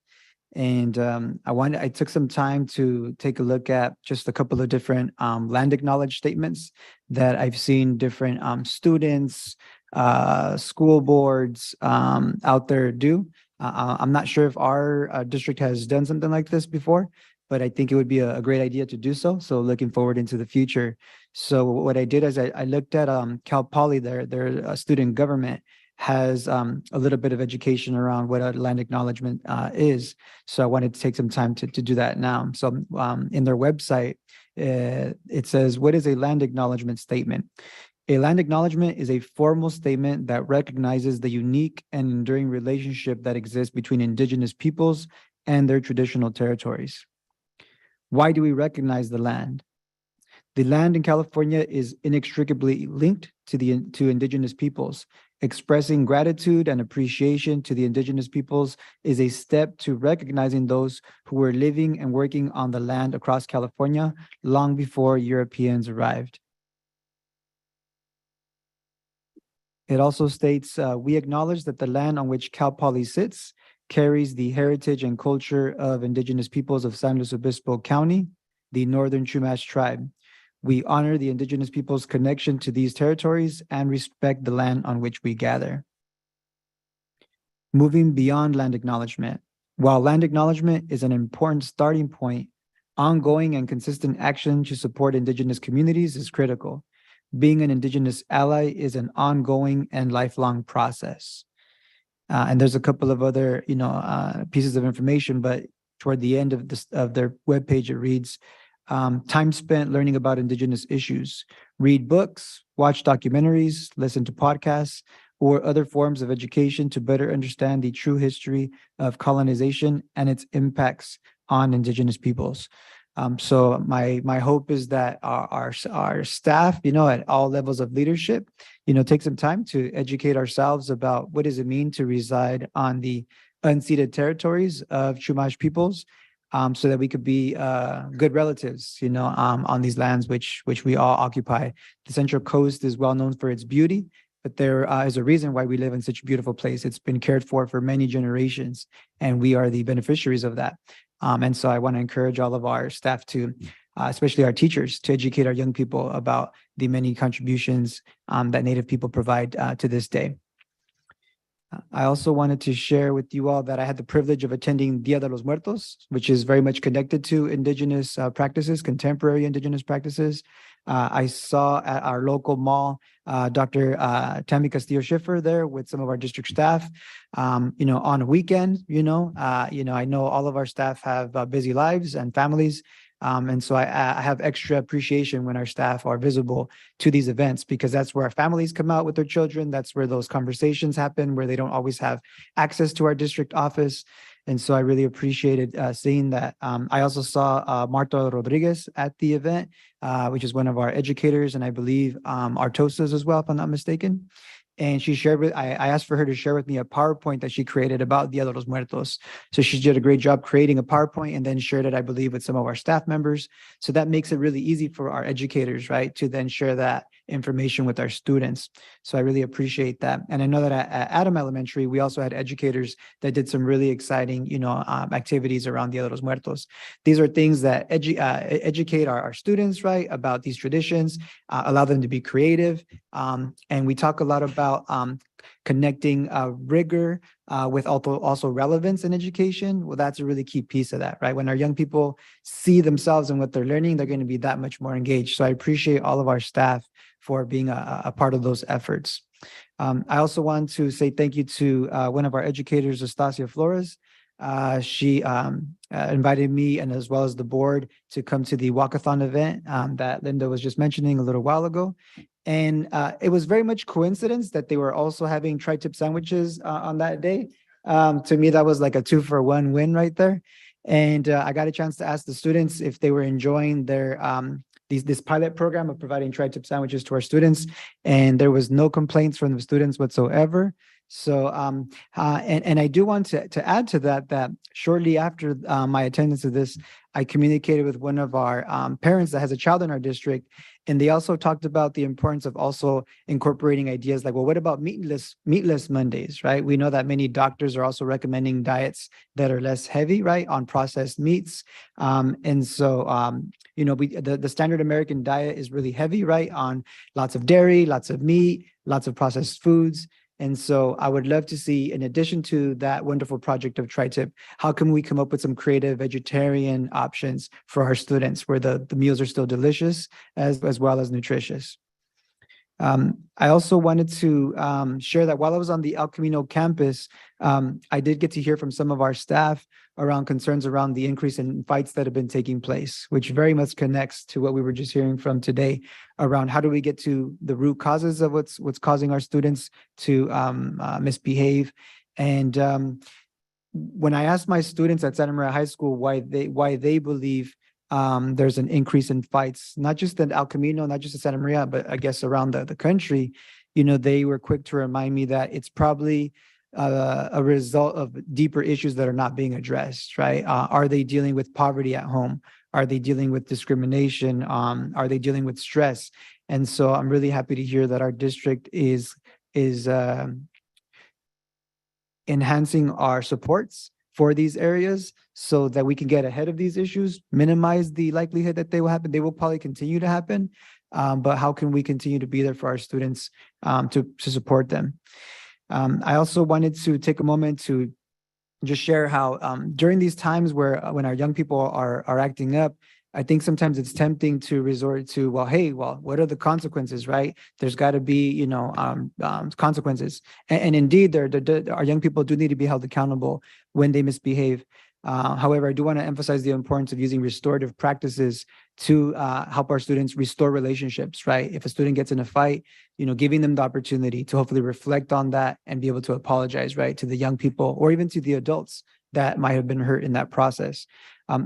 And I took some time to take a look at just a couple of different land acknowledge statements that I've seen different students, school boards out there do. I'm not sure if our district has done something like this before, but I think it would be a great idea to do so. So looking forward into the future. So what I did is I looked at Cal Poly, their student government has a little bit of education around what a land acknowledgement is. So I wanted to take some time to do that now. So in their website, it says, what is a land acknowledgement statement? A land acknowledgement is a formal statement that recognizes the unique and enduring relationship that exists between Indigenous peoples and their traditional territories. Why do we recognize the land? The land in California is inextricably linked to Indigenous peoples. Expressing gratitude and appreciation to the Indigenous peoples is a step to recognizing those who were living and working on the land across California long before Europeans arrived. It also states, we acknowledge that the land on which Cal Poly sits carries the heritage and culture of Indigenous peoples of San Luis Obispo County, the Northern Chumash tribe. We honor the Indigenous people's connection to these territories and respect the land on which we gather. Moving beyond land acknowledgement. While land acknowledgement is an important starting point, ongoing and consistent action to support Indigenous communities is critical. Being an Indigenous ally is an ongoing and lifelong process. And there's a couple of other, pieces of information, but toward the end of their webpage, it reads, time spent learning about Indigenous issues, read books, watch documentaries, listen to podcasts, or other forms of education to better understand the true history of colonization and its impacts on Indigenous peoples. So my hope is that our staff, at all levels of leadership, take some time to educate ourselves about what does it mean to reside on the unceded territories of Chumash peoples, so that we could be good relatives, on these lands which we all occupy. The Central Coast is well known for its beauty, but there is a reason why we live in such a beautiful place. It's been cared for many generations, and we are the beneficiaries of that. And so I want to encourage all of our staff to, especially our teachers, to educate our young people about the many contributions that Native people provide to this day. I also wanted to share with you all that I had the privilege of attending Dia de los Muertos, which is very much connected to Indigenous practices, contemporary Indigenous practices. I saw at our local mall, Dr. Tammy Castillo-Schiffer there with some of our district staff. On a weekend, I know all of our staff have busy lives and families. And so I have extra appreciation when our staff are visible to these events, because that's where our families come out with their children. That's where those conversations happen, where they don't always have access to our district office. And so I really appreciated seeing that. I also saw Marta Rodriguez at the event, which is one of our educators, and I believe Artosas as well, if I'm not mistaken. And she shared I asked for her to share with me a PowerPoint that she created about Dia de los Muertos. So she did a great job creating a PowerPoint and then shared it, I believe, with some of our staff members. So that makes it really easy for our educators, right, to then share that information with our students. So I really appreciate that. And I know that at Adam Elementary, we also had educators that did some really exciting, activities around Dia de los Muertos. These are things that educate our students, right, about these traditions, allow them to be creative. And we talk a lot about connecting rigor with also relevance in education. Well, that's a really key piece of that, right? When our young people see themselves in what they're learning, they're going to be that much more engaged. So I appreciate all of our staff for being a part of those efforts. I also want to say thank you to one of our educators, Estacia Flores. She invited me and as well as the board to come to the walkathon event that Linda was just mentioning a little while ago. And it was very much coincidence that they were also having tri-tip sandwiches on that day. To me, that was like a 2-for-1 win right there. And I got a chance to ask the students if they were enjoying their this pilot program of providing tri-tip sandwiches to our students. And there was no complaints from the students whatsoever. So, and I do want to add to that shortly after my attendance of this, I communicated with one of our parents that has a child in our district, and they also talked about the importance of also incorporating ideas like, well, what about meatless Mondays, right? We know that many doctors are also recommending diets that are less heavy, right, on processed meats. And so, the standard American diet is really heavy, right, on lots of dairy, lots of meat, lots of processed foods. And so I would love to see, in addition to that wonderful project of tri-tip, how can we come up with some creative vegetarian options for our students where the meals are still delicious as well as nutritious. I also wanted to share that while I was on the El Camino campus, I did get to hear from some of our staff around concerns around the increase in fights that have been taking place, which very much connects to what we were just hearing from today around how do we get to the root causes of what's causing our students to misbehave. And when I asked my students at Santa Maria High School why they believe there's an increase in fights, not just in El Camino, not just in Santa Maria, but I guess around the country, they were quick to remind me that it's probably a result of deeper issues that are not being addressed, right? Are they dealing with poverty at home? Are they dealing with discrimination? Are they dealing with stress? And so I'm really happy to hear that our district is enhancing our supports for these areas so that we can get ahead of these issues, minimize the likelihood that they will happen. They will probably continue to happen, but how can we continue to be there for our students to support them? I also wanted to take a moment to just share how during these times when our young people are acting up, I think sometimes it's tempting to resort to, what are the consequences, right? There's got to be, consequences. And indeed, our young people do need to be held accountable when they misbehave. However, I do want to emphasize the importance of using restorative practices to help our students restore relationships, right? If a student gets in a fight, giving them the opportunity to hopefully reflect on that and be able to apologize, right, to the young people or even to the adults that might have been hurt in that process.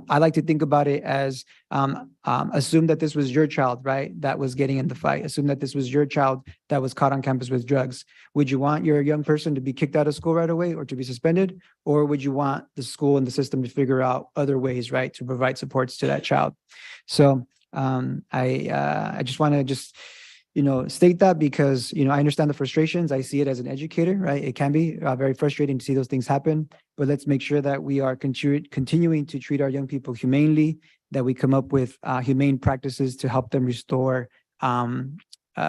I like to think about it as assume that this was your child, right, that was getting in the fight. Assume that this was your child that was caught on campus with drugs. Would you want your young person to be kicked out of school right away or to be suspended? Or would you want the school and the system to figure out other ways, right, to provide supports to that child? So I just want to state that because, I understand the frustrations. I see it as an educator, right? It can be very frustrating to see those things happen, but let's make sure that we are continuing to treat our young people humanely, that we come up with humane practices to help them restore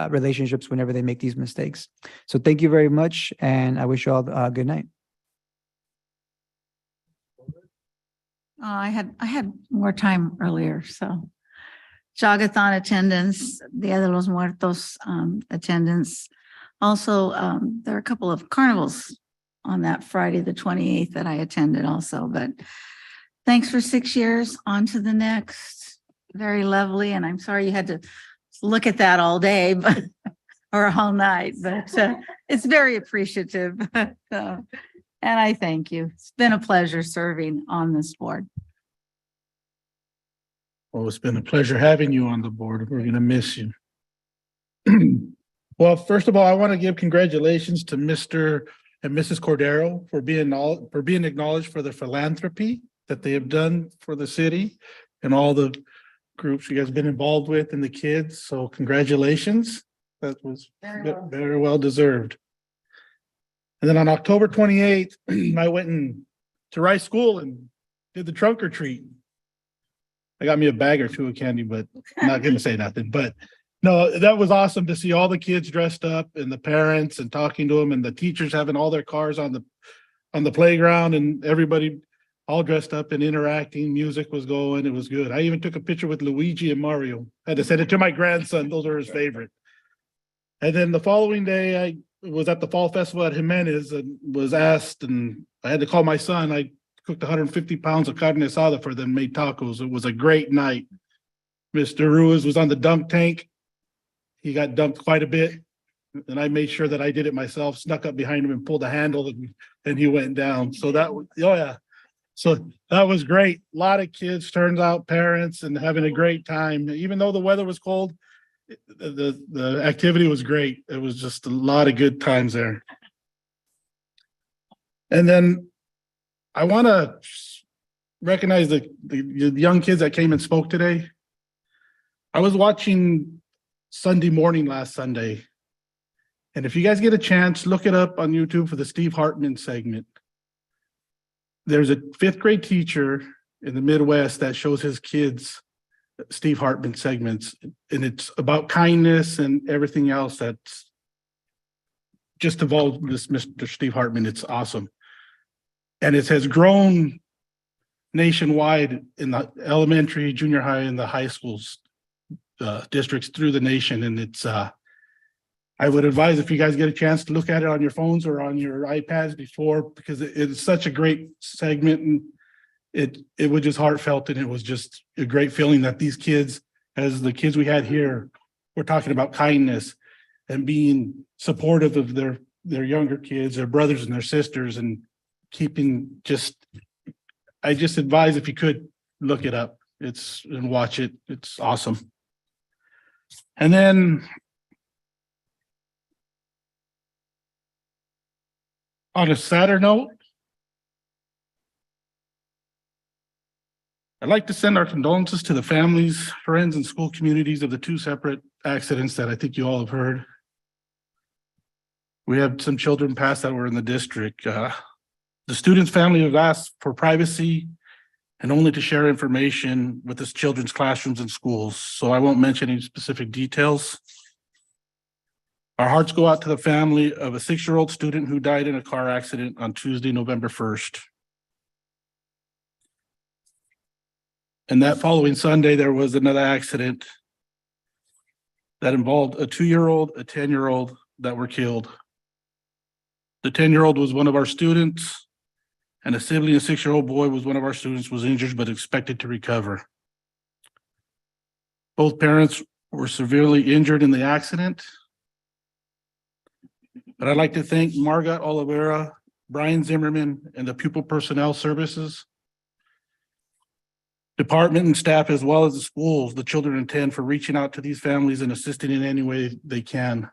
relationships whenever they make these mistakes. So thank you very much. And I wish you all a good night. I had more time earlier, so. Jogathon attendance, Dia de los Muertos attendance. Also, there are a couple of carnivals on that Friday, the 28th that I attended also, but thanks for 6 years. On to the next. Very lovely. And I'm sorry you had to look at that all day but or all night, but it's very appreciative. And I thank you. It's been a pleasure serving on this board. Well, it's been a pleasure having you on the board. We're going to miss you. Well, first of all, I want to give congratulations to Mr. and Mrs. Cordero for being acknowledged for the philanthropy that they have done for the city and all the groups you guys have been involved with and the kids. So congratulations. That was very well deserved. And then on October 28th, I went to Rice School and did the trunk or treat. I got me a bag or two of candy, but I'm not going to say nothing. But no, that was awesome to see all the kids dressed up and the parents and talking to them and the teachers having all their cars on the playground and everybody all dressed up and interacting. Music was going. It was good. I even took a picture with Luigi and Mario. I had to send it to my grandson. Those are his favorite. And then the following day, I was at the Fall Festival at Jimenez and was asked, and I had to call my son. I cooked 150 pounds of carne asada for them, made tacos. It was a great night. Mr. Ruiz was on the dunk tank. He got dunked quite a bit. And I made sure that I did it myself, snuck up behind him and pulled the handle and he went down. So that was, oh yeah. So that was great. A lot of kids turned out, parents, and having a great time. Even though the weather was cold, the activity was great. It was just a lot of good times there. And then I want to recognize the young kids that came and spoke today. I was watching Sunday Morning last Sunday. And if you guys get a chance, look it up on YouTube for the Steve Hartman segment. There's a 5th grade teacher in the Midwest that shows his kids Steve Hartman segments. And it's about kindness and everything else that's just involved with this Mr. Steve Hartman. It's awesome. And it has grown nationwide in the elementary, junior high, and the high schools districts through the nation. And it's, I would advise if you guys get a chance to look at it on your phones or on your iPads before, because it's such a great segment and it was just heartfelt. And it was just a great feeling that these kids, as the kids we had here, were talking about kindness and being supportive of their younger kids, their brothers and their sisters, and keeping I just advise if you could look it up and watch it. It's awesome. And then on a sadder note, I'd like to send our condolences to the families, friends, and school communities of the 2 separate accidents that I think you all have heard. We had some children pass that were in the district. The student's family have asked for privacy and only to share information with his children's classrooms and schools. So I won't mention any specific details. Our hearts go out to the family of a 6-year-old student who died in a car accident on Tuesday, November 1st. And that following Sunday, there was another accident that involved a 2-year-old, a 10-year-old that were killed. The 10-year-old was one of our students. And a sibling, a 6-year-old boy, was one of our students, was injured but expected to recover. Both parents were severely injured in the accident. But I'd like to thank Margot Oliveira, Brian Zimmerman, and the Pupil Personnel Services department and staff, as well as the schools the children attend, for reaching out to these families and assisting in any way they can.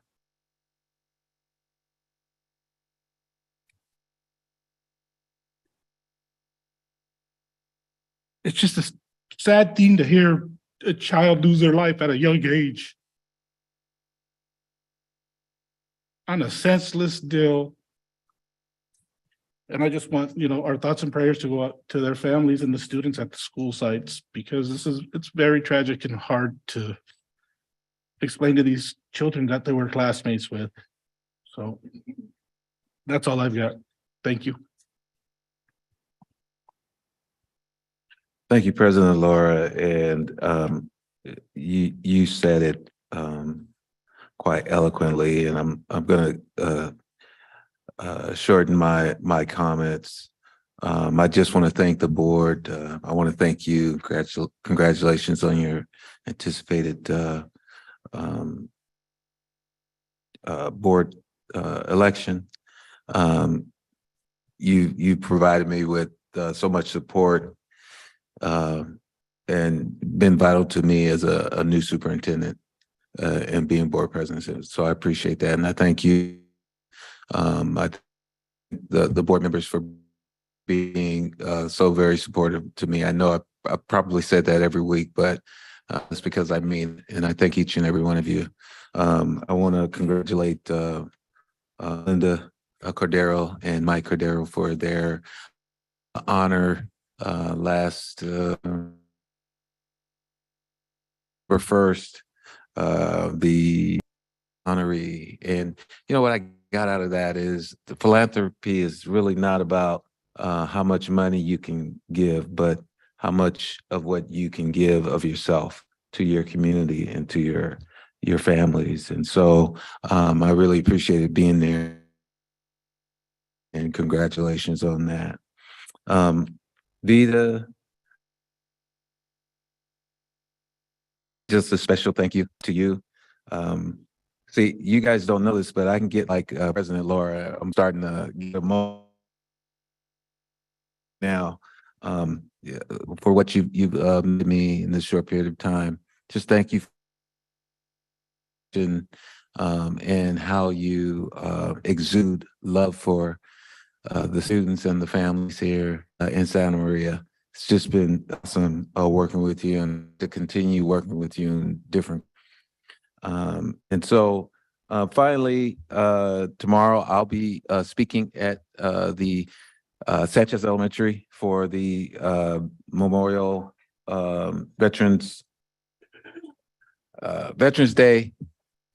It's just a sad thing to hear a child lose their life at a young age on a senseless deal. And I just want, our thoughts and prayers to go out to their families and the students at the school sites, because it's very tragic and hard to explain to these children that they were classmates with. So that's all I've got. Thank you. Thank you, President Laura. And you said it quite eloquently, and I'm going to shorten my comments. I just want to thank the board. I want to thank you. Congratulations on your anticipated board election. You provided me with so much support and been vital to me as a new superintendent and being board president. So I appreciate that, and I thank you. The board members for being so very supportive to me. I know I probably said that every week, but it's because I mean, and I thank each and every one of you. I want to congratulate Linda Cordero and Mike Cordero for their honor last November 1st, the honoree. And what I got out of that is the philanthropy is really not about how much money you can give, but how much of what you can give of yourself to your community and to your families. And so I really appreciated being there, and congratulations on that. Vida, just a special thank you to you. See, you guys don't know this, but I can get like President Laura. I'm starting to get emotional now for what you've done to me in this short period of time. Just thank you and how you exude love for the students and the families here in Santa Maria. It's just been awesome working with you, and to continue working with you in different. And so finally, tomorrow I'll be speaking at the Sanchez Elementary for the Memorial Veterans Day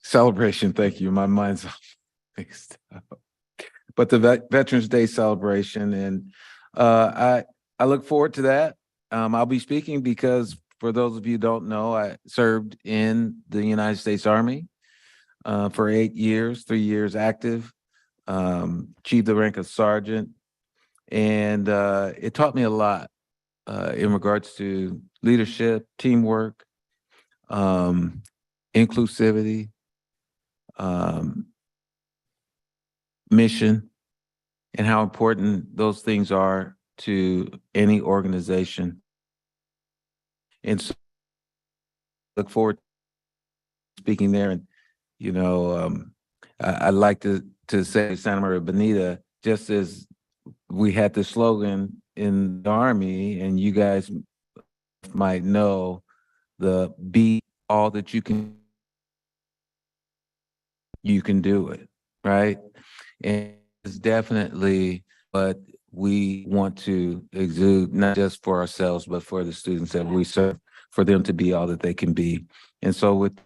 celebration. Thank you. My mind's mixed up. But the Veterans Day celebration, and I look forward to that. I'll be speaking because, for those of you who don't know, I served in the United States Army for 8 years, 3 years active, achieved the rank of sergeant. And it taught me a lot in regards to leadership, teamwork, inclusivity, mission, and how important those things are to any organization. And so look forward to speaking there. And, I'd like to say Santa Maria Bonita, just as we had the slogan in the Army, and you guys might know, the be all that you can do it, right? And it's definitely what we want to exude, not just for ourselves, but for the students that we serve, for them to be all that they can be. And so with